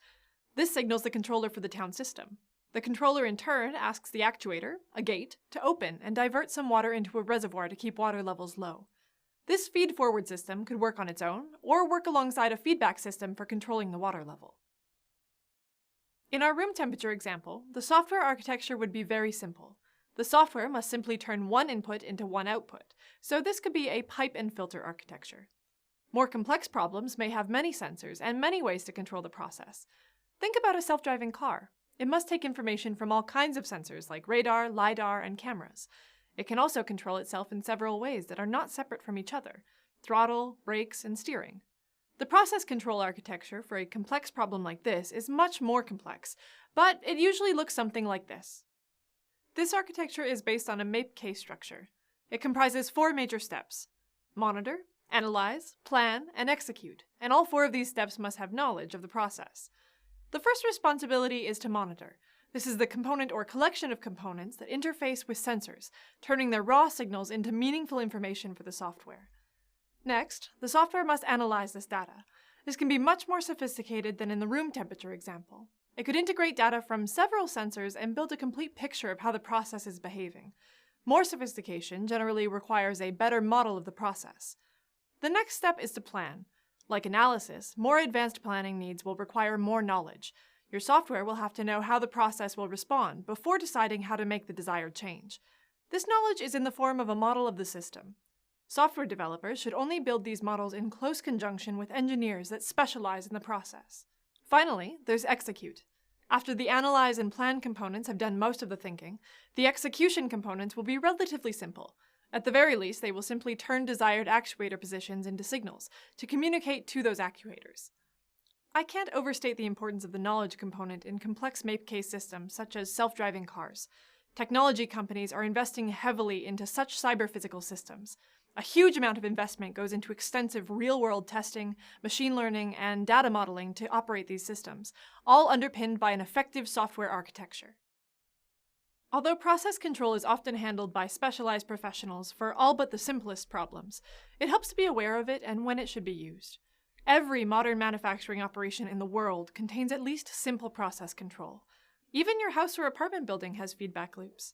This signals the controller for the town system. The controller in turn asks the actuator, a gate, to open and divert some water into a reservoir to keep water levels low. This feed-forward system could work on its own, or work alongside a feedback system for controlling the water level. In our room temperature example, the software architecture would be very simple. The software must simply turn one input into one output, so this could be a pipe and filter architecture. More complex problems may have many sensors and many ways to control the process. Think about a self-driving car. It must take information from all kinds of sensors like radar, LiDAR, and cameras. It can also control itself in several ways that are not separate from each other: throttle, brakes, and steering. The process control architecture for a complex problem like this is much more complex, but it usually looks something like this. This architecture is based on a MAPE-K structure. It comprises 4 major steps: monitor, analyze, plan, and execute, and all 4 of these steps must have knowledge of the process. The first responsibility is to monitor. This is the component or collection of components that interface with sensors, turning their raw signals into meaningful information for the software. Next, the software must analyze this data. This can be much more sophisticated than in the room temperature example. It could integrate data from several sensors and build a complete picture of how the process is behaving. More sophistication generally requires a better model of the process. The next step is to plan. Like analysis, more advanced planning needs will require more knowledge. Your software will have to know how the process will respond before deciding how to make the desired change. This knowledge is in the form of a model of the system. Software developers should only build these models in close conjunction with engineers that specialize in the process. Finally, there's execute. After the analyze and plan components have done most of the thinking, the execution components will be relatively simple. At the very least, they will simply turn desired actuator positions into signals to communicate to those actuators. I can't overstate the importance of the knowledge component in complex make-case systems such as self-driving cars. Technology companies are investing heavily into such cyber-physical systems. A huge amount of investment goes into extensive real-world testing, machine learning, and data modeling to operate these systems, all underpinned by an effective software architecture. Although process control is often handled by specialized professionals for all but the simplest problems, it helps to be aware of it and when it should be used. Every modern manufacturing operation in the world contains at least simple process control. Even your house or apartment building has feedback loops.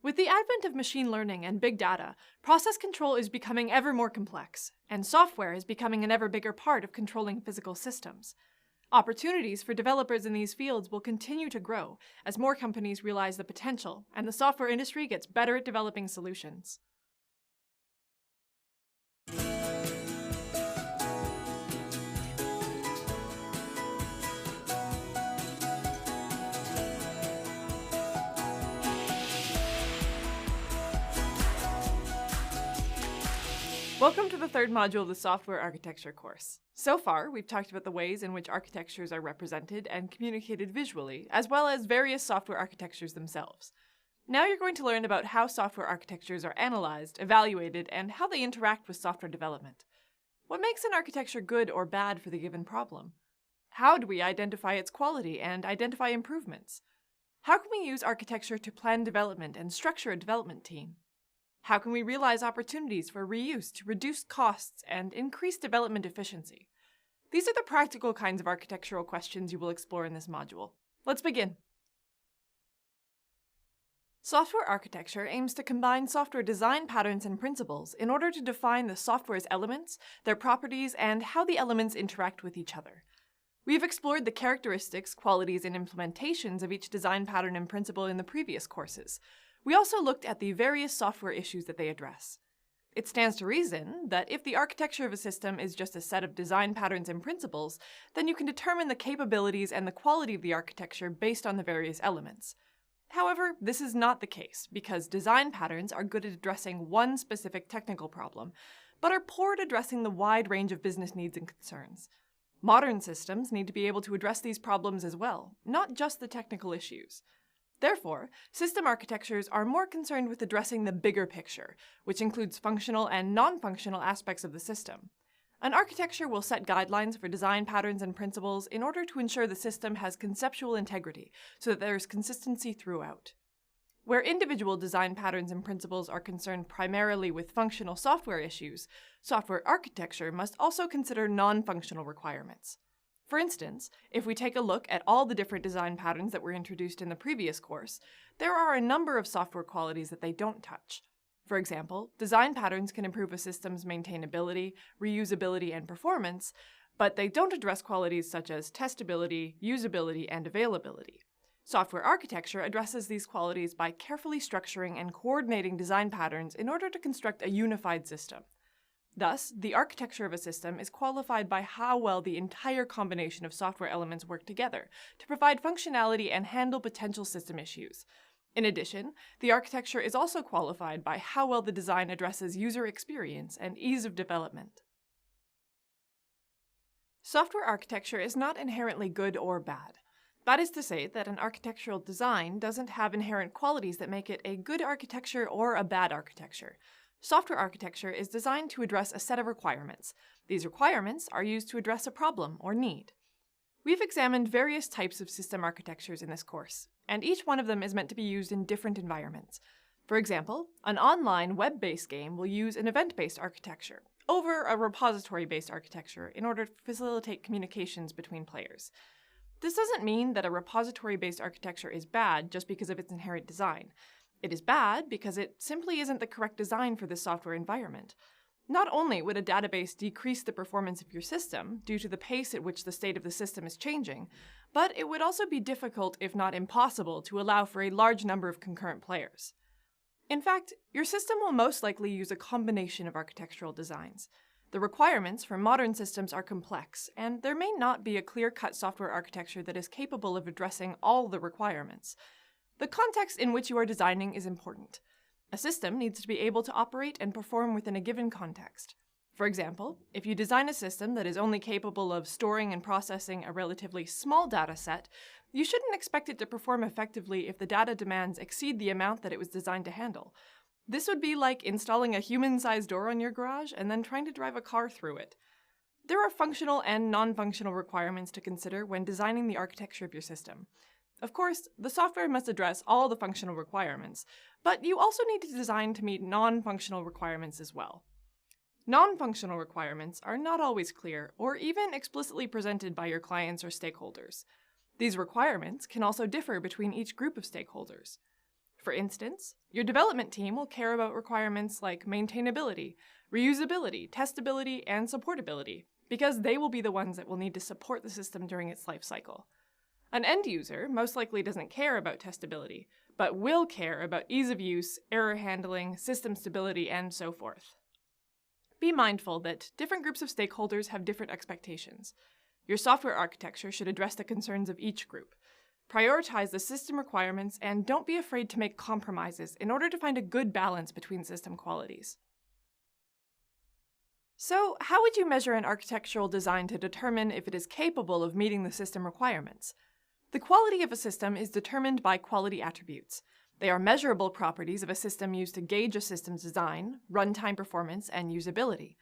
With the advent of machine learning and big data, process control is becoming ever more complex, and software is becoming an ever bigger part of controlling physical systems. Opportunities for developers in these fields will continue to grow as more companies realize the potential and the software industry gets better at developing solutions. Welcome to the third module of the Software Architecture course. So far, we've talked about the ways in which architectures are represented and communicated visually, as well as various software architectures themselves. Now you're going to learn about how software architectures are analyzed, evaluated, and how they interact with software development. What makes an architecture good or bad for the given problem? How do we identify its quality and identify improvements? How can we use architecture to plan development and structure a development team? How can we realize opportunities for reuse to reduce costs and increase development efficiency? These are the practical kinds of architectural questions you will explore in this module. Let's begin. Software architecture aims to combine software design patterns and principles in order to define the software's elements, their properties, and how the elements interact with each other. We've explored the characteristics, qualities, and implementations of each design pattern and principle in the previous courses. We also looked at the various software issues that they address. It stands to reason that if the architecture of a system is just a set of design patterns and principles, then you can determine the capabilities and the quality of the architecture based on the various elements. However, this is not the case, because design patterns are good at addressing one specific technical problem, but are poor at addressing the wide range of business needs and concerns. Modern systems need to be able to address these problems as well, not just the technical issues. Therefore, system architectures are more concerned with addressing the bigger picture, which includes functional and non-functional aspects of the system. An architecture will set guidelines for design patterns and principles in order to ensure the system has conceptual integrity so that there is consistency throughout. Where individual design patterns and principles are concerned primarily with functional software issues, software architecture must also consider non-functional requirements. For instance, if we take a look at all the different design patterns that were introduced in the previous course, there are a number of software qualities that they don't touch. For example, design patterns can improve a system's maintainability, reusability, and performance, but they don't address qualities such as testability, usability, and availability. Software architecture addresses these qualities by carefully structuring and coordinating design patterns in order to construct a unified system. Thus, the architecture of a system is qualified by how well the entire combination of software elements work together to provide functionality and handle potential system issues. In addition, the architecture is also qualified by how well the design addresses user experience and ease of development. Software architecture is not inherently good or bad. That is to say that an architectural design doesn't have inherent qualities that make it a good architecture or a bad architecture. Software architecture is designed to address a set of requirements. These requirements are used to address a problem or need. We've examined various types of system architectures in this course, and each one of them is meant to be used in different environments. For example, an online web-based game will use an event-based architecture over a repository-based architecture in order to facilitate communications between players. This doesn't mean that a repository-based architecture is bad just because of its inherent design. It is bad because it simply isn't the correct design for this software environment. Not only would a database decrease the performance of your system due to the pace at which the state of the system is changing, but it would also be difficult, if not impossible, to allow for a large number of concurrent players. In fact, your system will most likely use a combination of architectural designs. The requirements for modern systems are complex, and there may not be a clear-cut software architecture that is capable of addressing all the requirements. The context in which you are designing is important. A system needs to be able to operate and perform within a given context. For example, if you design a system that is only capable of storing and processing a relatively small data set, you shouldn't expect it to perform effectively if the data demands exceed the amount that it was designed to handle. This would be like installing a human-sized door on your garage and then trying to drive a car through it. There are functional and non-functional requirements to consider when designing the architecture of your system. Of course, the software must address all the functional requirements, but you also need to design to meet non-functional requirements as well. Non-functional requirements are not always clear or even explicitly presented by your clients or stakeholders. These requirements can also differ between each group of stakeholders. For instance, your development team will care about requirements like maintainability, reusability, testability, and supportability, because they will be the ones that will need to support the system during its life cycle. An end user most likely doesn't care about testability, but will care about ease of use, error handling, system stability, and so forth. Be mindful that different groups of stakeholders have different expectations. Your software architecture should address the concerns of each group. Prioritize the system requirements and don't be afraid to make compromises in order to find a good balance between system qualities. So, how would you measure an architectural design to determine if it is capable of meeting the system requirements? The quality of a system is determined by quality attributes. They are measurable properties of a system used to gauge a system's design, runtime performance, and usability.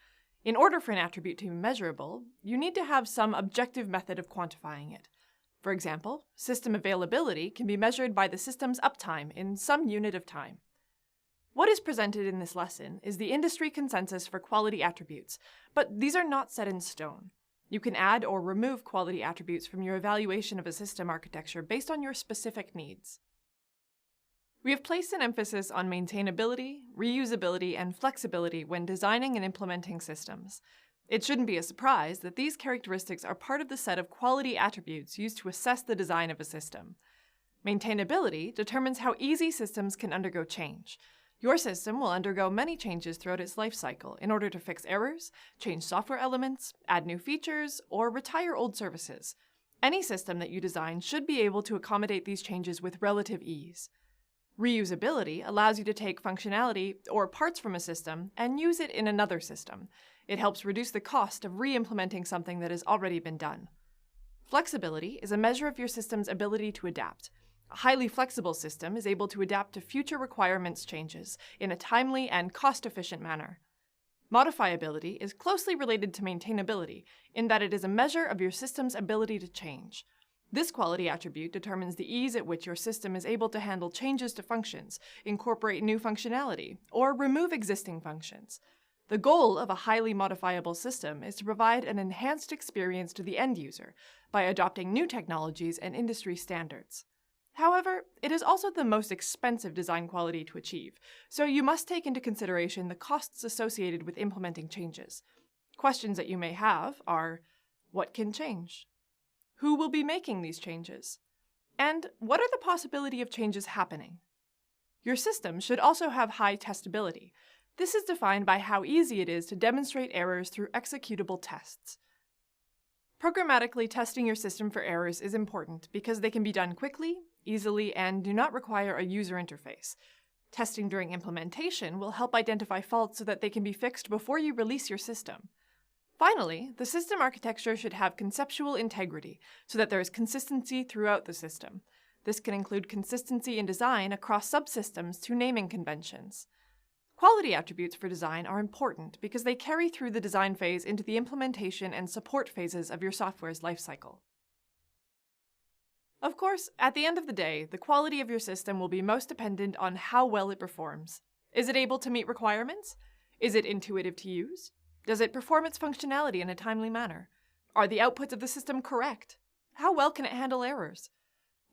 In order for an attribute to be measurable, you need to have some objective method of quantifying it. For example, system availability can be measured by the system's uptime in some unit of time. What is presented in this lesson is the industry consensus for quality attributes, but these are not set in stone. You can add or remove quality attributes from your evaluation of a system architecture based on your specific needs. We have placed an emphasis on maintainability, reusability, and flexibility when designing and implementing systems. It shouldn't be a surprise that these characteristics are part of the set of quality attributes used to assess the design of a system. Maintainability determines how easy systems can undergo change. Your system will undergo many changes throughout its life cycle in order to fix errors, change software elements, add new features, or retire old services. Any system that you design should be able to accommodate these changes with relative ease. Reusability allows you to take functionality or parts from a system and use it in another system. It helps reduce the cost of re-implementing something that has already been done. Flexibility is a measure of your system's ability to adapt. A highly flexible system is able to adapt to future requirements changes in a timely and cost-efficient manner. Modifiability is closely related to maintainability in that it is a measure of your system's ability to change. This quality attribute determines the ease at which your system is able to handle changes to functions, incorporate new functionality, or remove existing functions. The goal of a highly modifiable system is to provide an enhanced experience to the end user by adopting new technologies and industry standards. However, it is also the most expensive design quality to achieve, so you must take into consideration the costs associated with implementing changes. Questions that you may have are, what can change? Who will be making these changes? And what are the possibility of changes happening? Your system should also have high testability. This is defined by how easy it is to demonstrate errors through executable tests. Programmatically testing your system for errors is important because they can be done quickly, easily, and do not require a user interface. Testing during implementation will help identify faults so that they can be fixed before you release your system. Finally, the system architecture should have conceptual integrity so that there is consistency throughout the system. This can include consistency in design across subsystems to naming conventions. Quality attributes for design are important because they carry through the design phase into the implementation and support phases of your software's lifecycle. Of course, at the end of the day, the quality of your system will be most dependent on how well it performs. Is it able to meet requirements? Is it intuitive to use? Does it perform its functionality in a timely manner? Are the outputs of the system correct? How well can it handle errors?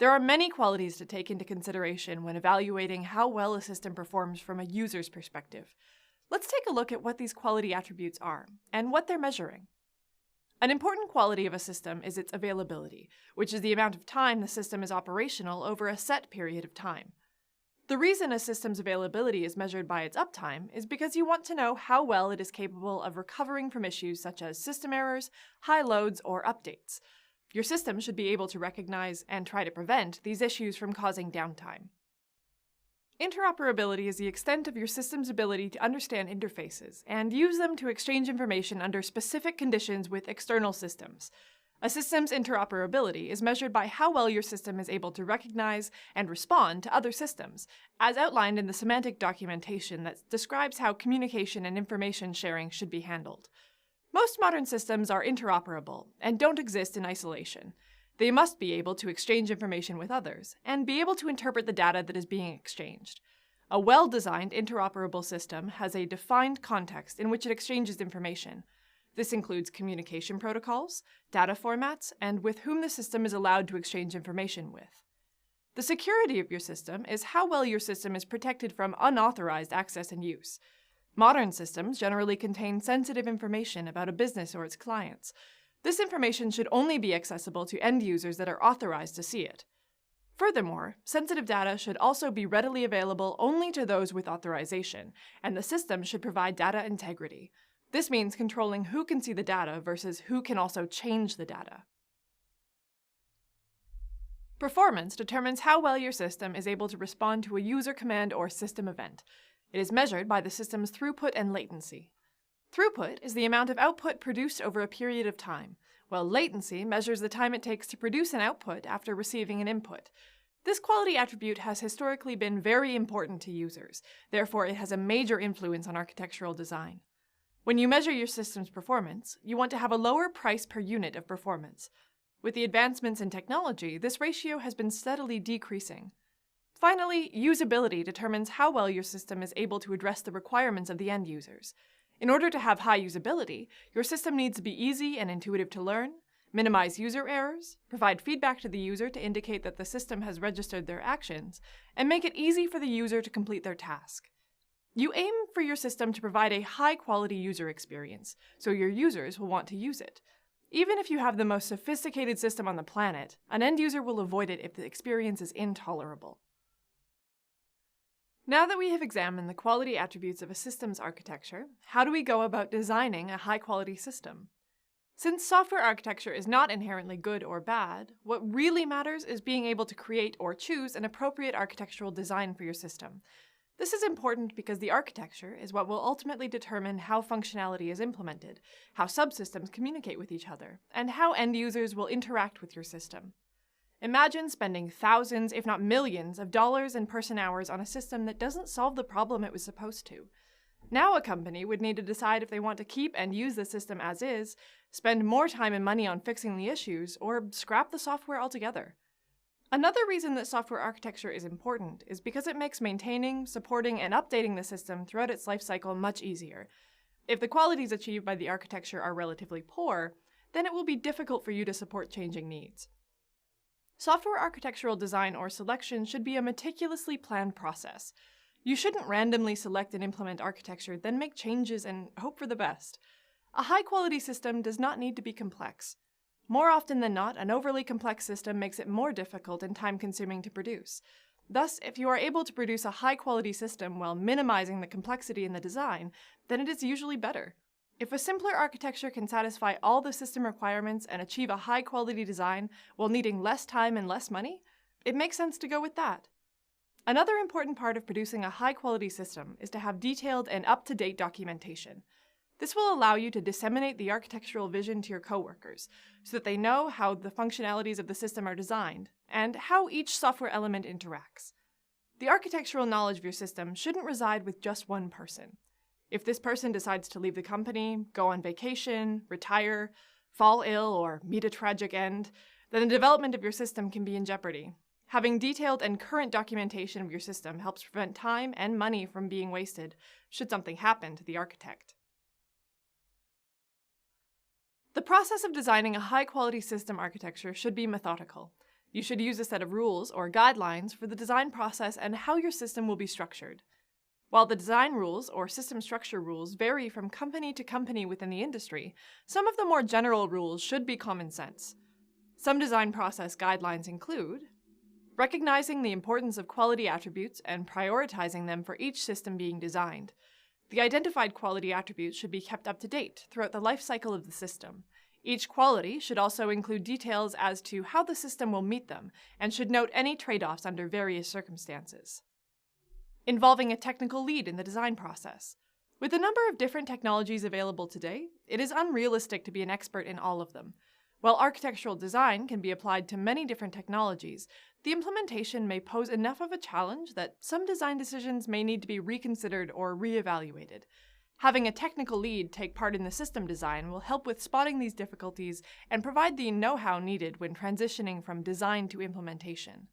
There are many qualities to take into consideration when evaluating how well a system performs from a user's perspective. Let's take a look at what these quality attributes are and what they're measuring. An important quality of a system is its availability, which is the amount of time the system is operational over a set period of time. The reason a system's availability is measured by its uptime is because you want to know how well it is capable of recovering from issues such as system errors, high loads, or updates. Your system should be able to recognize and try to prevent these issues from causing downtime. Interoperability is the extent of your system's ability to understand interfaces and use them to exchange information under specific conditions with external systems. A system's interoperability is measured by how well your system is able to recognize and respond to other systems, as outlined in the semantic documentation that describes how communication and information sharing should be handled. Most modern systems are interoperable and don't exist in isolation. They must be able to exchange information with others and be able to interpret the data that is being exchanged. A well-designed interoperable system has a defined context in which it exchanges information. This includes communication protocols, data formats, and with whom the system is allowed to exchange information with. The security of your system is how well your system is protected from unauthorized access and use. Modern systems generally contain sensitive information about a business or its clients. This information should only be accessible to end users that are authorized to see it. Furthermore, sensitive data should also be readily available only to those with authorization, and the system should provide data integrity. This means controlling who can see the data versus who can also change the data. Performance determines how well your system is able to respond to a user command or system event. It is measured by the system's throughput and latency. Throughput is the amount of output produced over a period of time, while latency measures the time it takes to produce an output after receiving an input. This quality attribute has historically been very important to users, therefore it has a major influence on architectural design. When you measure your system's performance, you want to have a lower price per unit of performance. With the advancements in technology, this ratio has been steadily decreasing. Finally, usability determines how well your system is able to address the requirements of the end users. In order to have high usability, your system needs to be easy and intuitive to learn, minimize user errors, provide feedback to the user to indicate that the system has registered their actions, and make it easy for the user to complete their task. You aim for your system to provide a high-quality user experience, so your users will want to use it. Even if you have the most sophisticated system on the planet, an end user will avoid it if the experience is intolerable. Now that we have examined the quality attributes of a system's architecture, how do we go about designing a high-quality system? Since software architecture is not inherently good or bad, what really matters is being able to create or choose an appropriate architectural design for your system. This is important because the architecture is what will ultimately determine how functionality is implemented, how subsystems communicate with each other, and how end users will interact with your system. Imagine spending thousands, if not millions, of dollars and person-hours on a system that doesn't solve the problem it was supposed to. Now a company would need to decide if they want to keep and use the system as is, spend more time and money on fixing the issues, or scrap the software altogether. Another reason that software architecture is important is because it makes maintaining, supporting, and updating the system throughout its lifecycle much easier. If the qualities achieved by the architecture are relatively poor, then it will be difficult for you to support changing needs. Software architectural design or selection should be a meticulously planned process. You shouldn't randomly select and implement architecture, then make changes and hope for the best. A high-quality system does not need to be complex. More often than not, an overly complex system makes it more difficult and time-consuming to produce. Thus, if you are able to produce a high-quality system while minimizing the complexity in the design, then it is usually better. If a simpler architecture can satisfy all the system requirements and achieve a high-quality design while needing less time and less money, it makes sense to go with that. Another important part of producing a high-quality system is to have detailed and up-to-date documentation. This will allow you to disseminate the architectural vision to your coworkers, so that they know how the functionalities of the system are designed, and how each software element interacts. The architectural knowledge of your system shouldn't reside with just one person. If this person decides to leave the company, go on vacation, retire, fall ill, or meet a tragic end, then the development of your system can be in jeopardy. Having detailed and current documentation of your system helps prevent time and money from being wasted should something happen to the architect. The process of designing a high-quality system architecture should be methodical. You should use a set of rules or guidelines for the design process and how your system will be structured. While the design rules or system structure rules vary from company to company within the industry, some of the more general rules should be common sense. Some design process guidelines include recognizing the importance of quality attributes and prioritizing them for each system being designed. The identified quality attributes should be kept up to date throughout the life cycle of the system. Each quality should also include details as to how the system will meet them and should note any trade-offs under various circumstances. Involving a technical lead in the design process. With the number of different technologies available today, it is unrealistic to be an expert in all of them. While architectural design can be applied to many different technologies, the implementation may pose enough of a challenge that some design decisions may need to be reconsidered or reevaluated. Having a technical lead take part in the system design will help with spotting these difficulties and provide the know-how needed when transitioning from design to implementation.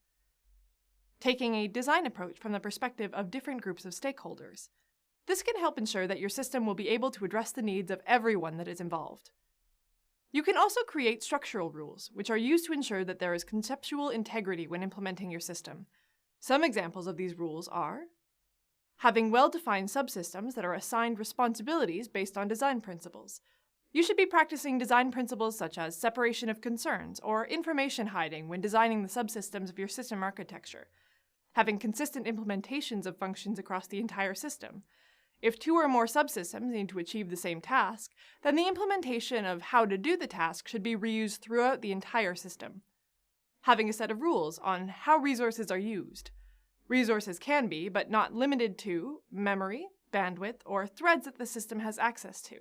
Taking a design approach from the perspective of different groups of stakeholders. This can help ensure that your system will be able to address the needs of everyone that is involved. You can also create structural rules, which are used to ensure that there is conceptual integrity when implementing your system. Some examples of these rules are having well-defined subsystems that are assigned responsibilities based on design principles. You should be practicing design principles such as separation of concerns or information hiding when designing the subsystems of your system architecture. Having consistent implementations of functions across the entire system. If two or more subsystems need to achieve the same task, then the implementation of how to do the task should be reused throughout the entire system. Having a set of rules on how resources are used. Resources can be, but not limited to, memory, bandwidth, or threads that the system has access to.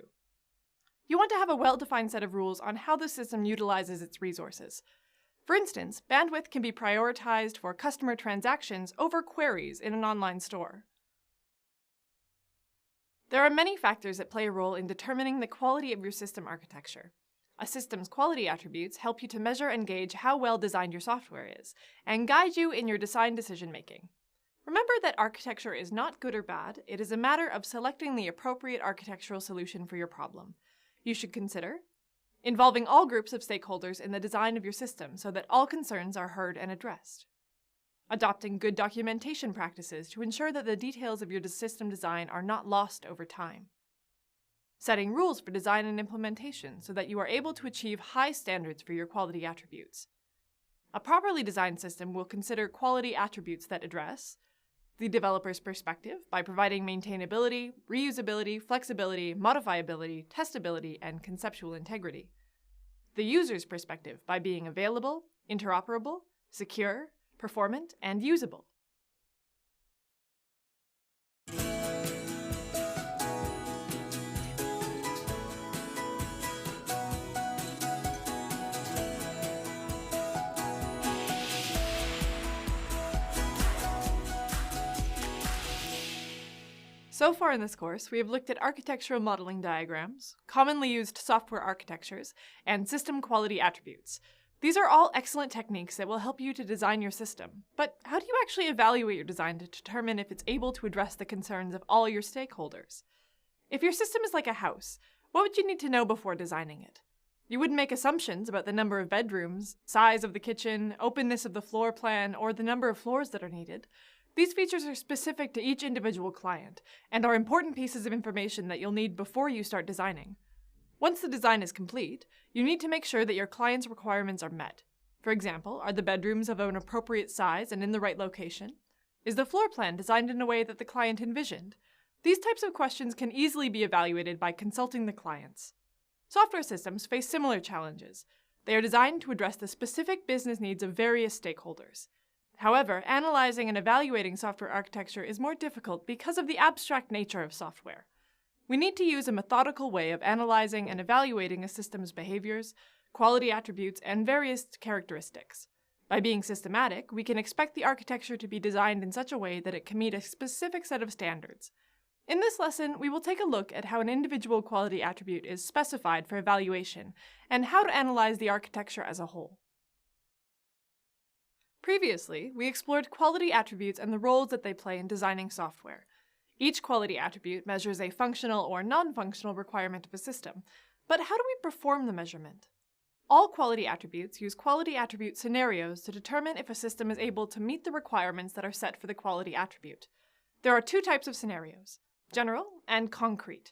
You want to have a well-defined set of rules on how the system utilizes its resources. For instance, bandwidth can be prioritized for customer transactions over queries in an online store. There are many factors that play a role in determining the quality of your system architecture. A system's quality attributes help you to measure and gauge how well designed your software is, and guide you in your design decision-making. Remember that architecture is not good or bad, it is a matter of selecting the appropriate architectural solution for your problem. You should consider involving all groups of stakeholders in the design of your system so that all concerns are heard and addressed. Adopting good documentation practices to ensure that the details of your system design are not lost over time. Setting rules for design and implementation so that you are able to achieve high standards for your quality attributes. A properly designed system will consider quality attributes that address the developer's perspective by providing maintainability, reusability, flexibility, modifiability, testability, and conceptual integrity. The user's perspective by being available, interoperable, secure, performant, and usable. So far in this course, we have looked at architectural modeling diagrams, commonly used software architectures, and system quality attributes. These are all excellent techniques that will help you to design your system. But how do you actually evaluate your design to determine if it's able to address the concerns of all your stakeholders? If your system is like a house, what would you need to know before designing it? You wouldn't make assumptions about the number of bedrooms, size of the kitchen, openness of the floor plan, or the number of floors that are needed. These features are specific to each individual client, and are important pieces of information that you'll need before you start designing. Once the design is complete, you need to make sure that your client's requirements are met. For example, are the bedrooms of an appropriate size and in the right location? Is the floor plan designed in a way that the client envisioned? These types of questions can easily be evaluated by consulting the clients. Software systems face similar challenges. They are designed to address the specific business needs of various stakeholders. However, analyzing and evaluating software architecture is more difficult because of the abstract nature of software. We need to use a methodical way of analyzing and evaluating a system's behaviors, quality attributes, and various characteristics. By being systematic, we can expect the architecture to be designed in such a way that it can meet a specific set of standards. In this lesson, we will take a look at how an individual quality attribute is specified for evaluation, and how to analyze the architecture as a whole. Previously, we explored quality attributes and the roles that they play in designing software. Each quality attribute measures a functional or non-functional requirement of a system. But how do we perform the measurement? All quality attributes use quality attribute scenarios to determine if a system is able to meet the requirements that are set for the quality attribute. There are two types of scenarios, general and concrete.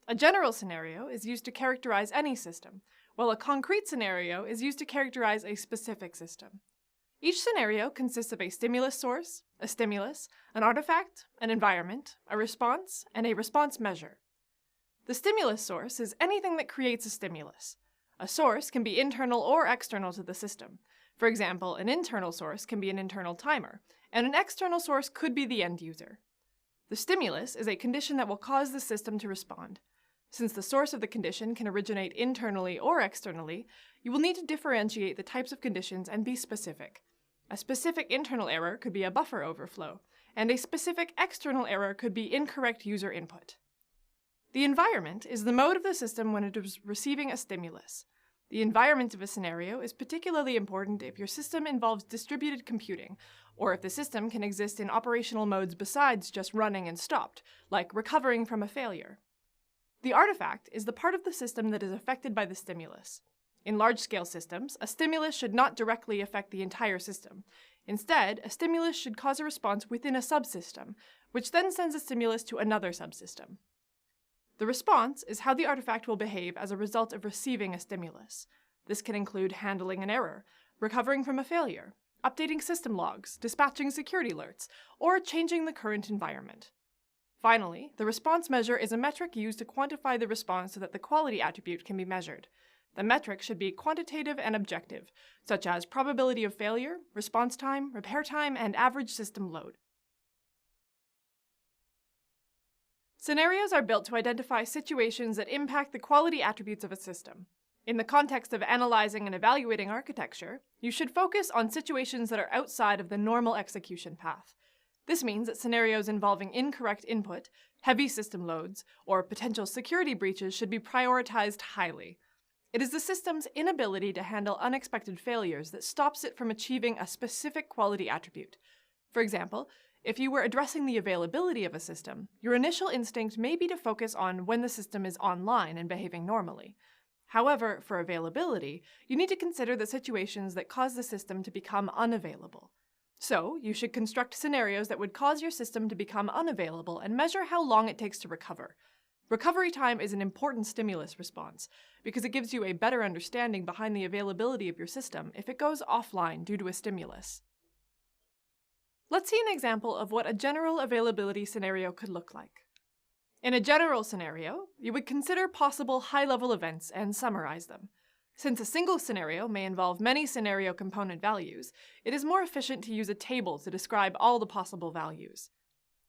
A general scenario is used to characterize any system, while a concrete scenario is used to characterize a specific system. Each scenario consists of a stimulus source, a stimulus, an artifact, an environment, a response, and a response measure. The stimulus source is anything that creates a stimulus. A source can be internal or external to the system. For example, an internal source can be an internal timer, and an external source could be the end user. The stimulus is a condition that will cause the system to respond. Since the source of the condition can originate internally or externally, you will need to differentiate the types of conditions and be specific. A specific internal error could be a buffer overflow, and a specific external error could be incorrect user input. The environment is the mode of the system when it is receiving a stimulus. The environment of a scenario is particularly important if your system involves distributed computing, or if the system can exist in operational modes besides just running and stopped, like recovering from a failure. The artifact is the part of the system that is affected by the stimulus. In large-scale systems, a stimulus should not directly affect the entire system. Instead, a stimulus should cause a response within a subsystem, which then sends a stimulus to another subsystem. The response is how the artifact will behave as a result of receiving a stimulus. This can include handling an error, recovering from a failure, updating system logs, dispatching security alerts, or changing the current environment. Finally, the response measure is a metric used to quantify the response so that the quality attribute can be measured. The metric should be quantitative and objective, such as probability of failure, response time, repair time, and average system load. Scenarios are built to identify situations that impact the quality attributes of a system. In the context of analyzing and evaluating architecture, you should focus on situations that are outside of the normal execution path. This means that scenarios involving incorrect input, heavy system loads, or potential security breaches should be prioritized highly. It is the system's inability to handle unexpected failures that stops it from achieving a specific quality attribute. For example, if you were addressing the availability of a system, your initial instinct may be to focus on when the system is online and behaving normally. However, for availability, you need to consider the situations that cause the system to become unavailable. So, you should construct scenarios that would cause your system to become unavailable and measure how long it takes to recover. Recovery time is an important stimulus response because it gives you a better understanding behind the availability of your system if it goes offline due to a stimulus. Let's see an example of what a general availability scenario could look like. In a general scenario, you would consider possible high-level events and summarize them. Since a single scenario may involve many scenario component values, it is more efficient to use a table to describe all the possible values.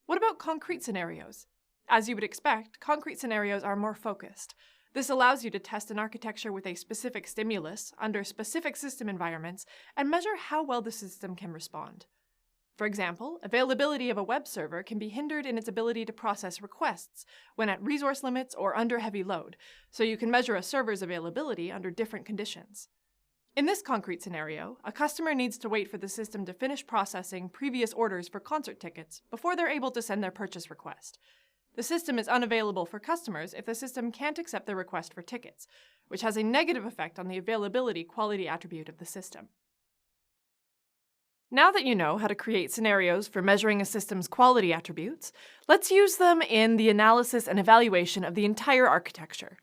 What about concrete scenarios? As you would expect, concrete scenarios are more focused. This allows you to test an architecture with a specific stimulus under specific system environments and measure how well the system can respond. For example, availability of a web server can be hindered in its ability to process requests when at resource limits or under heavy load, so you can measure a server's availability under different conditions. In this concrete scenario, a customer needs to wait for the system to finish processing previous orders for concert tickets before they're able to send their purchase request. The system is unavailable for customers if the system can't accept their request for tickets, which has a negative effect on the availability quality attribute of the system. Now that you know how to create scenarios for measuring a system's quality attributes, let's use them in the analysis and evaluation of the entire architecture.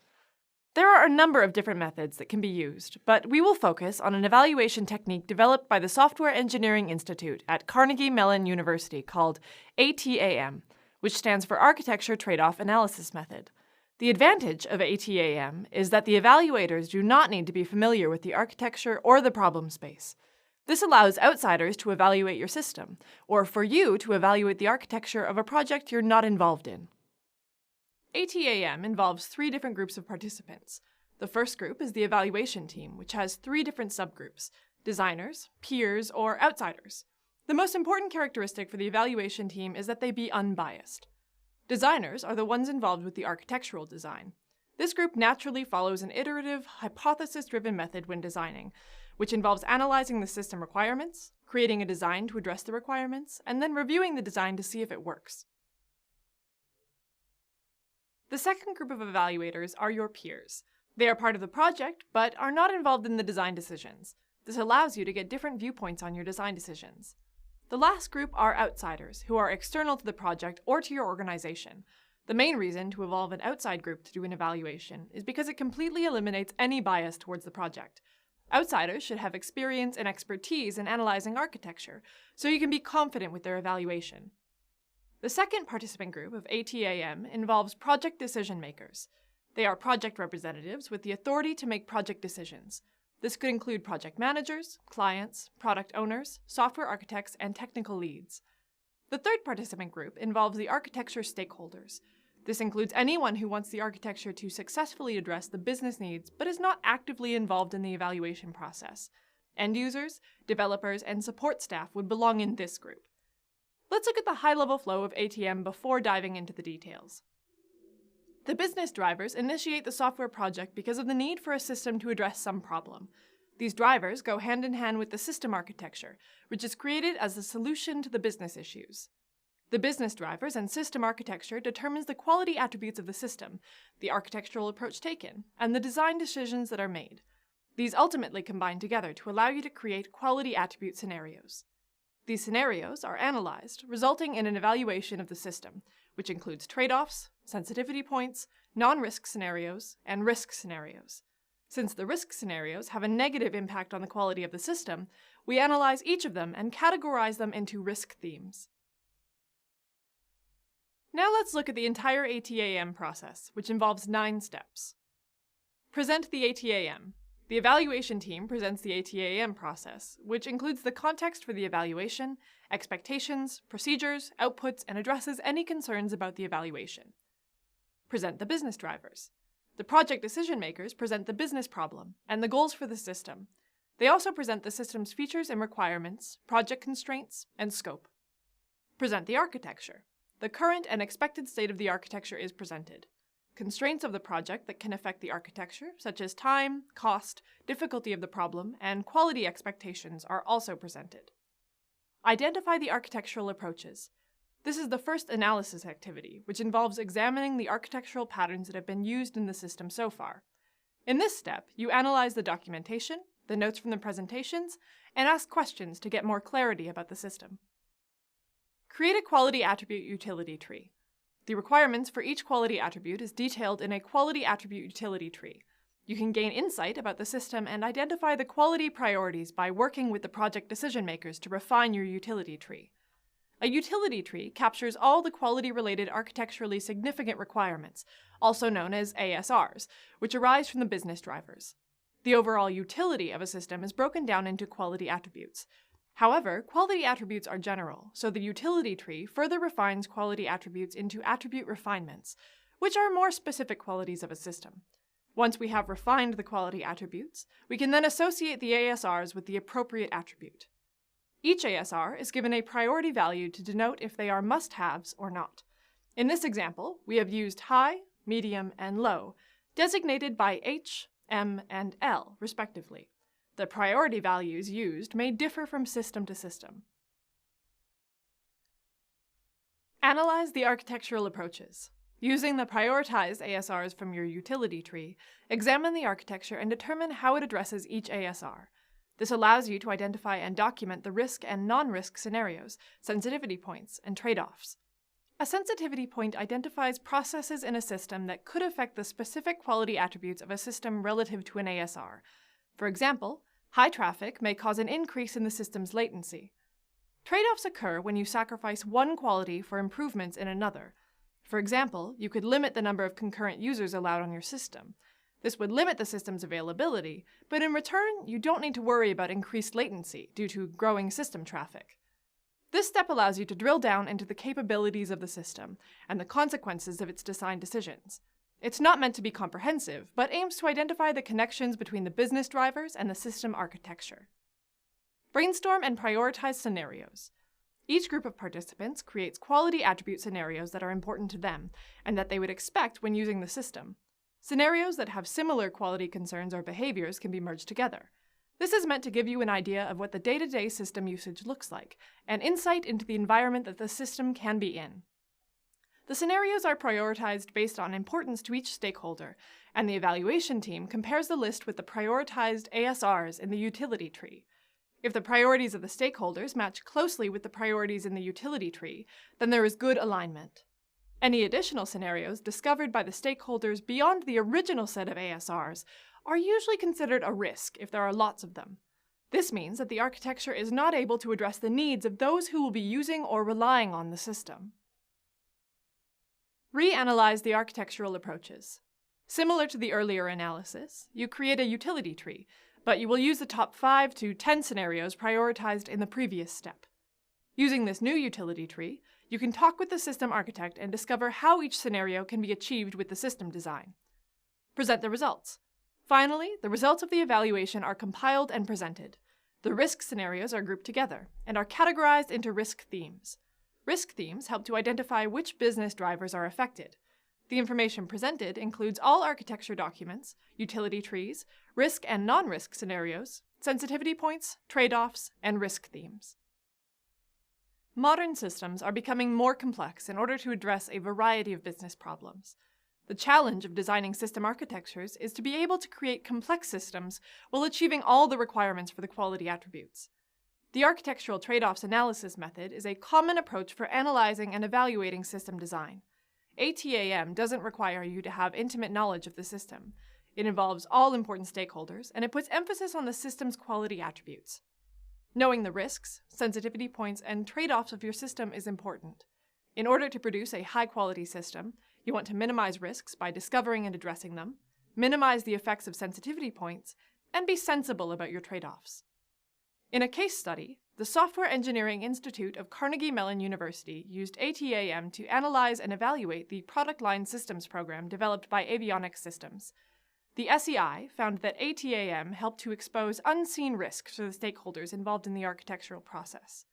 There are a number of different methods that can be used, but we will focus on an evaluation technique developed by the Software Engineering Institute at Carnegie Mellon University called ATAM, which stands for Architecture Trade-off Analysis Method. The advantage of ATAM is that the evaluators do not need to be familiar with the architecture or the problem space. This allows outsiders to evaluate your system, or for you to evaluate the architecture of a project you're not involved in. ATAM involves 3 different groups of participants. The first group is the evaluation team, which has 3 different subgroups: designers, peers, or outsiders. The most important characteristic for the evaluation team is that they be unbiased. Designers are the ones involved with the architectural design. This group naturally follows an iterative, hypothesis-driven method when designing, which involves analyzing the system requirements, creating a design to address the requirements, and then reviewing the design to see if it works. The second group of evaluators are your peers. They are part of the project, but are not involved in the design decisions. This allows you to get different viewpoints on your design decisions. The last group are outsiders, who are external to the project or to your organization. The main reason to involve an outside group to do an evaluation is because it completely eliminates any bias towards the project. Outsiders should have experience and expertise in analyzing architecture, so you can be confident with their evaluation. The second participant group of ATAM involves project decision makers. They are project representatives with the authority to make project decisions. This could include project managers, clients, product owners, software architects, and technical leads. The third participant group involves the architecture stakeholders. This includes anyone who wants the architecture to successfully address the business needs but is not actively involved in the evaluation process. End users, developers, and support staff would belong in this group. Let's look at the high-level flow of ATM before diving into the details. The business drivers initiate the software project because of the need for a system to address some problem. These drivers go hand in hand with the system architecture, which is created as the solution to the business issues. The business drivers and system architecture determines the quality attributes of the system, the architectural approach taken, and the design decisions that are made. These ultimately combine together to allow you to create quality attribute scenarios. These scenarios are analyzed, resulting in an evaluation of the system, which includes trade-offs, sensitivity points, non-risk scenarios, and risk scenarios. Since the risk scenarios have a negative impact on the quality of the system, we analyze each of them and categorize them into risk themes. Now let's look at the entire ATAM process, which involves 9 steps. Present the ATAM. The evaluation team presents the ATAM process, which includes the context for the evaluation, expectations, procedures, outputs, and addresses any concerns about the evaluation. Present the business drivers. The project decision makers present the business problem and the goals for the system. They also present the system's features and requirements, project constraints, and scope. Present the architecture. The current and expected state of the architecture is presented. Constraints of the project that can affect the architecture, such as time, cost, difficulty of the problem, and quality expectations are also presented. Identify the architectural approaches. This is the first analysis activity, which involves examining the architectural patterns that have been used in the system so far. In this step, you analyze the documentation, the notes from the presentations, and ask questions to get more clarity about the system. Create a quality attribute utility tree. The requirements for each quality attribute is detailed in a quality attribute utility tree. You can gain insight about the system and identify the quality priorities by working with the project decision makers to refine your utility tree. A utility tree captures all the quality-related architecturally significant requirements, also known as ASRs, which arise from the business drivers. The overall utility of a system is broken down into quality attributes. However, quality attributes are general, so the utility tree further refines quality attributes into attribute refinements, which are more specific qualities of a system. Once we have refined the quality attributes, we can then associate the ASRs with the appropriate attribute. Each ASR is given a priority value to denote if they are must-haves or not. In this example, we have used high, medium, and low, designated by H, M, and L, respectively. The priority values used may differ from system to system. Analyze the architectural approaches. Using the prioritized ASRs from your utility tree, examine the architecture and determine how it addresses each ASR. This allows you to identify and document the risk and non-risk scenarios, sensitivity points, and trade-offs. A sensitivity point identifies processes in a system that could affect the specific quality attributes of a system relative to an ASR. For example, high traffic may cause an increase in the system's latency. Trade-offs occur when you sacrifice one quality for improvements in another. For example, you could limit the number of concurrent users allowed on your system. This would limit the system's availability, but in return, you don't need to worry about increased latency due to growing system traffic. This step allows you to drill down into the capabilities of the system and the consequences of its design decisions. It's not meant to be comprehensive, but aims to identify the connections between the business drivers and the system architecture. Brainstorm and prioritize scenarios. Each group of participants creates quality attribute scenarios that are important to them and that they would expect when using the system. Scenarios that have similar quality concerns or behaviors can be merged together. This is meant to give you an idea of what the day-to-day system usage looks like, and insight into the environment that the system can be in. The scenarios are prioritized based on importance to each stakeholder, and the evaluation team compares the list with the prioritized ASRs in the utility tree. If the priorities of the stakeholders match closely with the priorities in the utility tree, then there is good alignment. Any additional scenarios discovered by the stakeholders beyond the original set of ASRs are usually considered a risk if there are lots of them. This means that the architecture is not able to address the needs of those who will be using or relying on the system. Reanalyze the architectural approaches. Similar to the earlier analysis, you create a utility tree, but you will use the top 5 to 10 scenarios prioritized in the previous step. Using this new utility tree, you can talk with the system architect and discover how each scenario can be achieved with the system design. Present the results. Finally, the results of the evaluation are compiled and presented. The risk scenarios are grouped together and are categorized into risk themes. Risk themes help to identify which business drivers are affected. The information presented includes all architecture documents, utility trees, risk and non-risk scenarios, sensitivity points, trade-offs, and risk themes. Modern systems are becoming more complex in order to address a variety of business problems. The challenge of designing system architectures is to be able to create complex systems while achieving all the requirements for the quality attributes. The architectural trade-offs analysis method is a common approach for analyzing and evaluating system design. ATAM doesn't require you to have intimate knowledge of the system. It involves all important stakeholders, and it puts emphasis on the system's quality attributes. Knowing the risks, sensitivity points, and trade-offs of your system is important. In order to produce a high-quality system, you want to minimize risks by discovering and addressing them, minimize the effects of sensitivity points, and be sensible about your trade-offs. In a case study, the Software Engineering Institute of Carnegie Mellon University used ATAM to analyze and evaluate the Product Line Systems program developed by Avionics Systems. The SEI found that ATAM helped to expose unseen risks to the stakeholders involved in the architectural process.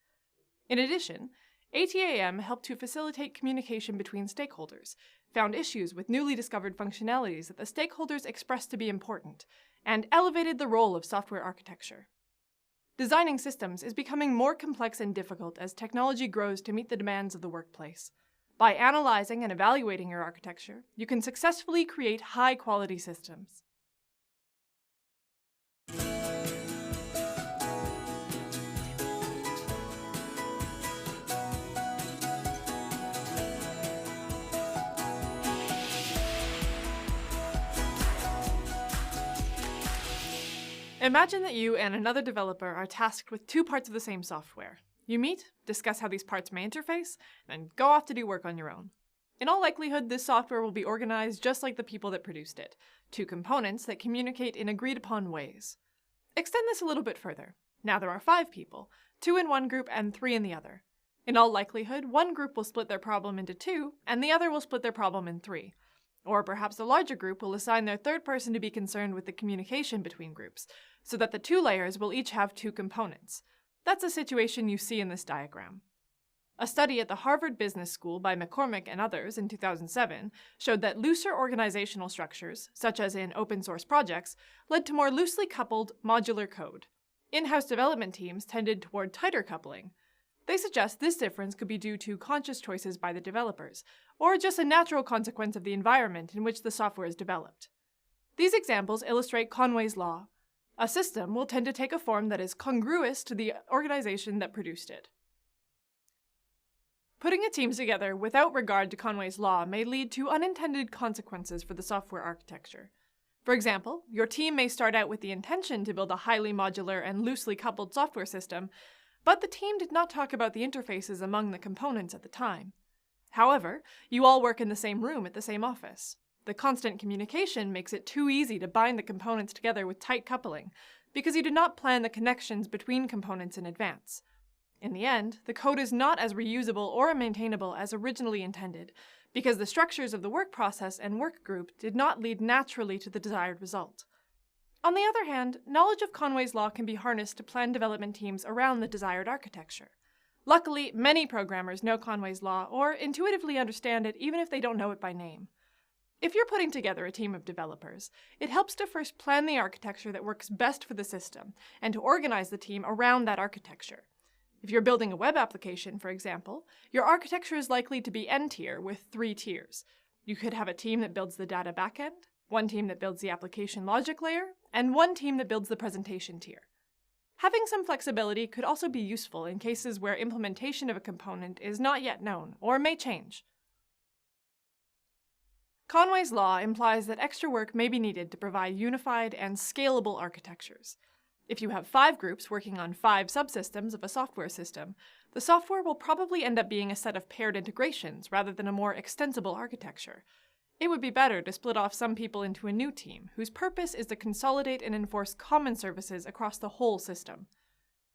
In addition, ATAM helped to facilitate communication between stakeholders, found issues with newly discovered functionalities that the stakeholders expressed to be important, and elevated the role of software architecture. Designing systems is becoming more complex and difficult as technology grows to meet the demands of the workplace. By analyzing and evaluating your architecture, you can successfully create high-quality systems. Imagine that you and another developer are tasked with 2 parts of the same software. You meet, discuss how these parts may interface, and go off to do work on your own. In all likelihood, this software will be organized just like the people that produced it, 2 components that communicate in agreed-upon ways. Extend this a little bit further. Now there are 5 people, 2 in one group and 3 in the other. In all likelihood, one group will split their problem into 2, and the other will split their problem in 3. Or perhaps the larger group will assign their third person to be concerned with the communication between groups, so that the 2 layers will each have 2 components. That's a situation you see in this diagram. A study at the Harvard Business School by McCormick and others in 2007 showed that looser organizational structures, such as in open source projects, led to more loosely coupled modular code. In-house development teams tended toward tighter coupling. They suggest this difference could be due to conscious choices by the developers, or just a natural consequence of the environment in which the software is developed. These examples illustrate Conway's law. A system will tend to take a form that is congruous to the organization that produced it. Putting a team together without regard to Conway's law may lead to unintended consequences for the software architecture. For example, your team may start out with the intention to build a highly modular and loosely coupled software system, but the team did not talk about the interfaces among the components at the time. However, you all work in the same room at the same office. The constant communication makes it too easy to bind the components together with tight coupling, because you did not plan the connections between components in advance. In the end, the code is not as reusable or maintainable as originally intended, because the structures of the work process and work group did not lead naturally to the desired result. On the other hand, knowledge of Conway's law can be harnessed to plan development teams around the desired architecture. Luckily, many programmers know Conway's law or intuitively understand it even if they don't know it by name. If you're putting together a team of developers, it helps to first plan the architecture that works best for the system and to organize the team around that architecture. If you're building a web application, for example, your architecture is likely to be N-tier with 3 tiers. You could have a team that builds the data backend, one team that builds the application logic layer, and one team that builds the presentation tier. Having some flexibility could also be useful in cases where implementation of a component is not yet known or may change. Conway's law implies that extra work may be needed to provide unified and scalable architectures. If you have 5 groups working on 5 subsystems of a software system, the software will probably end up being a set of paired integrations rather than a more extensible architecture. It would be better to split off some people into a new team, whose purpose is to consolidate and enforce common services across the whole system.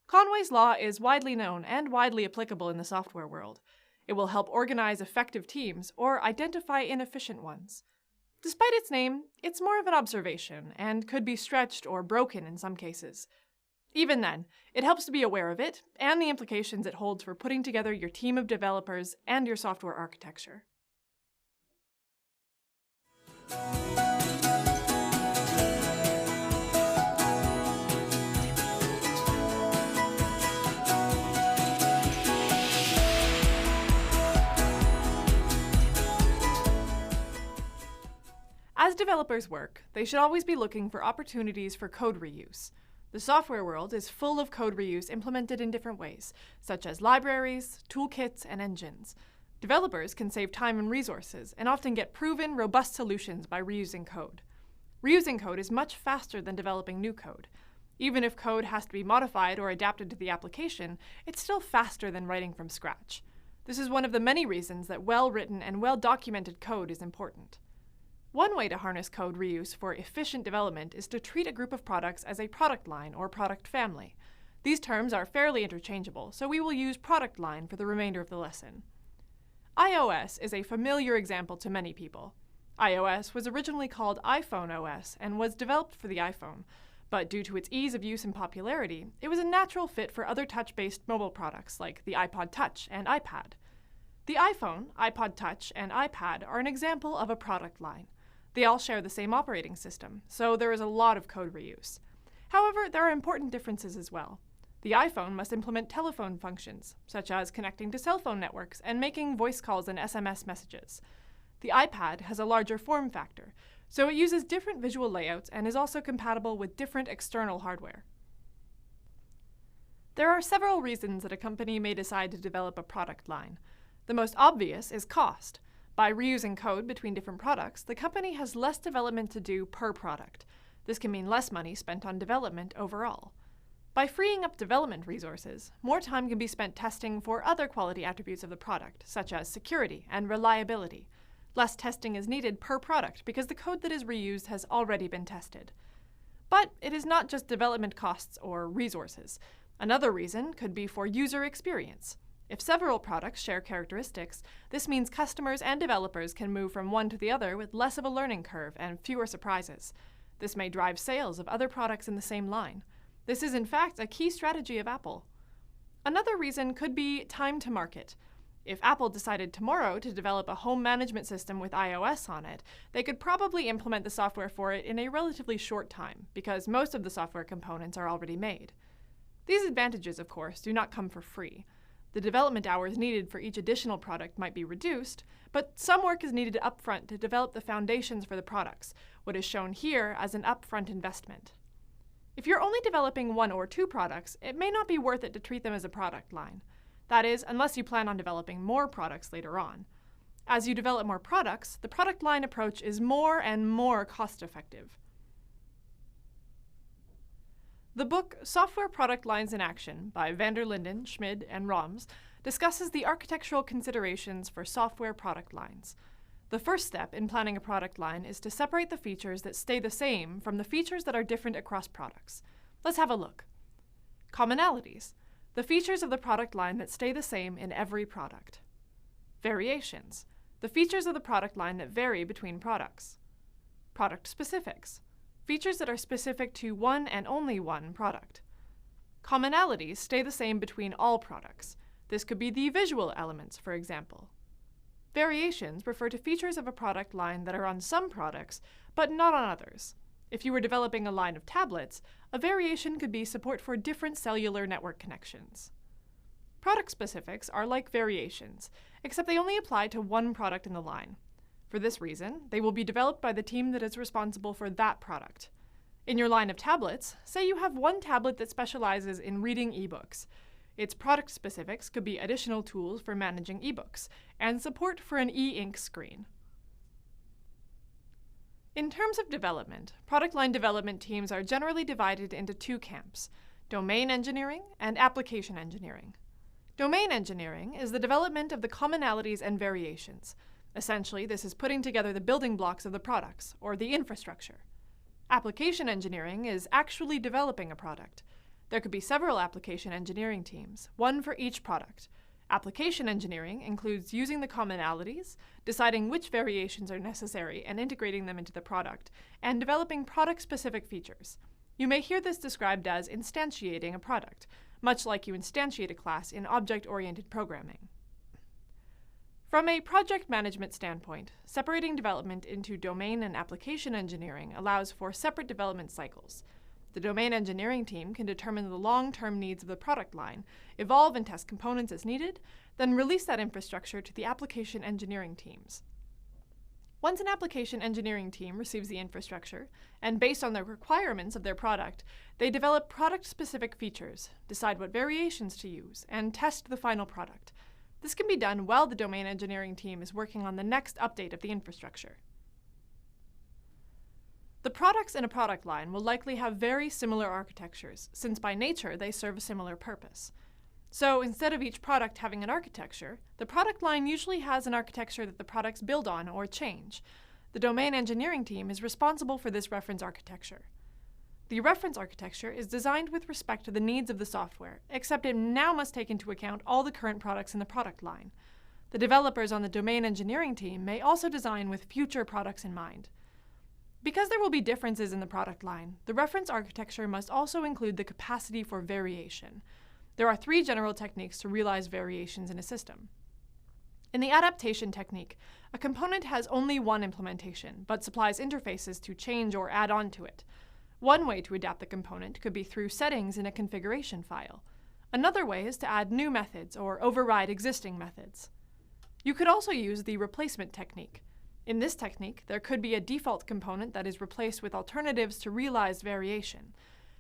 Conway's law is widely known and widely applicable in the software world. It will help organize effective teams or identify inefficient ones. Despite its name, it's more of an observation and could be stretched or broken in some cases. Even then, it helps to be aware of it and the implications it holds for putting together your team of developers and your software architecture. As developers work, they should always be looking for opportunities for code reuse. The software world is full of code reuse implemented in different ways, such as libraries, toolkits, and engines. Developers can save time and resources, and often get proven, robust solutions by reusing code. Reusing code is much faster than developing new code. Even if code has to be modified or adapted to the application, it's still faster than writing from scratch. This is one of the many reasons that well-written and well-documented code is important. One way to harness code reuse for efficient development is to treat a group of products as a product line or product family. These terms are fairly interchangeable, so we will use product line for the remainder of the lesson. iOS is a familiar example to many people. iOS was originally called iPhone OS and was developed for the iPhone, but due to its ease of use and popularity, it was a natural fit for other touch-based mobile products like the iPod Touch and iPad. The iPhone, iPod Touch, and iPad are an example of a product line. They all share the same operating system, so there is a lot of code reuse. However, there are important differences as well. The iPhone must implement telephone functions, such as connecting to cell phone networks and making voice calls and SMS messages. The iPad has a larger form factor, so it uses different visual layouts and is also compatible with different external hardware. There are several reasons that a company may decide to develop a product line. The most obvious is cost. By reusing code between different products, the company has less development to do per product. This can mean less money spent on development overall. By freeing up development resources, more time can be spent testing for other quality attributes of the product, such as security and reliability. Less testing is needed per product because the code that is reused has already been tested. But it is not just development costs or resources. Another reason could be for user experience. If several products share characteristics, this means customers and developers can move from one to the other with less of a learning curve and fewer surprises. This may drive sales of other products in the same line. This is in fact a key strategy of Apple. Another reason could be time to market. If Apple decided tomorrow to develop a home management system with iOS on it, they could probably implement the software for it in a relatively short time, because most of the software components are already made. These advantages, of course, do not come for free. The development hours needed for each additional product might be reduced, but some work is needed upfront to develop the foundations for the products, what is shown here as an upfront investment. If you're only developing 1 or 2 products, it may not be worth it to treat them as a product line. That is, unless you plan on developing more products later on. As you develop more products, the product line approach is more and more cost-effective. The book Software Product Lines in Action by van der Linden, Schmid, and Roms discusses the architectural considerations for software product lines. The first step in planning a product line is to separate the features that stay the same from the features that are different across products. Let's have a look. Commonalities. The features of the product line that stay the same in every product. Variations. The features of the product line that vary between products. Product specifics. Features that are specific to one and only one product. Commonalities stay the same between all products. This could be the visual elements, for example. Variations refer to features of a product line that are on some products, but not on others. If you were developing a line of tablets, a variation could be support for different cellular network connections. Product specifics are like variations, except they only apply to one product in the line. For this reason, they will be developed by the team that is responsible for that product. In your line of tablets, say you have one tablet that specializes in reading ebooks. Its product specifics could be additional tools for managing ebooks and support for an e-ink screen. In terms of development, product line development teams are generally divided into two camps: domain engineering and application engineering. Domain engineering is the development of the commonalities and variations. Essentially, this is putting together the building blocks of the products, or the infrastructure. Application engineering is actually developing a product. There could be several application engineering teams, one for each product. Application engineering includes using the commonalities, deciding which variations are necessary and integrating them into the product, and developing product-specific features. You may hear this described as instantiating a product, much like you instantiate a class in object-oriented programming. From a project management standpoint, separating development into domain and application engineering allows for separate development cycles. The domain engineering team can determine the long-term needs of the product line, evolve and test components as needed, then release that infrastructure to the application engineering teams. Once an application engineering team receives the infrastructure, and based on the requirements of their product, they develop product-specific features, decide what variations to use, and test the final product. This can be done while the domain engineering team is working on the next update of the infrastructure. The products in a product line will likely have very similar architectures, since by nature they serve a similar purpose. So instead of each product having an architecture, the product line usually has an architecture that the products build on or change. The domain engineering team is responsible for this reference architecture. The reference architecture is designed with respect to the needs of the software, except it now must take into account all the current products in the product line. The developers on the domain engineering team may also design with future products in mind. Because there will be differences in the product line, the reference architecture must also include the capacity for variation. There are 3 general techniques to realize variations in a system. In the adaptation technique, a component has only one implementation, but supplies interfaces to change or add on to it. One way to adapt the component could be through settings in a configuration file. Another way is to add new methods or override existing methods. You could also use the replacement technique. In this technique, there could be a default component that is replaced with alternatives to realize variation.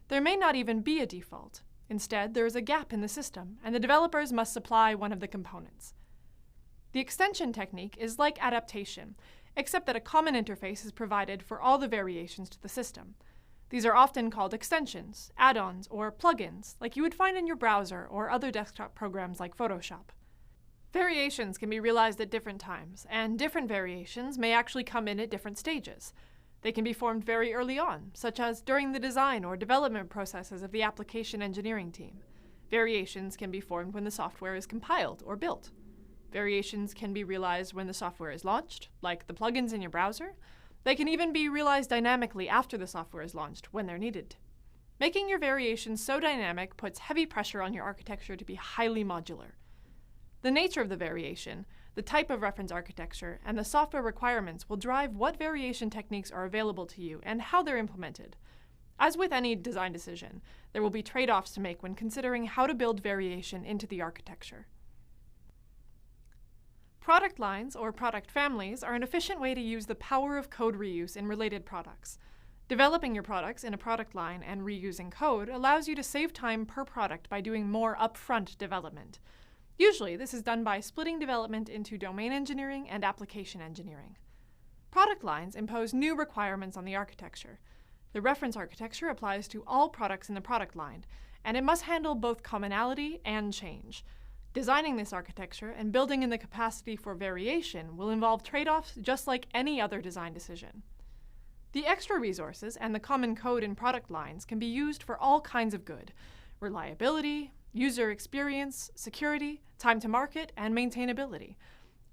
There may not even be a default. Instead, there is a gap in the system, and the developers must supply one of the components. The extension technique is like adaptation, except that a common interface is provided for all the variations to the system. These are often called extensions, add-ons, or plugins, like you would find in your browser or other desktop programs like Photoshop. Variations can be realized at different times, and different variations may actually come in at different stages. They can be formed very early on, such as during the design or development processes of the application engineering team. Variations can be formed when the software is compiled or built. Variations can be realized when the software is launched, like the plugins in your browser. They can even be realized dynamically after the software is launched, when they're needed. Making your variations so dynamic puts heavy pressure on your architecture to be highly modular. The nature of the variation, the type of reference architecture, and the software requirements will drive what variation techniques are available to you and how they're implemented. As with any design decision, there will be trade-offs to make when considering how to build variation into the architecture. Product lines, or product families, are an efficient way to use the power of code reuse in related products. Developing your products in a product line and reusing code allows you to save time per product by doing more upfront development. Usually, this is done by splitting development into domain engineering and application engineering. Product lines impose new requirements on the architecture. The reference architecture applies to all products in the product line, and it must handle both commonality and change. Designing this architecture and building in the capacity for variation will involve trade-offs just like any other design decision. The extra resources and the common code in product lines can be used for all kinds of good: reliability, user experience, security, time to market, and maintainability.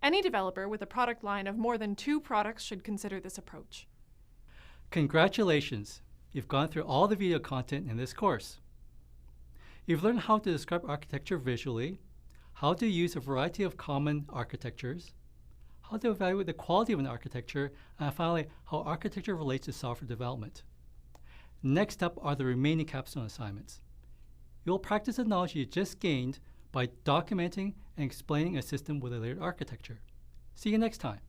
Any developer with a product line of more than 2 products should consider this approach. Congratulations! You've gone through all the video content in this course. You've learned how to describe architecture visually, how to use a variety of common architectures, how to evaluate the quality of an architecture, and finally, how architecture relates to software development. Next up are the remaining capstone assignments. You'll practice the knowledge you just gained by documenting and explaining a system with a layered architecture. See you next time.